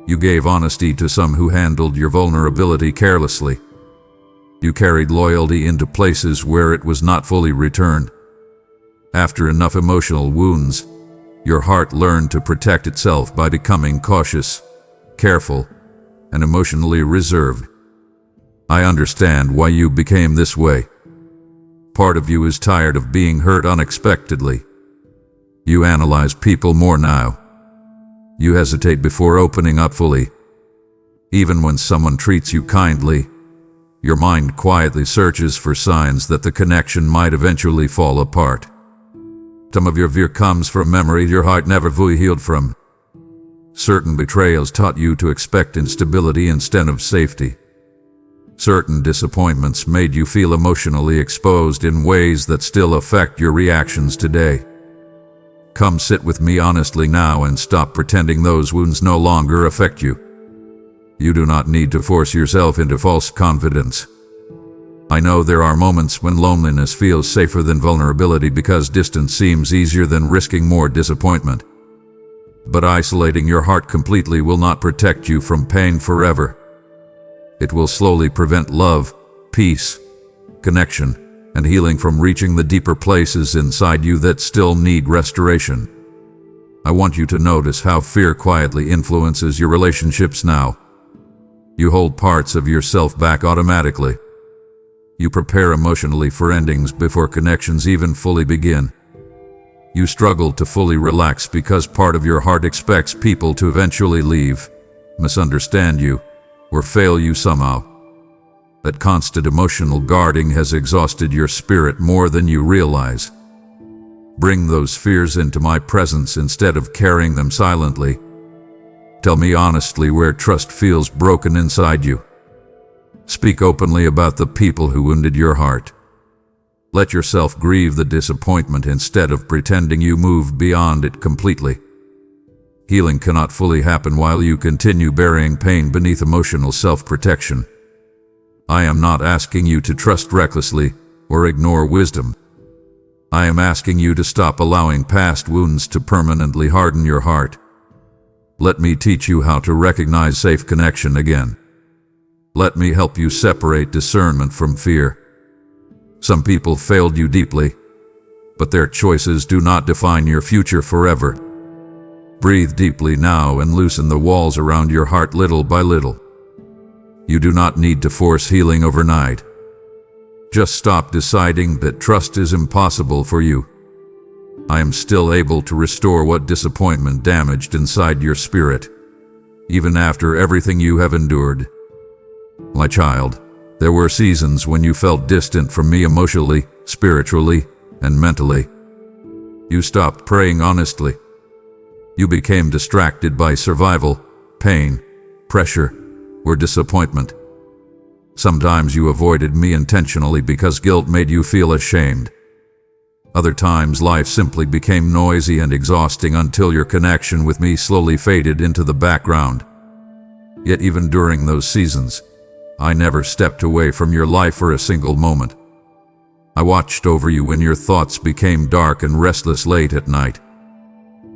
You gave honesty to some who handled your vulnerability carelessly. You carried loyalty into places where it was not fully returned. After enough emotional wounds, your heart learned to protect itself by becoming cautious, careful, and emotionally reserved. I understand why you became this way. Part of you is tired of being hurt unexpectedly. You analyze people more now. You hesitate before opening up fully. Even when someone treats you kindly, your mind quietly searches for signs that the connection might eventually fall apart. Some of your fear comes from memory your heart never fully healed from. Certain betrayals taught you to expect instability instead of safety. Certain disappointments made you feel emotionally exposed in ways that still affect your reactions today. Come sit with me honestly now and stop pretending those wounds no longer affect you. You do not need to force yourself into false confidence. I know there are moments when loneliness feels safer than vulnerability because distance seems easier than risking more disappointment. But isolating your heart completely will not protect you from pain forever. It will slowly prevent love, peace, connection, and healing from reaching the deeper places inside you that still need restoration. I want you to notice how fear quietly influences your relationships now. You hold parts of yourself back automatically. You prepare emotionally for endings before connections even fully begin. You struggle to fully relax because part of your heart expects people to eventually leave, misunderstand you, or fail you somehow. That constant emotional guarding has exhausted your spirit more than you realize. Bring those fears into my presence instead of carrying them silently. Tell me honestly where trust feels broken inside you. Speak openly about the people who wounded your heart. Let yourself grieve the disappointment instead of pretending you moved beyond it completely. Healing cannot fully happen while you continue burying pain beneath emotional self-protection. I am not asking you to trust recklessly or ignore wisdom. I am asking you to stop allowing past wounds to permanently harden your heart. Let me teach you how to recognize safe connection again. Let me help you separate discernment from fear. Some people failed you deeply, but their choices do not define your future forever. Breathe deeply now and loosen the walls around your heart little by little. You do not need to force healing overnight. Just stop deciding that trust is impossible for you. I am still able to restore what disappointment damaged inside your spirit, even after everything you have endured. My child, there were seasons when you felt distant from me emotionally, spiritually, and mentally. You stopped praying honestly. You became distracted by survival, pain, pressure, or disappointment. Sometimes you avoided me intentionally because guilt made you feel ashamed. Other times life simply became noisy and exhausting until your connection with me slowly faded into the background. Yet even during those seasons, I never stepped away from your life for a single moment. I watched over you when your thoughts became dark and restless late at night.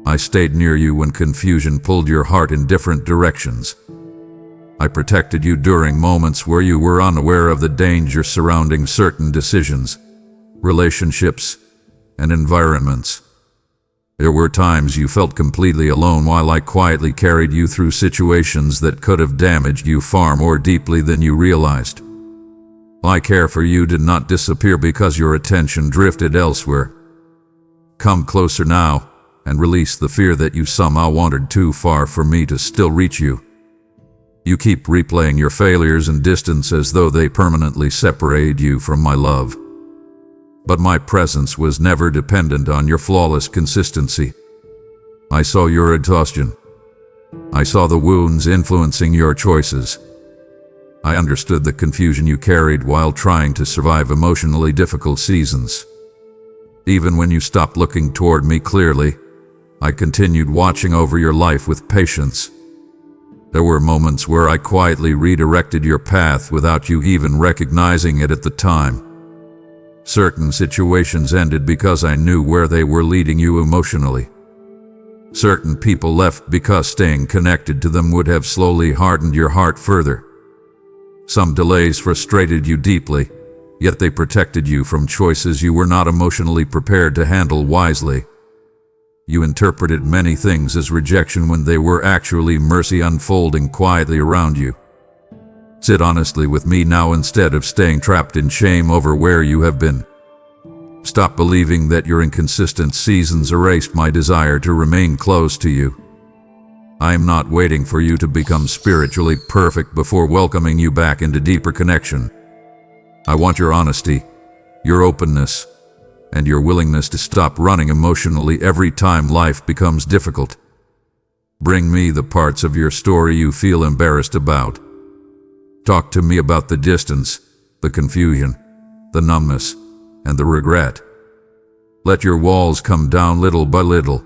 I stayed near you when confusion pulled your heart in different directions. I protected you during moments where you were unaware of the danger surrounding certain decisions, relationships, and environments. There were times you felt completely alone while I quietly carried you through situations that could have damaged you far more deeply than you realized. My care for you did not disappear because your attention drifted elsewhere. Come closer now and release the fear that you somehow wandered too far for me to still reach you. You keep replaying your failures and distance as though they permanently separated you from my love. But my presence was never dependent on your flawless consistency. I saw your exhaustion. I saw the wounds influencing your choices. I understood the confusion you carried while trying to survive emotionally difficult seasons. Even when you stopped looking toward me clearly, I continued watching over your life with patience. There were moments where I quietly redirected your path without you even recognizing it at the time. Certain situations ended because I knew where they were leading you emotionally. Certain people left because staying connected to them would have slowly hardened your heart further. Some delays frustrated you deeply, yet they protected you from choices you were not emotionally prepared to handle wisely. You interpreted many things as rejection when they were actually mercy unfolding quietly around you. Sit honestly with me now instead of staying trapped in shame over where you have been. Stop believing that your inconsistent seasons erased my desire to remain close to you. I am not waiting for you to become spiritually perfect before welcoming you back into deeper connection. I want your honesty, your openness, and your willingness to stop running emotionally every time life becomes difficult. Bring me the parts of your story you feel embarrassed about. Talk to me about the distance, the confusion, the numbness, and the regret. Let your walls come down little by little.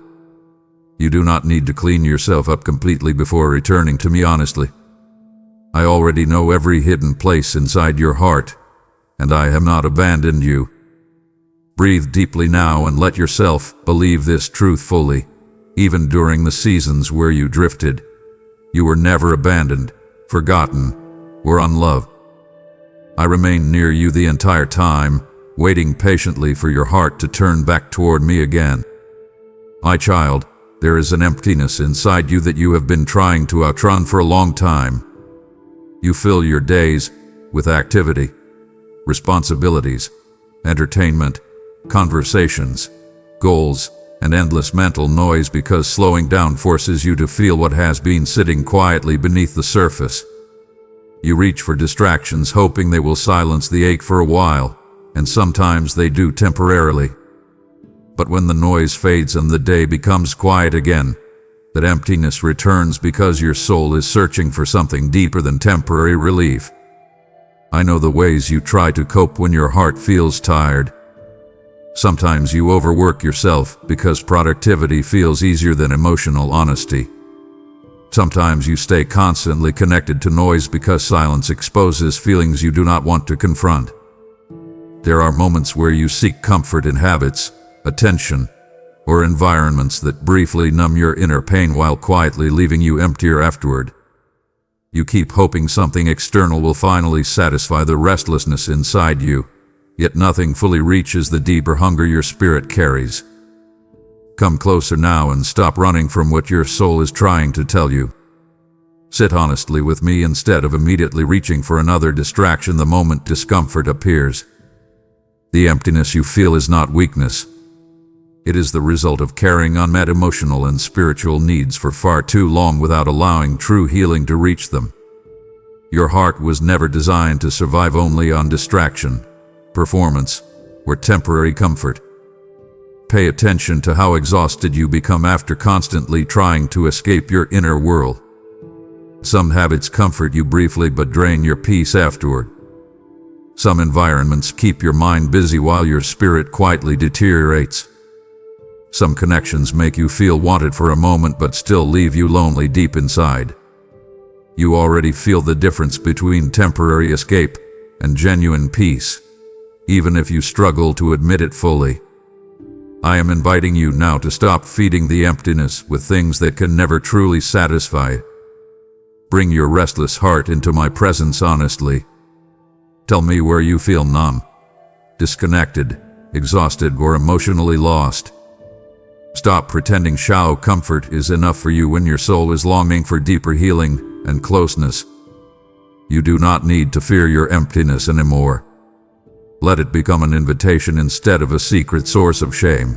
You do not need to clean yourself up completely before returning to me honestly. I already know every hidden place inside your heart, and I have not abandoned you. Breathe deeply now and let yourself believe this truth fully, even during the seasons where you drifted. You were never abandoned, forgotten, or unloved. I remained near you the entire time, waiting patiently for your heart to turn back toward me again. My child, there is an emptiness inside you that you have been trying to outrun for a long time. You fill your days with activity, responsibilities, entertainment, conversations, goals, and endless mental noise because slowing down forces you to feel what has been sitting quietly beneath the surface. You reach for distractions hoping they will silence the ache for a while, and sometimes they do temporarily. But when the noise fades and the day becomes quiet again, that emptiness returns because your soul is searching for something deeper than temporary relief. I know the ways you try to cope when your heart feels tired. Sometimes you overwork yourself because productivity feels easier than emotional honesty. Sometimes you stay constantly connected to noise because silence exposes feelings you do not want to confront. There are moments where you seek comfort in habits, attention, or environments that briefly numb your inner pain while quietly leaving you emptier afterward. You keep hoping something external will finally satisfy the restlessness inside you, yet nothing fully reaches the deeper hunger your spirit carries. Come closer now and stop running from what your soul is trying to tell you. Sit honestly with me instead of immediately reaching for another distraction the moment discomfort appears. The emptiness you feel is not weakness. It is the result of carrying unmet emotional and spiritual needs for far too long without allowing true healing to reach them. Your heart was never designed to survive only on distraction, performance, or temporary comfort. Pay attention to how exhausted you become after constantly trying to escape your inner world. Some habits comfort you briefly but drain your peace afterward. Some environments keep your mind busy while your spirit quietly deteriorates. Some connections make you feel wanted for a moment but still leave you lonely deep inside. You already feel the difference between temporary escape and genuine peace, even if you struggle to admit it fully. I am inviting you now to stop feeding the emptiness with things that can never truly satisfy it. Bring your restless heart into my presence honestly. Tell me where you feel numb, disconnected, exhausted, or emotionally lost. Stop pretending shallow comfort is enough for you when your soul is longing for deeper healing and closeness. You do not need to fear your emptiness anymore. Let it become an invitation instead of a secret source of shame.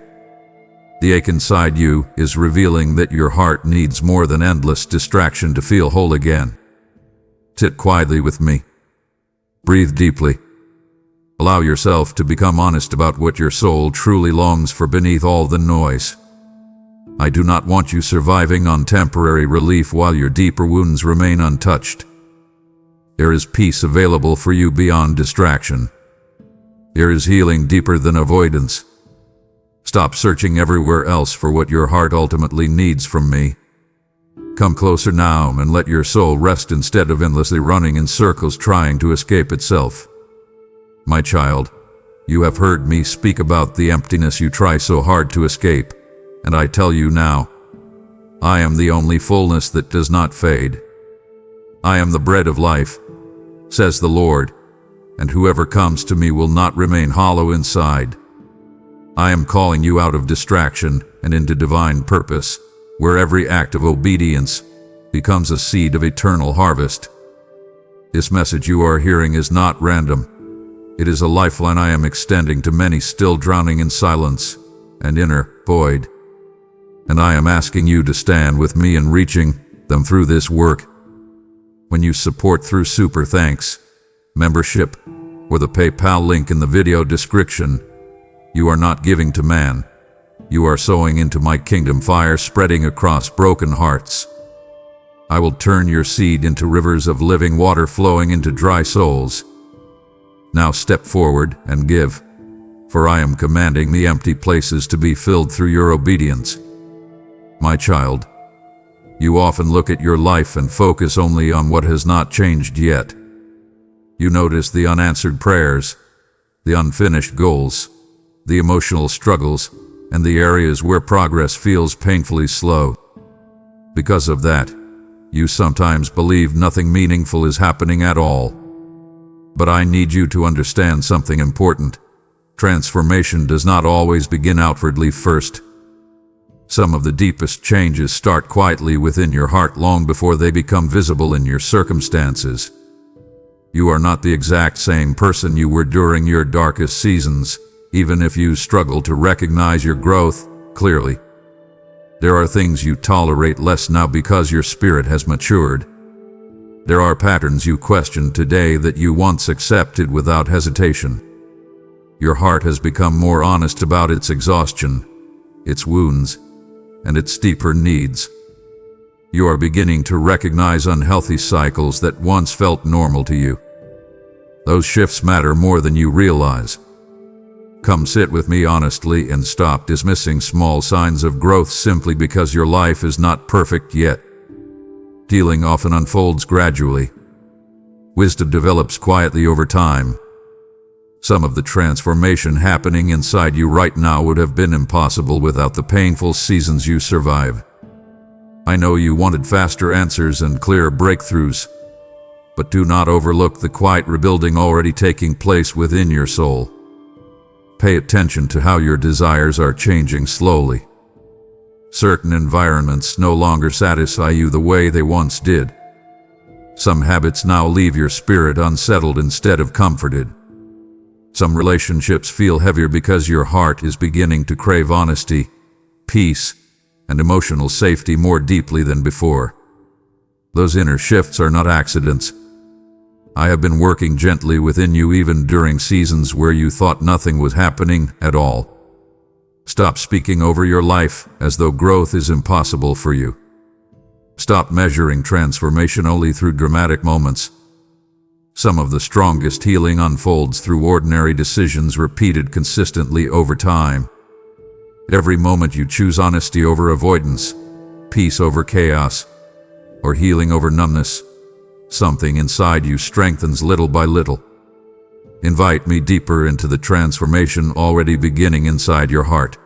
The ache inside you is revealing that your heart needs more than endless distraction to feel whole again. Sit quietly with me. Breathe deeply. Allow yourself to become honest about what your soul truly longs for beneath all the noise. I do not want you surviving on temporary relief while your deeper wounds remain untouched. There is peace available for you beyond distraction. There is healing deeper than avoidance. Stop searching everywhere else for what your heart ultimately needs from me. Come closer now and let your soul rest instead of endlessly running in circles trying to escape itself. My child, you have heard me speak about the emptiness you try so hard to escape, and I tell you now, I am the only fullness that does not fade. I am the bread of life, says the Lord, and whoever comes to me will not remain hollow inside. I am calling you out of distraction and into divine purpose, where every act of obedience becomes a seed of eternal harvest. This message you are hearing is not random. It is a lifeline I am extending to many still drowning in silence and inner void. And I am asking you to stand with me in reaching them through this work. When you support through super thanks, membership, or the PayPal link in the video description, you are not giving to man. You are sowing into my kingdom fire spreading across broken hearts. I will turn your seed into rivers of living water flowing into dry souls. Now step forward and give, for I am commanding the empty places to be filled through your obedience. My child, you often look at your life and focus only on what has not changed yet. You notice the unanswered prayers, the unfinished goals, the emotional struggles, and the areas where progress feels painfully slow. Because of that, you sometimes believe nothing meaningful is happening at all. But I need you to understand something important. Transformation does not always begin outwardly first. Some of the deepest changes start quietly within your heart long before they become visible in your circumstances. You are not the exact same person you were during your darkest seasons, even if you struggle to recognize your growth clearly. There are things you tolerate less now because your spirit has matured. There are patterns you question today that you once accepted without hesitation. Your heart has become more honest about its exhaustion, its wounds, and its deeper needs. You are beginning to recognize unhealthy cycles that once felt normal to you. Those shifts matter more than you realize. Come sit with me honestly and stop dismissing small signs of growth simply because your life is not perfect yet. Healing often unfolds gradually. Wisdom develops quietly over time. Some of the transformation happening inside you right now would have been impossible without the painful seasons you survive. I know you wanted faster answers and clearer breakthroughs, but do not overlook the quiet rebuilding already taking place within your soul. Pay attention to how your desires are changing slowly. Certain environments no longer satisfy you the way they once did. Some habits now leave your spirit unsettled instead of comforted. Some relationships feel heavier because your heart is beginning to crave honesty, peace, and emotional safety more deeply than before. Those inner shifts are not accidents. I have been working gently within you even during seasons where you thought nothing was happening at all. Stop speaking over your life as though growth is impossible for you. Stop measuring transformation only through dramatic moments. Some of the strongest healing unfolds through ordinary decisions repeated consistently over time. Every moment you choose honesty over avoidance, peace over chaos, or healing over numbness, something inside you strengthens little by little. Invite me deeper into the transformation already beginning inside your heart.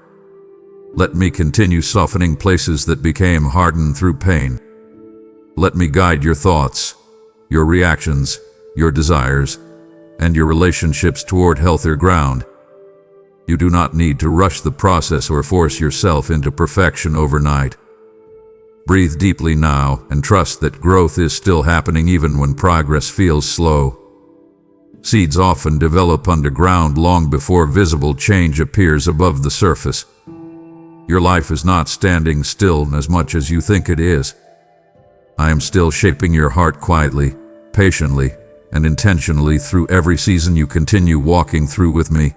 Let me continue softening places that became hardened through pain. Let me guide your thoughts, your reactions, your desires, and your relationships toward healthier ground. You do not need to rush the process or force yourself into perfection overnight. Breathe deeply now and trust that growth is still happening even when progress feels slow. Seeds often develop underground long before visible change appears above the surface. Your life is not standing still as much as you think it is. I am still shaping your heart quietly, patiently, and intentionally through every season you continue walking through with me.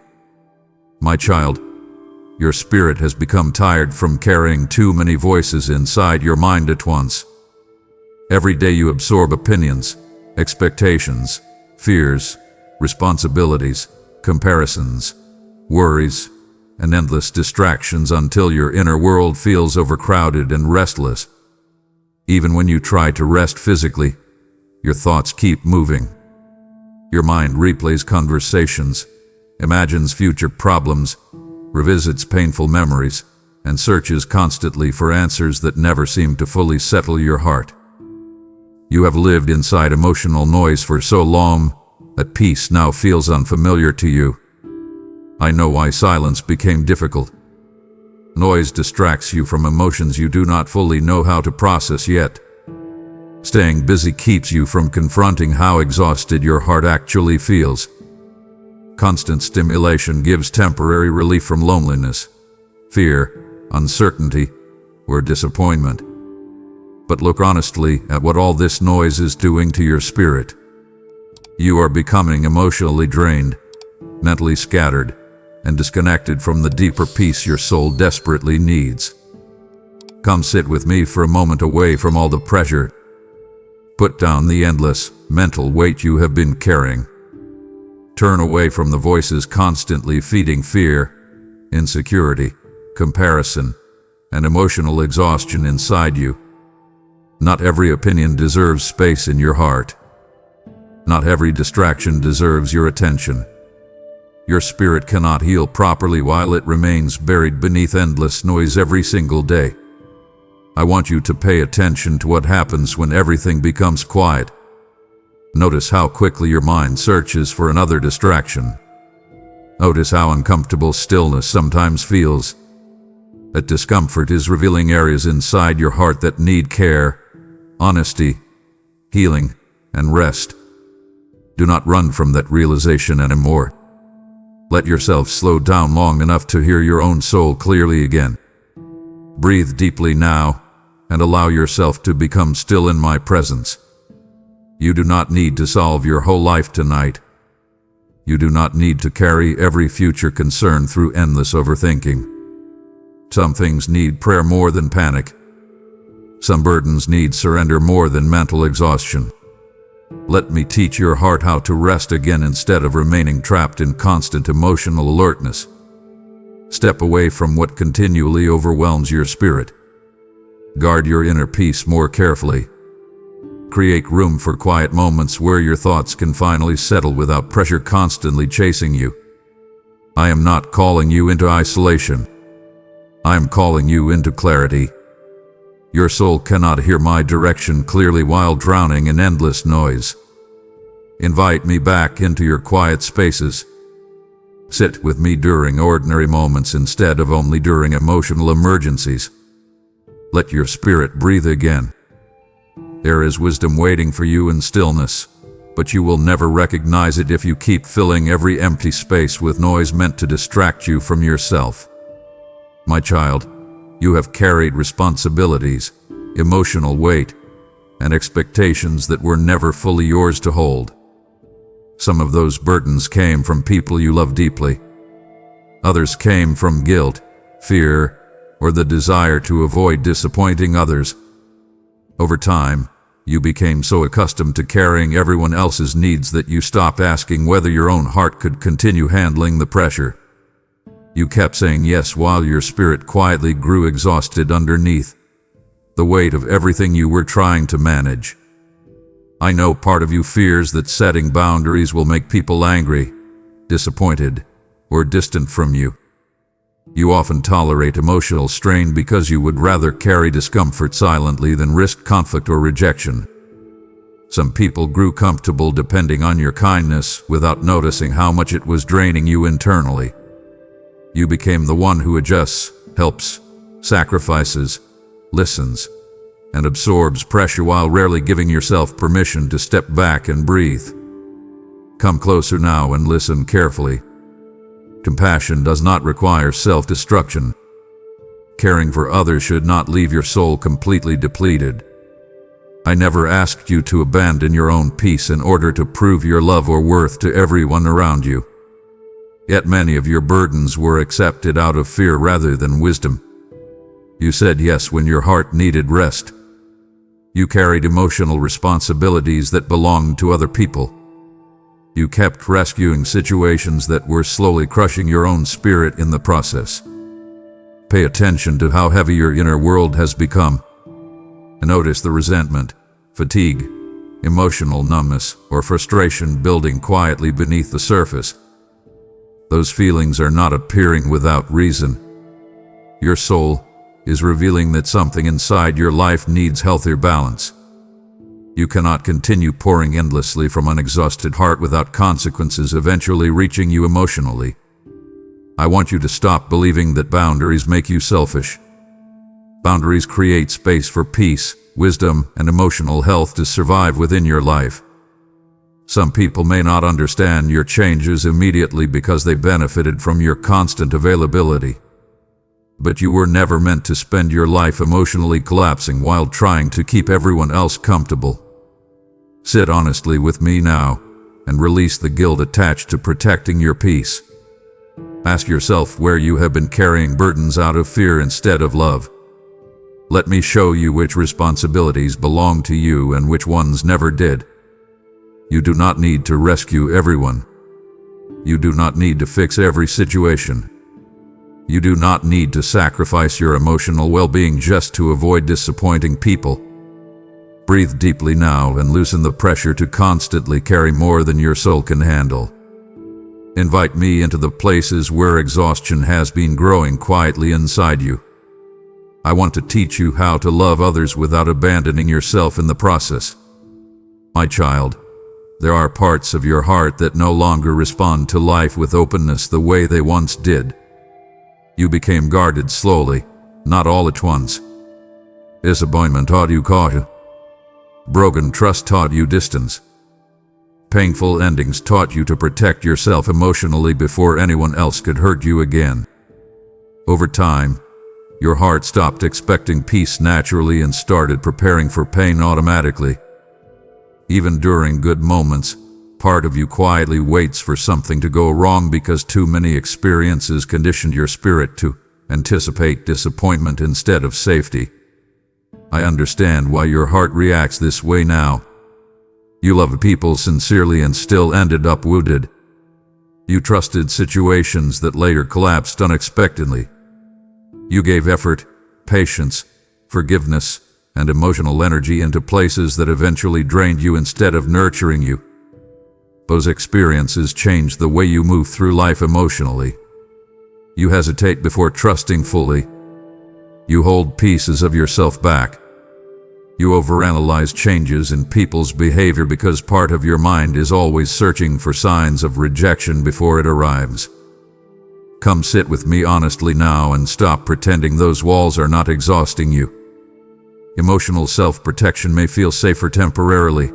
My child, your spirit has become tired from carrying too many voices inside your mind at once. Every day you absorb opinions, expectations, fears, responsibilities, comparisons, worries, and endless distractions until your inner world feels overcrowded and restless. Even when you try to rest physically, your thoughts keep moving. Your mind replays conversations, imagines future problems, revisits painful memories, and searches constantly for answers that never seem to fully settle your heart. You have lived inside emotional noise for so long that peace now feels unfamiliar to you. I know why silence became difficult. Noise distracts you from emotions you do not fully know how to process yet. Staying busy keeps you from confronting how exhausted your heart actually feels. Constant stimulation gives temporary relief from loneliness, fear, uncertainty, or disappointment. But look honestly at what all this noise is doing to your spirit. You are becoming emotionally drained, mentally scattered, and disconnected from the deeper peace your soul desperately needs. Come sit with me for a moment away from all the pressure. Put down the endless mental weight you have been carrying. Turn away from the voices constantly feeding fear, insecurity, comparison, and emotional exhaustion inside you. Not every opinion deserves space in your heart. Not every distraction deserves your attention. Your spirit cannot heal properly while it remains buried beneath endless noise every single day. I want you to pay attention to what happens when everything becomes quiet. Notice how quickly your mind searches for another distraction. Notice how uncomfortable stillness sometimes feels. That discomfort is revealing areas inside your heart that need care, honesty, healing, and rest. Do not run from that realization anymore. Let yourself slow down long enough to hear your own soul clearly again. Breathe deeply now, and allow yourself to become still in my presence. You do not need to solve your whole life tonight. You do not need to carry every future concern through endless overthinking. Some things need prayer more than panic. Some burdens need surrender more than mental exhaustion. Let me teach your heart how to rest again instead of remaining trapped in constant emotional alertness. Step away from what continually overwhelms your spirit. Guard your inner peace more carefully. Create room for quiet moments where your thoughts can finally settle without pressure constantly chasing you. I am not calling you into isolation. I am calling you into clarity. Your soul cannot hear my direction clearly while drowning in endless noise. Invite me back into your quiet spaces. Sit with me during ordinary moments instead of only during emotional emergencies. Let your spirit breathe again. There is wisdom waiting for you in stillness, but you will never recognize it if you keep filling every empty space with noise meant to distract you from yourself. My child, you have carried responsibilities, emotional weight, and expectations that were never fully yours to hold. Some of those burdens came from people you love deeply. Others came from guilt, fear, or the desire to avoid disappointing others. Over time, you became so accustomed to carrying everyone else's needs that you stopped asking whether your own heart could continue handling the pressure. You kept saying yes while your spirit quietly grew exhausted underneath the weight of everything you were trying to manage. I know part of you fears that setting boundaries will make people angry, disappointed, or distant from you. You often tolerate emotional strain because you would rather carry discomfort silently than risk conflict or rejection. Some people grew comfortable depending on your kindness without noticing how much it was draining you internally. You became the one who adjusts, helps, sacrifices, listens, and absorbs pressure while rarely giving yourself permission to step back and breathe. Come closer now and listen carefully. Compassion does not require self-destruction. Caring for others should not leave your soul completely depleted. I never asked you to abandon your own peace in order to prove your love or worth to everyone around you. Yet many of your burdens were accepted out of fear rather than wisdom. You said yes when your heart needed rest. You carried emotional responsibilities that belonged to other people. You kept rescuing situations that were slowly crushing your own spirit in the process. Pay attention to how heavy your inner world has become. Notice the resentment, fatigue, emotional numbness, or frustration building quietly beneath the surface. Those feelings are not appearing without reason. Your soul is revealing that something inside your life needs healthier balance. You cannot continue pouring endlessly from an exhausted heart without consequences eventually reaching you emotionally. I want you to stop believing that boundaries make you selfish. Boundaries create space for peace, wisdom, and emotional health to survive within your life. Some people may not understand your changes immediately because they benefited from your constant availability. But you were never meant to spend your life emotionally collapsing while trying to keep everyone else comfortable. Sit honestly with me now and release the guilt attached to protecting your peace. Ask yourself where you have been carrying burdens out of fear instead of love. Let me show you which responsibilities belong to you and which ones never did. You do not need to rescue everyone. You do not need to fix every situation. You do not need to sacrifice your emotional well-being just to avoid disappointing people. Breathe deeply now and loosen the pressure to constantly carry more than your soul can handle. Invite me into the places where exhaustion has been growing quietly inside you. I want to teach you how to love others without abandoning yourself in the process. My child, there are parts of your heart that no longer respond to life with openness the way they once did. You became guarded slowly, not all at once. Disappointment taught you caution. Broken trust taught you distance. Painful endings taught you to protect yourself emotionally before anyone else could hurt you again. Over time, your heart stopped expecting peace naturally and started preparing for pain automatically. Even during good moments, part of you quietly waits for something to go wrong because too many experiences conditioned your spirit to anticipate disappointment instead of safety. I understand why your heart reacts this way now. You loved people sincerely and still ended up wounded. You trusted situations that later collapsed unexpectedly. You gave effort, patience, forgiveness, and emotional energy into places that eventually drained you instead of nurturing you. Those experiences changed the way you move through life emotionally. You hesitate before trusting fully. You hold pieces of yourself back. You overanalyze changes in people's behavior because part of your mind is always searching for signs of rejection before it arrives. Come sit with me honestly now and stop pretending those walls are not exhausting you. Emotional self-protection may feel safer temporarily,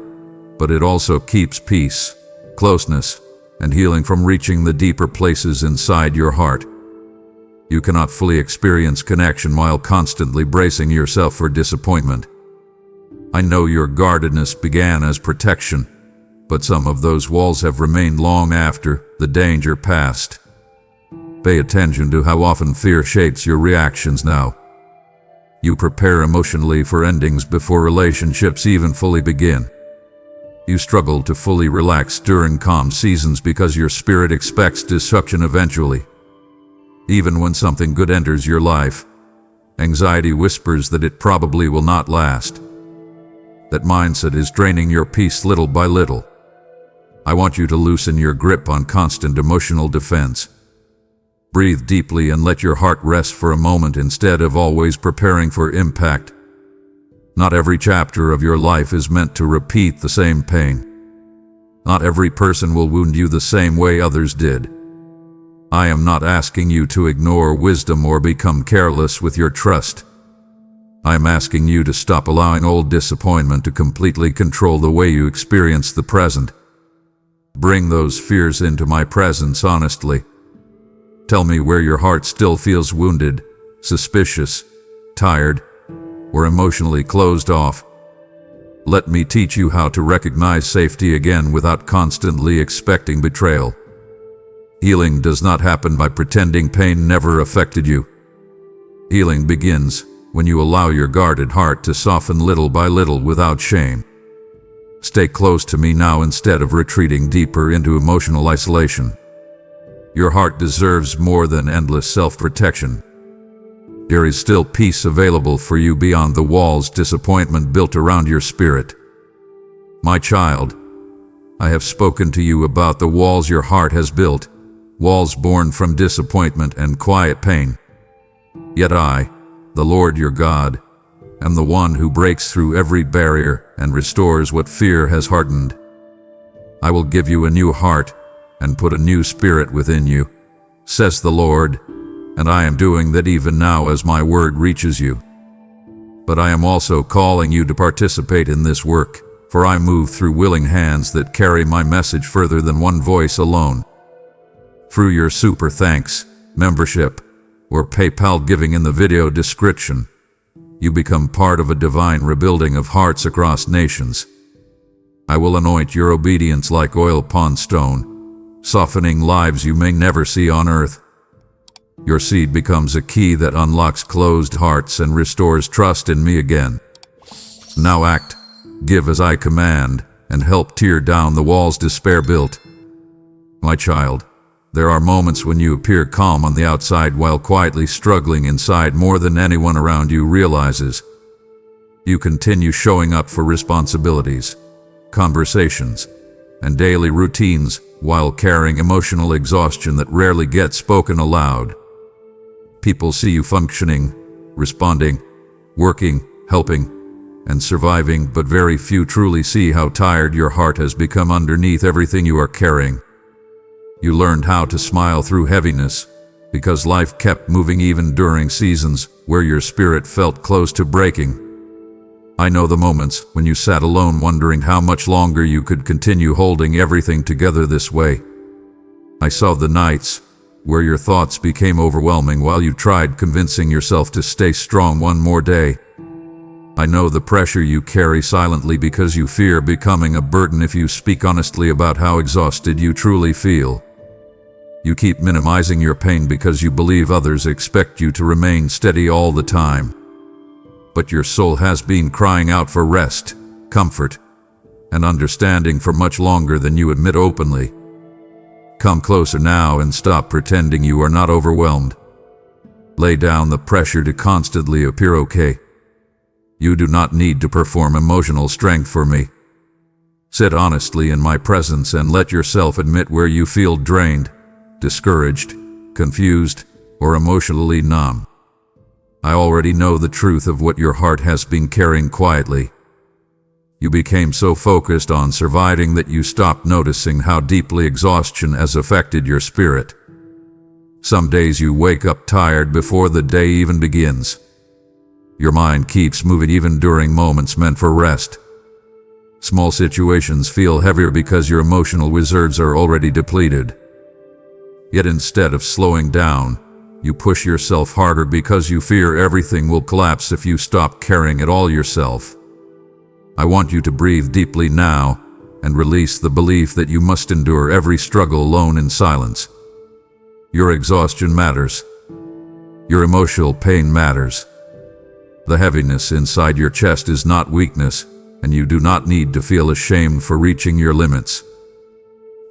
but it also keeps peace, closeness, and healing from reaching the deeper places inside your heart. You cannot fully experience connection while constantly bracing yourself for disappointment. I know your guardedness began as protection, but some of those walls have remained long after the danger passed. Pay attention to how often fear shapes your reactions now. You prepare emotionally for endings before relationships even fully begin. You struggle to fully relax during calm seasons because your spirit expects disruption eventually. Even when something good enters your life, anxiety whispers that it probably will not last. That mindset is draining your peace little by little. I want you to loosen your grip on constant emotional defense. Breathe deeply and let your heart rest for a moment instead of always preparing for impact. Not every chapter of your life is meant to repeat the same pain. Not every person will wound you the same way others did. I am not asking you to ignore wisdom or become careless with your trust. I am asking you to stop allowing old disappointment to completely control the way you experience the present. Bring those fears into my presence honestly. Tell me where your heart still feels wounded, suspicious, tired, or emotionally closed off. Let me teach you how to recognize safety again without constantly expecting betrayal. Healing does not happen by pretending pain never affected you. Healing begins when you allow your guarded heart to soften little by little without shame. Stay close to me now instead of retreating deeper into emotional isolation. Your heart deserves more than endless self-protection. There is still peace available for you beyond the walls disappointment built around your spirit. My child, I have spoken to you about the walls your heart has built, walls born from disappointment and quiet pain. Yet I, the Lord your God, am the one who breaks through every barrier and restores what fear has hardened. I will give you a new heart and put a new spirit within you, says the Lord, and I am doing that even now as my word reaches you. But I am also calling you to participate in this work, for I move through willing hands that carry my message further than one voice alone. Through your super thanks, membership, or PayPal giving in the video description, you become part of a divine rebuilding of hearts across nations. I will anoint your obedience like oil upon stone, softening lives you may never see on earth. Your seed becomes a key that unlocks closed hearts and restores trust in me again. Now act, give as I command, and help tear down the walls despair built. My child, there are moments when you appear calm on the outside while quietly struggling inside more than anyone around you realizes. You continue showing up for responsibilities, conversations, and daily routines while carrying emotional exhaustion that rarely gets spoken aloud. People see you functioning, responding, working, helping, and surviving, but very few truly see how tired your heart has become underneath everything you are carrying. You learned how to smile through heaviness, because life kept moving even during seasons where your spirit felt close to breaking. I know the moments when you sat alone wondering how much longer you could continue holding everything together this way. I saw the nights where your thoughts became overwhelming while you tried convincing yourself to stay strong one more day. I know the pressure you carry silently because you fear becoming a burden if you speak honestly about how exhausted you truly feel. You keep minimizing your pain because you believe others expect you to remain steady all the time. But your soul has been crying out for rest, comfort, and understanding for much longer than you admit openly. Come closer now and stop pretending you are not overwhelmed. Lay down the pressure to constantly appear okay. You do not need to perform emotional strength for me. Sit honestly in my presence and let yourself admit where you feel drained, discouraged, confused, or emotionally numb. I already know the truth of what your heart has been carrying quietly. You became so focused on surviving that you stopped noticing how deeply exhaustion has affected your spirit. Some days you wake up tired before the day even begins. Your mind keeps moving even during moments meant for rest. Small situations feel heavier because your emotional reserves are already depleted. Yet instead of slowing down, you push yourself harder because you fear everything will collapse if you stop carrying it all yourself. I want you to breathe deeply now and release the belief that you must endure every struggle alone in silence. Your exhaustion matters. Your emotional pain matters. The heaviness inside your chest is not weakness, and you do not need to feel ashamed for reaching your limits.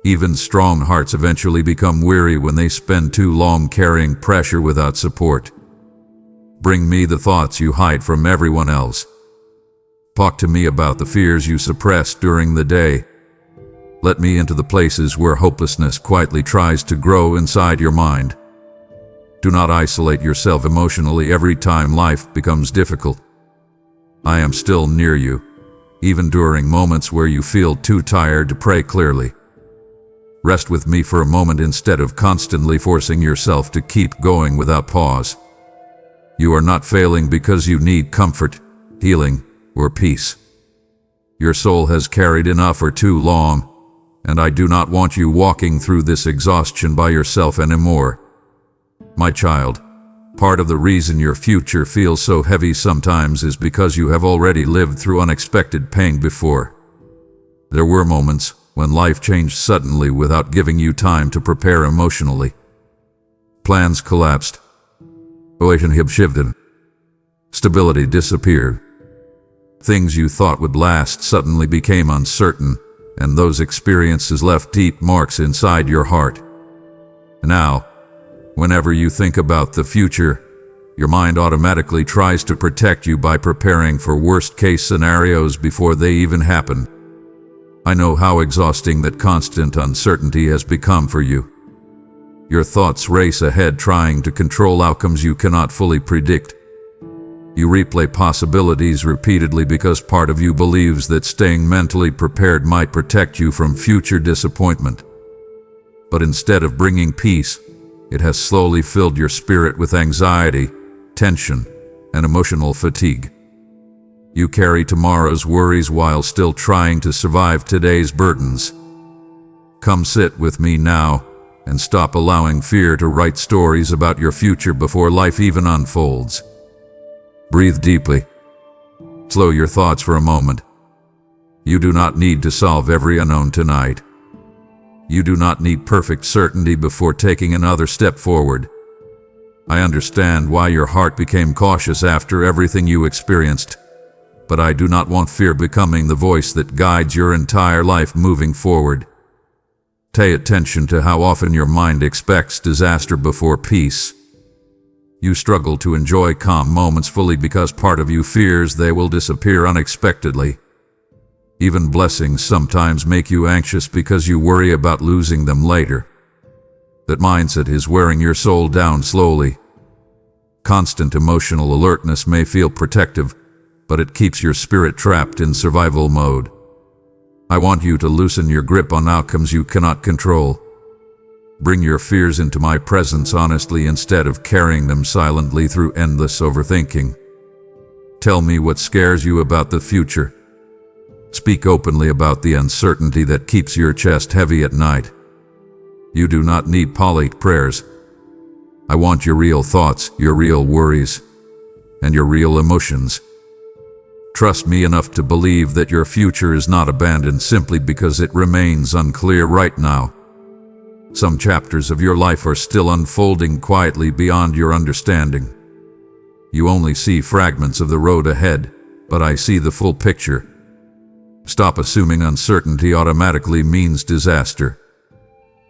Even strong hearts eventually become weary when they spend too long carrying pressure without support. Bring me the thoughts you hide from everyone else. Talk to me about the fears you suppress during the day. Let me into the places where hopelessness quietly tries to grow inside your mind. Do not isolate yourself emotionally every time life becomes difficult. I am still near you, even during moments where you feel too tired to pray clearly. Rest with me for a moment instead of constantly forcing yourself to keep going without pause. You are not failing because you need comfort, healing, or peace. Your soul has carried enough for too long, and I do not want you walking through this exhaustion by yourself anymore. My child, part of the reason your future feels so heavy sometimes is because you have already lived through unexpected pain before. There were moments when life changed suddenly without giving you time to prepare emotionally. Plans collapsed. Relationships shifted. Stability disappeared. Things you thought would last suddenly became uncertain, and those experiences left deep marks inside your heart. Now, whenever you think about the future, your mind automatically tries to protect you by preparing for worst-case scenarios before they even happen. I know how exhausting that constant uncertainty has become for you. Your thoughts race ahead trying to control outcomes you cannot fully predict. You replay possibilities repeatedly because part of you believes that staying mentally prepared might protect you from future disappointment. But instead of bringing peace, it has slowly filled your spirit with anxiety, tension, and emotional fatigue. You carry tomorrow's worries while still trying to survive today's burdens. Come sit with me now and stop allowing fear to write stories about your future before life even unfolds. Breathe deeply. Slow your thoughts for a moment. You do not need to solve every unknown tonight. You do not need perfect certainty before taking another step forward. I understand why your heart became cautious after everything you experienced, but I do not want fear becoming the voice that guides your entire life moving forward. Pay attention to how often your mind expects disaster before peace. You struggle to enjoy calm moments fully because part of you fears they will disappear unexpectedly. Even blessings sometimes make you anxious because you worry about losing them later. That mindset is wearing your soul down slowly. Constant emotional alertness may feel protective, but it keeps your spirit trapped in survival mode. I want you to loosen your grip on outcomes you cannot control. Bring your fears into my presence honestly instead of carrying them silently through endless overthinking. Tell me what scares you about the future. Speak openly about the uncertainty that keeps your chest heavy at night. You do not need polite prayers. I want your real thoughts, your real worries, and your real emotions. Trust me enough to believe that your future is not abandoned simply because it remains unclear right now. Some chapters of your life are still unfolding quietly beyond your understanding. You only see fragments of the road ahead, but I see the full picture. Stop assuming uncertainty automatically means disaster.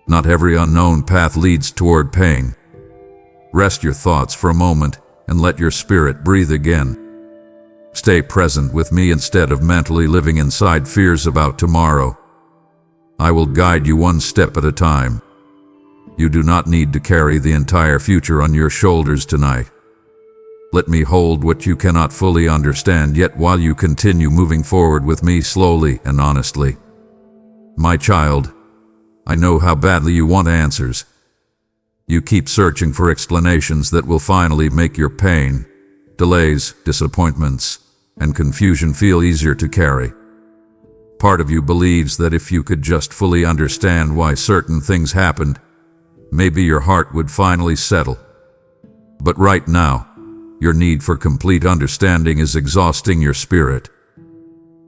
Not every unknown path leads toward pain. Rest your thoughts for a moment and let your spirit breathe again. Stay present with me instead of mentally living inside fears about tomorrow. I will guide you one step at a time. You do not need to carry the entire future on your shoulders tonight. Let me hold what you cannot fully understand yet while you continue moving forward with me slowly and honestly. My child, I know how badly you want answers. You keep searching for explanations that will finally make your pain, delays, disappointments, and confusion feel easier to carry. Part of you believes that if you could just fully understand why certain things happened, maybe your heart would finally settle. But right now, your need for complete understanding is exhausting your spirit.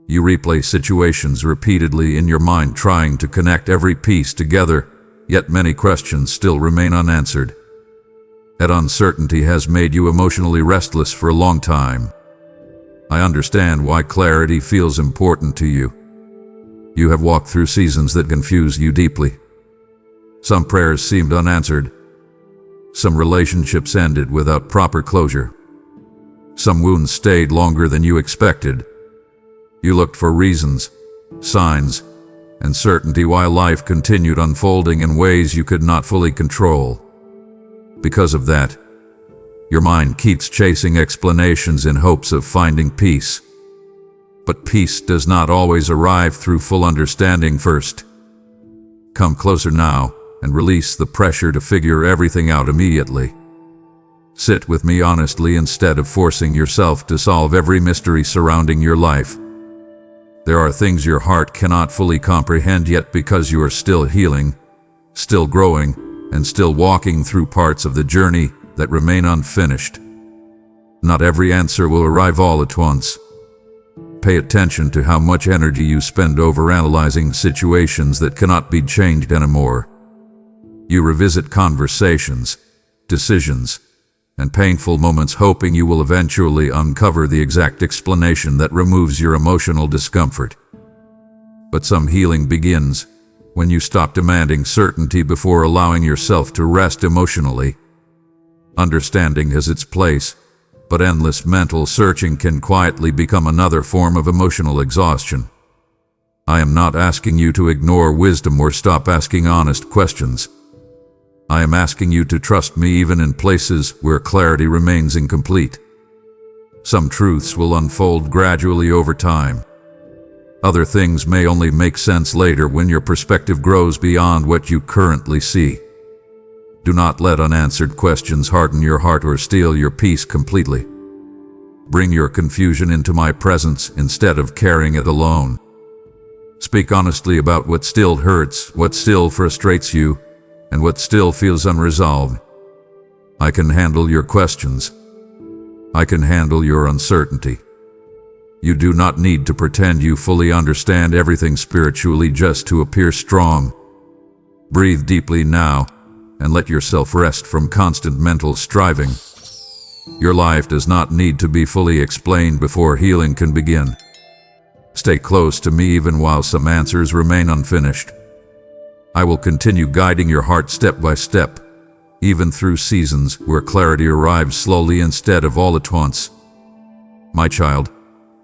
You replay situations repeatedly in your mind trying to connect every piece together, yet many questions still remain unanswered. That uncertainty has made you emotionally restless for a long time. I understand why clarity feels important to you. You have walked through seasons that confuse you deeply. Some prayers seemed unanswered. Some relationships ended without proper closure. Some wounds stayed longer than you expected. You looked for reasons, signs, and certainty while life continued unfolding in ways you could not fully control. Because of that, your mind keeps chasing explanations in hopes of finding peace. But peace does not always arrive through full understanding first. Come closer now and release the pressure to figure everything out immediately. Sit with me honestly instead of forcing yourself to solve every mystery surrounding your life. There are things your heart cannot fully comprehend yet because you are still healing, still growing, and still walking through parts of the journey that remain unfinished. Not every answer will arrive all at once. Pay attention to how much energy you spend overanalyzing situations that cannot be changed anymore. You revisit conversations, decisions, and painful moments hoping you will eventually uncover the exact explanation that removes your emotional discomfort. But some healing begins when you stop demanding certainty before allowing yourself to rest emotionally. Understanding has its place, but endless mental searching can quietly become another form of emotional exhaustion. I am not asking you to ignore wisdom or stop asking honest questions. I am asking you to trust me even in places where clarity remains incomplete. Some truths will unfold gradually over time. Other things may only make sense later when your perspective grows beyond what you currently see. Do not let unanswered questions harden your heart or steal your peace completely. Bring your confusion into my presence instead of carrying it alone. Speak honestly about what still hurts, what still frustrates you, and what still feels unresolved. I can handle your questions. I can handle your uncertainty. You do not need to pretend you fully understand everything spiritually just to appear strong. Breathe deeply now and let yourself rest from constant mental striving. Your life does not need to be fully explained before healing can begin. Stay close to me even while some answers remain unfinished. I will continue guiding your heart step by step, even through seasons where clarity arrives slowly instead of all at once. My child,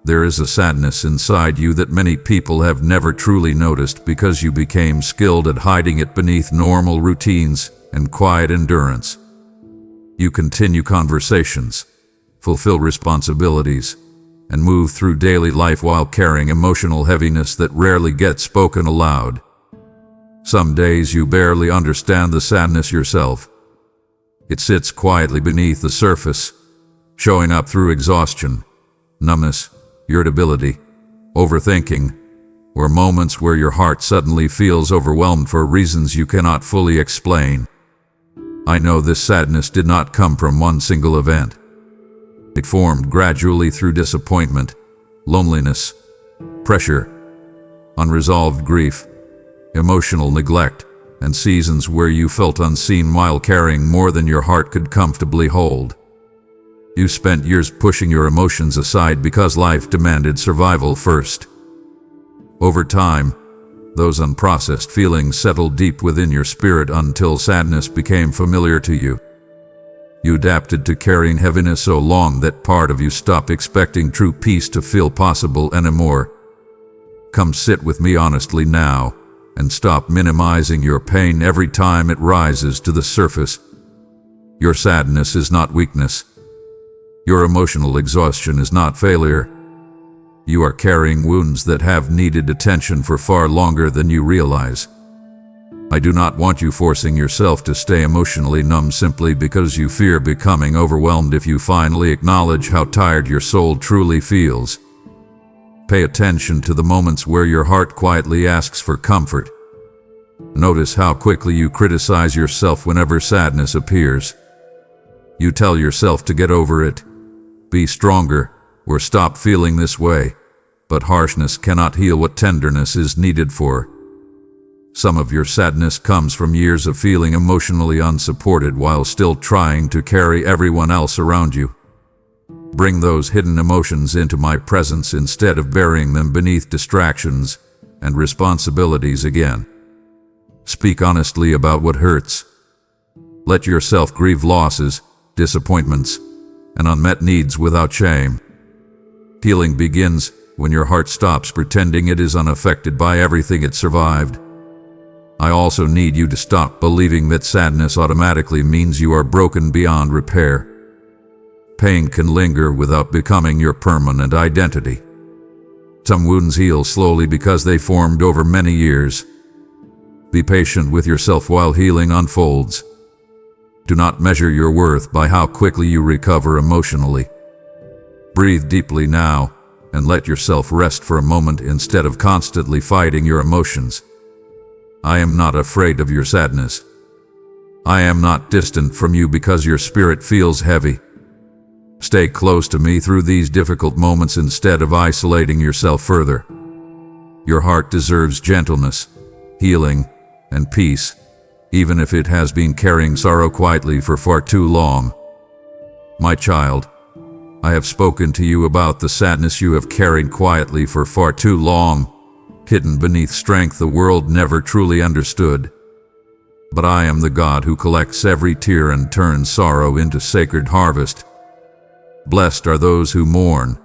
there is a sadness inside you that many people have never truly noticed because you became skilled at hiding it beneath normal routines and quiet endurance. You continue conversations, fulfill responsibilities, and move through daily life while carrying emotional heaviness that rarely gets spoken aloud. Some days you barely understand the sadness yourself. It sits quietly beneath the surface, showing up through exhaustion, numbness, irritability, overthinking, or moments where your heart suddenly feels overwhelmed for reasons you cannot fully explain. I know this sadness did not come from one single event. It formed gradually through disappointment, loneliness, pressure, unresolved grief, emotional neglect, and seasons where you felt unseen while carrying more than your heart could comfortably hold. You spent years pushing your emotions aside because life demanded survival first. Over time, those unprocessed feelings settled deep within your spirit until sadness became familiar to you. You adapted to carrying heaviness so long that part of you stopped expecting true peace to feel possible anymore. Come sit with me honestly now, and stop minimizing your pain every time it rises to the surface. Your sadness is not weakness. Your emotional exhaustion is not failure. You are carrying wounds that have needed attention for far longer than you realize. I do not want you forcing yourself to stay emotionally numb simply because you fear becoming overwhelmed if you finally acknowledge how tired your soul truly feels. Pay attention to the moments where your heart quietly asks for comfort. Notice how quickly you criticize yourself whenever sadness appears. You tell yourself to get over it, be stronger, or stop feeling this way, but harshness cannot heal what tenderness is needed for. Some of your sadness comes from years of feeling emotionally unsupported while still trying to carry everyone else around you. Bring those hidden emotions into my presence instead of burying them beneath distractions and responsibilities again. Speak honestly about what hurts. Let yourself grieve losses, disappointments, and unmet needs without shame. Healing begins when your heart stops pretending it is unaffected by everything it survived. I also need you to stop believing that sadness automatically means you are broken beyond repair. Pain can linger without becoming your permanent identity. Some wounds heal slowly because they formed over many years. Be patient with yourself while healing unfolds. Do not measure your worth by how quickly you recover emotionally. Breathe deeply now and let yourself rest for a moment instead of constantly fighting your emotions. I am not afraid of your sadness. I am not distant from you because your spirit feels heavy. Stay close to me through these difficult moments instead of isolating yourself further. Your heart deserves gentleness, healing, and peace, even if it has been carrying sorrow quietly for far too long. My child, I have spoken to you about the sadness you have carried quietly for far too long, hidden beneath strength the world never truly understood. But I am the God who collects every tear and turns sorrow into sacred harvest. Blessed are those who mourn,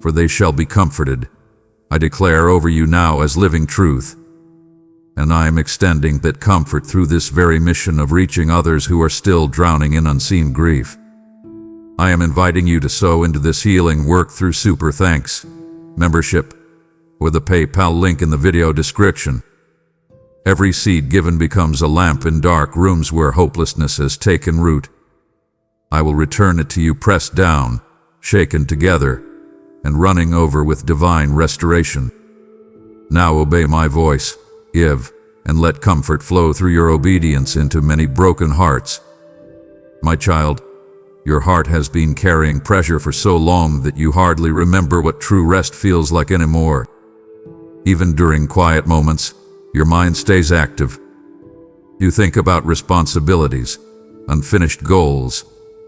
for they shall be comforted. I declare over you now as living truth. And I am extending that comfort through this very mission of reaching others who are still drowning in unseen grief. I am inviting you to sow into this healing work through Super Thanks, membership, or the PayPal link in the video description. Every seed given becomes a lamp in dark rooms where hopelessness has taken root. I will return it to you pressed down, shaken together, and running over with divine restoration. Now obey my voice, give, and let comfort flow through your obedience into many broken hearts. My child, your heart has been carrying pressure for so long that you hardly remember what true rest feels like anymore. Even during quiet moments, your mind stays active. You think about responsibilities, unfinished goals,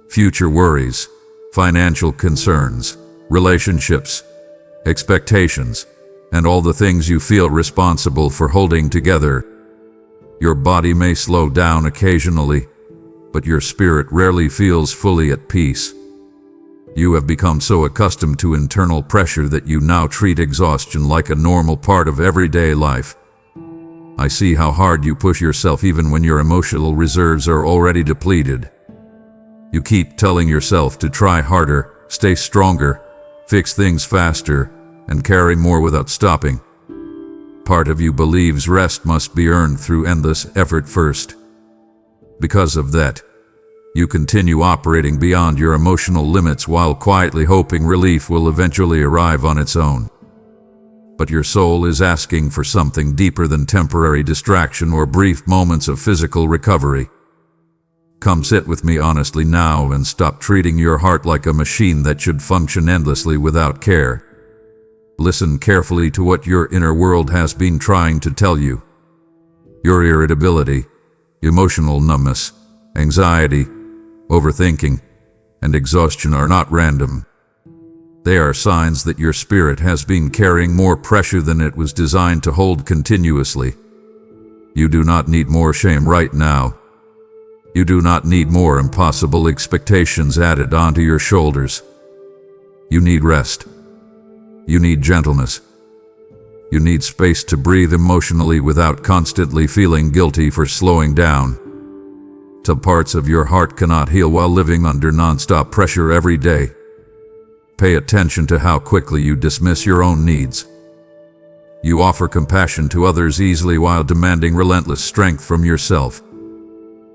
future worries, financial concerns, relationships, expectations, and all the things you feel responsible for holding together. Your body may slow down occasionally, but your spirit rarely feels fully at peace. You have become so accustomed to internal pressure that you now treat exhaustion like a normal part of everyday life. I see how hard you push yourself even when your emotional reserves are already depleted. You keep telling yourself to try harder, stay stronger, fix things faster, and carry more without stopping. Part of you believes rest must be earned through endless effort first. Because of that, you continue operating beyond your emotional limits while quietly hoping relief will eventually arrive on its own. But your soul is asking for something deeper than temporary distraction or brief moments of physical recovery. Come sit with me honestly now and stop treating your heart like a machine that should function endlessly without care. Listen carefully to what your inner world has been trying to tell you. Your irritability, emotional numbness, anxiety, overthinking, and exhaustion are not random. They are signs that your spirit has been carrying more pressure than it was designed to hold continuously. You do not need more shame right now. You do not need more impossible expectations added onto your shoulders. You need rest. You need gentleness. You need space to breathe emotionally without constantly feeling guilty for slowing down. Some parts of your heart cannot heal while living under non-stop pressure every day. Pay attention to how quickly you dismiss your own needs. You offer compassion to others easily while demanding relentless strength from yourself.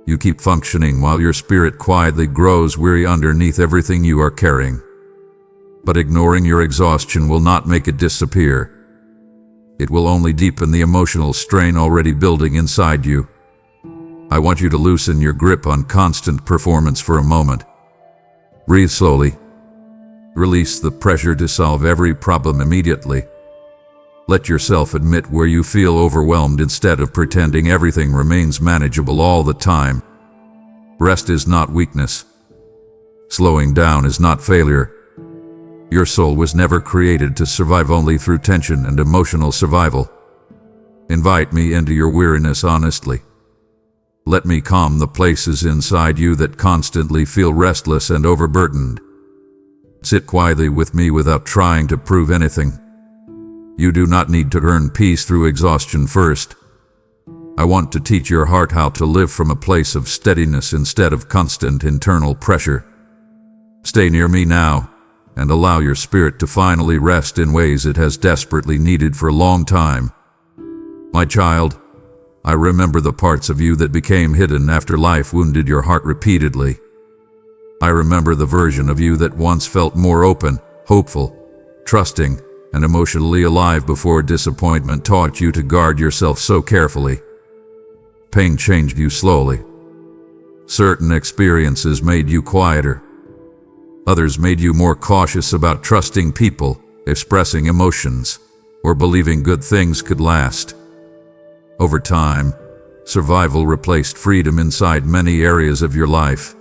You keep functioning while your spirit quietly grows weary underneath everything you are carrying. But ignoring your exhaustion will not make it disappear. It will only deepen the emotional strain already building inside you. I want you to loosen your grip on constant performance for a moment. Breathe slowly. Release the pressure to solve every problem immediately. Let yourself admit where you feel overwhelmed instead of pretending everything remains manageable all the time. Rest is not weakness. Slowing down is not failure. Your soul was never created to survive only through tension and emotional survival. Invite me into your weariness honestly. Let me calm the places inside you that constantly feel restless and overburdened. Sit quietly with me without trying to prove anything. You do not need to earn peace through exhaustion first. I want to teach your heart how to live from a place of steadiness instead of constant internal pressure. Stay near me now, and allow your spirit to finally rest in ways it has desperately needed for a long time. My child, I remember the parts of you that became hidden after life wounded your heart repeatedly. I remember the version of you that once felt more open, hopeful, trusting, and emotionally alive before disappointment taught you to guard yourself so carefully. Pain changed you slowly. Certain experiences made you quieter. Others made you more cautious about trusting people, expressing emotions, or believing good things could last. Over time, survival replaced freedom inside many areas of your life,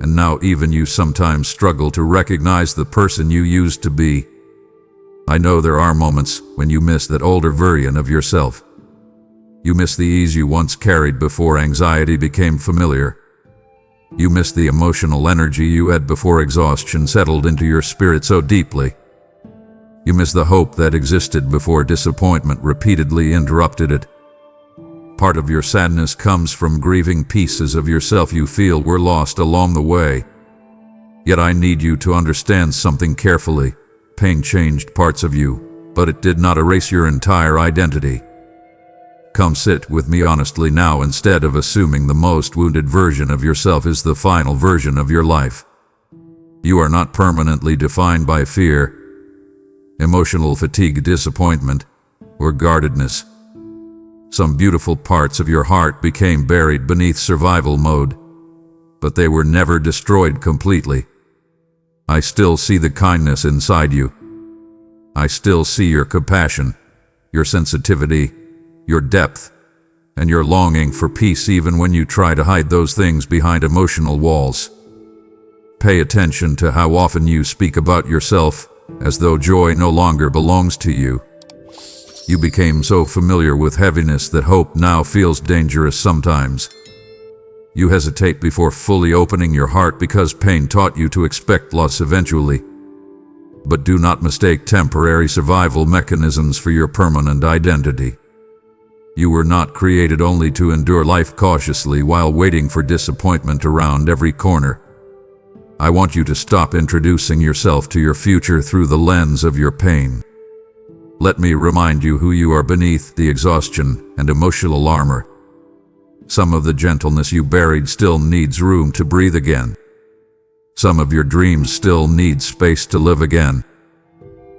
and now even you sometimes struggle to recognize the person you used to be. I know there are moments when you miss that older version of yourself. You miss the ease you once carried before anxiety became familiar. You miss the emotional energy you had before exhaustion settled into your spirit so deeply. You miss the hope that existed before disappointment repeatedly interrupted it. Part of your sadness comes from grieving pieces of yourself you feel were lost along the way. Yet I need you to understand something carefully. Pain changed parts of you, but it did not erase your entire identity. Come sit with me honestly now instead of assuming the most wounded version of yourself is the final version of your life. You are not permanently defined by fear, emotional fatigue, disappointment, or guardedness. Some beautiful parts of your heart became buried beneath survival mode, but they were never destroyed completely. I still see the kindness inside you. I still see your compassion, your sensitivity, your depth, and your longing for peace even when you try to hide those things behind emotional walls. Pay attention to how often you speak about yourself as though joy no longer belongs to you. You became so familiar with heaviness that hope now feels dangerous sometimes. You hesitate before fully opening your heart because pain taught you to expect loss eventually. But do not mistake temporary survival mechanisms for your permanent identity. You were not created only to endure life cautiously while waiting for disappointment around every corner. I want you to stop introducing yourself to your future through the lens of your pain. Let me remind you who you are beneath the exhaustion and emotional armor. Some of the gentleness you buried still needs room to breathe again. Some of your dreams still need space to live again.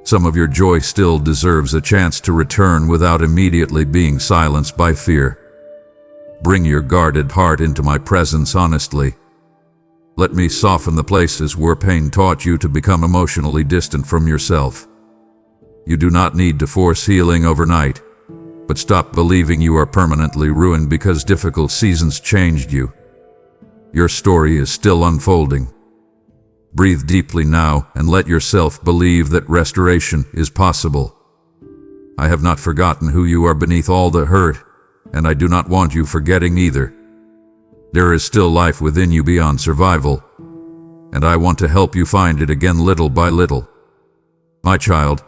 Some of your joy still deserves a chance to return without immediately being silenced by fear. Bring your guarded heart into my presence honestly. Let me soften the places where pain taught you to become emotionally distant from yourself. You do not need to force healing overnight, but stop believing you are permanently ruined because difficult seasons changed you. Your story is still unfolding. Breathe deeply now and let yourself believe that restoration is possible. I have not forgotten who you are beneath all the hurt, and I do not want you forgetting either. There is still life within you beyond survival, and I want to help you find it again little by little. My child,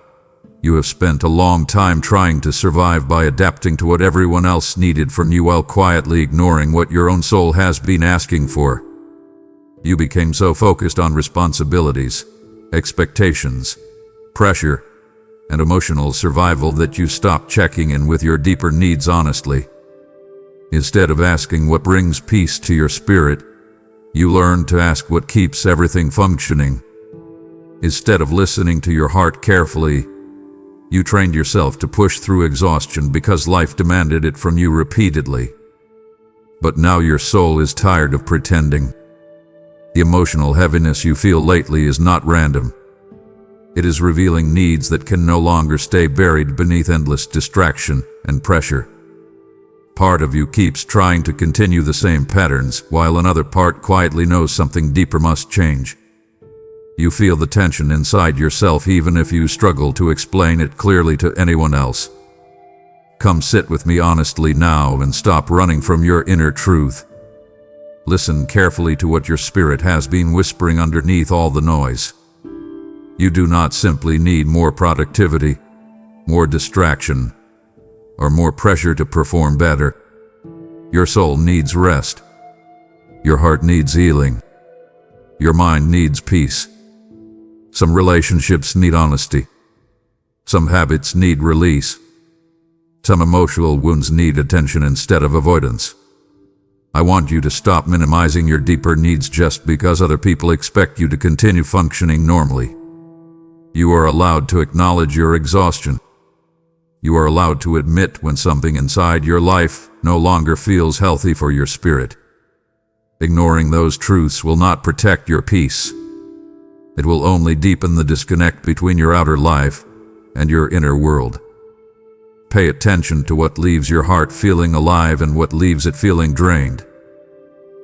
you have spent a long time trying to survive by adapting to what everyone else needed from you while quietly ignoring what your own soul has been asking for. You became so focused on responsibilities, expectations, pressure, and emotional survival that you stopped checking in with your deeper needs honestly. Instead of asking what brings peace to your spirit, you learned to ask what keeps everything functioning. Instead of listening to your heart carefully, you trained yourself to push through exhaustion because life demanded it from you repeatedly. But now your soul is tired of pretending. The emotional heaviness you feel lately is not random. It is revealing needs that can no longer stay buried beneath endless distraction and pressure. Part of you keeps trying to continue the same patterns, while another part quietly knows something deeper must change. You feel the tension inside yourself even if you struggle to explain it clearly to anyone else. Come sit with me honestly now and stop running from your inner truth. Listen carefully to what your spirit has been whispering underneath all the noise. You do not simply need more productivity, more distraction, or more pressure to perform better. Your soul needs rest. Your heart needs healing. Your mind needs peace. Some relationships need honesty. Some habits need release. Some emotional wounds need attention instead of avoidance. I want you to stop minimizing your deeper needs just because other people expect you to continue functioning normally. You are allowed to acknowledge your exhaustion. You are allowed to admit when something inside your life no longer feels healthy for your spirit. Ignoring those truths will not protect your peace. It will only deepen the disconnect between your outer life and your inner world. Pay attention to what leaves your heart feeling alive and what leaves it feeling drained.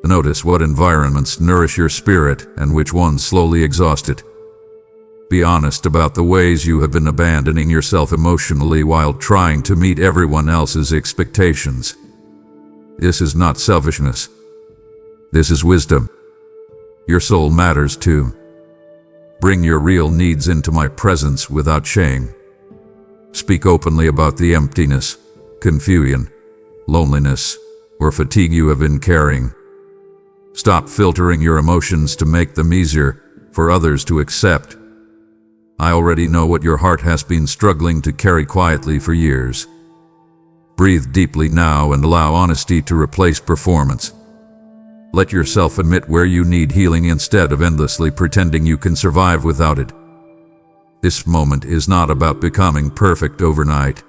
Notice what environments nourish your spirit and which ones slowly exhaust it. Be honest about the ways you have been abandoning yourself emotionally while trying to meet everyone else's expectations. This is not selfishness. This is wisdom. Your soul matters too. Bring your real needs into my presence without shame. Speak openly about the emptiness, confusion, loneliness, or fatigue you have been carrying. Stop filtering your emotions to make them easier for others to accept. I already know what your heart has been struggling to carry quietly for years. Breathe deeply now and allow honesty to replace performance. Let yourself admit where you need healing instead of endlessly pretending you can survive without it. This moment is not about becoming perfect overnight.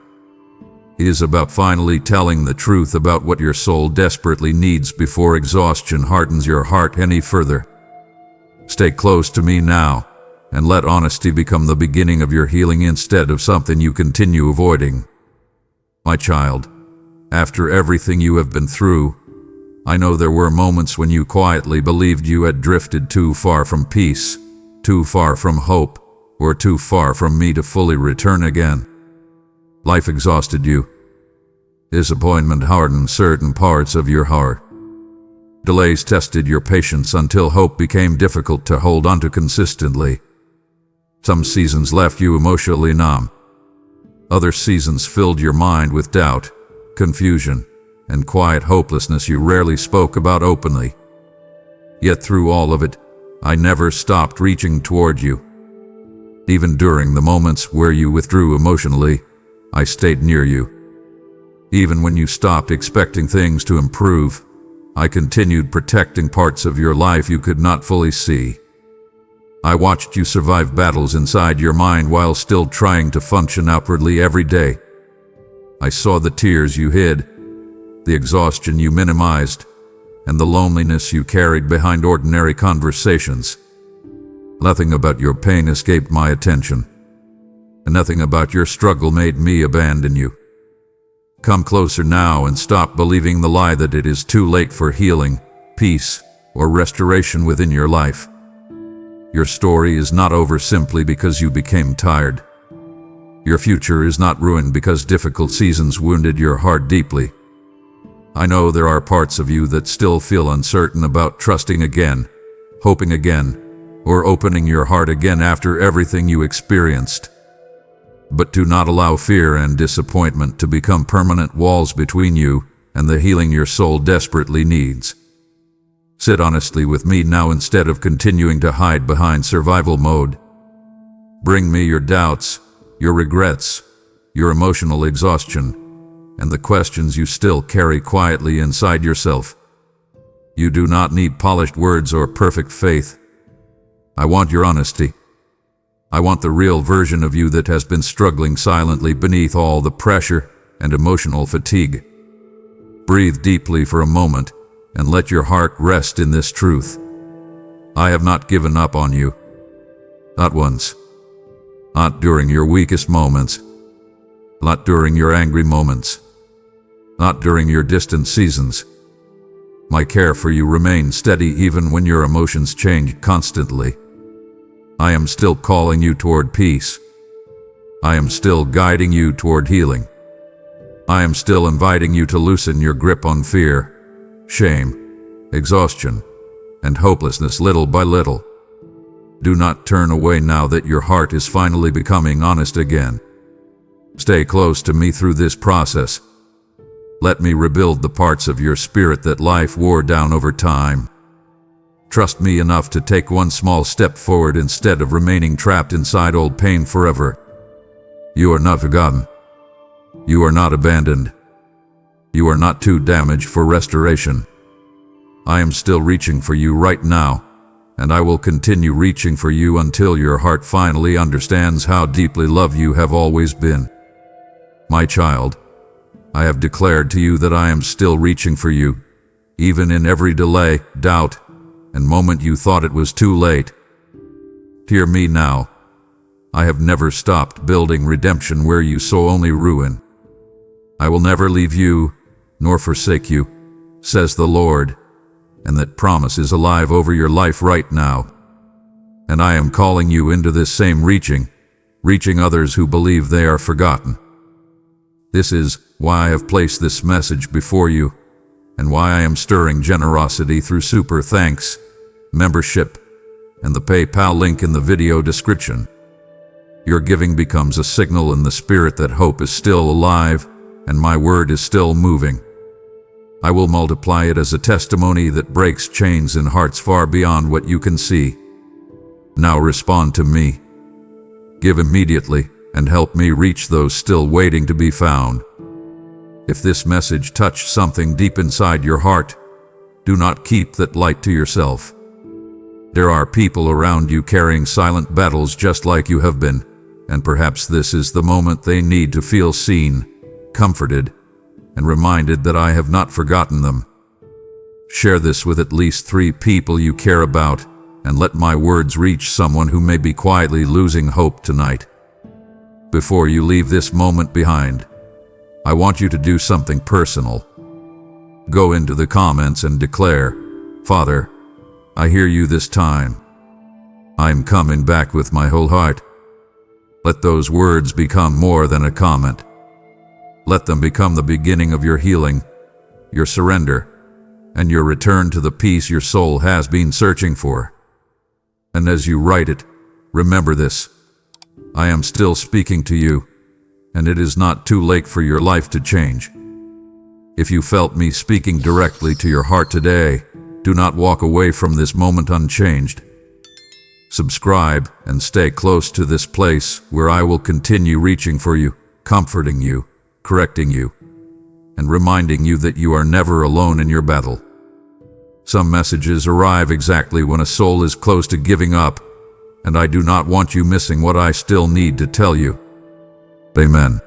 It is about finally telling the truth about what your soul desperately needs before exhaustion hardens your heart any further. Stay close to me now, and let honesty become the beginning of your healing instead of something you continue avoiding. My child, after everything you have been through, I know there were moments when you quietly believed you had drifted too far from peace, too far from hope, or too far from me to fully return again. Life exhausted you. Disappointment hardened certain parts of your heart. Delays tested your patience until hope became difficult to hold onto consistently. Some seasons left you emotionally numb. Other seasons filled your mind with doubt, confusion, and quiet hopelessness you rarely spoke about openly. Yet through all of it, I never stopped reaching toward you. Even during the moments where you withdrew emotionally, I stayed near you. Even when you stopped expecting things to improve, I continued protecting parts of your life you could not fully see. I watched you survive battles inside your mind while still trying to function outwardly every day. I saw the tears you hid, the exhaustion you minimized, and the loneliness you carried behind ordinary conversations. Nothing about your pain escaped my attention, and nothing about your struggle made me abandon you. Come closer now and stop believing the lie that it is too late for healing, peace, or restoration within your life. Your story is not over simply because you became tired. Your future is not ruined because difficult seasons wounded your heart deeply. I know there are parts of you that still feel uncertain about trusting again, hoping again, or opening your heart again after everything you experienced. But do not allow fear and disappointment to become permanent walls between you and the healing your soul desperately needs. Sit honestly with me now instead of continuing to hide behind survival mode. Bring me your doubts, your regrets, your emotional exhaustion, and the questions you still carry quietly inside yourself. You do not need polished words or perfect faith. I want your honesty. I want the real version of you that has been struggling silently beneath all the pressure and emotional fatigue. Breathe deeply for a moment and let your heart rest in this truth. I have not given up on you. Not once. Not during your weakest moments. Not during your angry moments. Not during your distant seasons. My care for you remains steady even when your emotions change constantly. I am still calling you toward peace. I am still guiding you toward healing. I am still inviting you to loosen your grip on fear, shame, exhaustion, and hopelessness little by little. Do not turn away now that your heart is finally becoming honest again. Stay close to me through this process. Let me rebuild the parts of your spirit that life wore down over time. Trust me enough to take one small step forward instead of remaining trapped inside old pain forever. You are not forgotten. You are not abandoned. You are not too damaged for restoration. I am still reaching for you right now, and I will continue reaching for you until your heart finally understands how deeply loved you have always been. My child, I have declared to you that I am still reaching for you, even in every delay, doubt, and moment you thought it was too late. Hear me now. I have never stopped building redemption where you saw only ruin. I will never leave you, nor forsake you, says the Lord, and that promise is alive over your life right now. And I am calling you into this same reaching others who believe they are forgotten. This is why I have placed this message before you, and why I am stirring generosity through super thanks, membership, and the PayPal link in the video description. Your giving becomes a signal in the spirit that hope is still alive and my word is still moving. I will multiply it as a testimony that breaks chains in hearts far beyond what you can see. Now respond to me. Give immediately and help me reach those still waiting to be found. If this message touched something deep inside your heart, Do not keep that light to yourself. There are people around you carrying silent battles just like you have been, and perhaps this is the moment they need to feel seen, comforted, and reminded that I have not forgotten them. Share this with at least 3 people you care about, and let my words reach someone who may be quietly losing hope tonight. Before you leave this moment behind, I want you to do something personal. Go into the comments and declare, "Father, I hear you this time. I'm coming back with my whole heart." Let those words become more than a comment. Let them become the beginning of your healing, your surrender, and your return to the peace your soul has been searching for. And as you write it, remember this: I am still speaking to you, and it is not too late for your life to change. If you felt me speaking directly to your heart today, do not walk away from this moment unchanged. Subscribe and stay close to this place where I will continue reaching for you, comforting you, correcting you, and reminding you that you are never alone in your battle. Some messages arrive exactly when a soul is close to giving up, and I do not want you missing what I still need to tell you. Amen.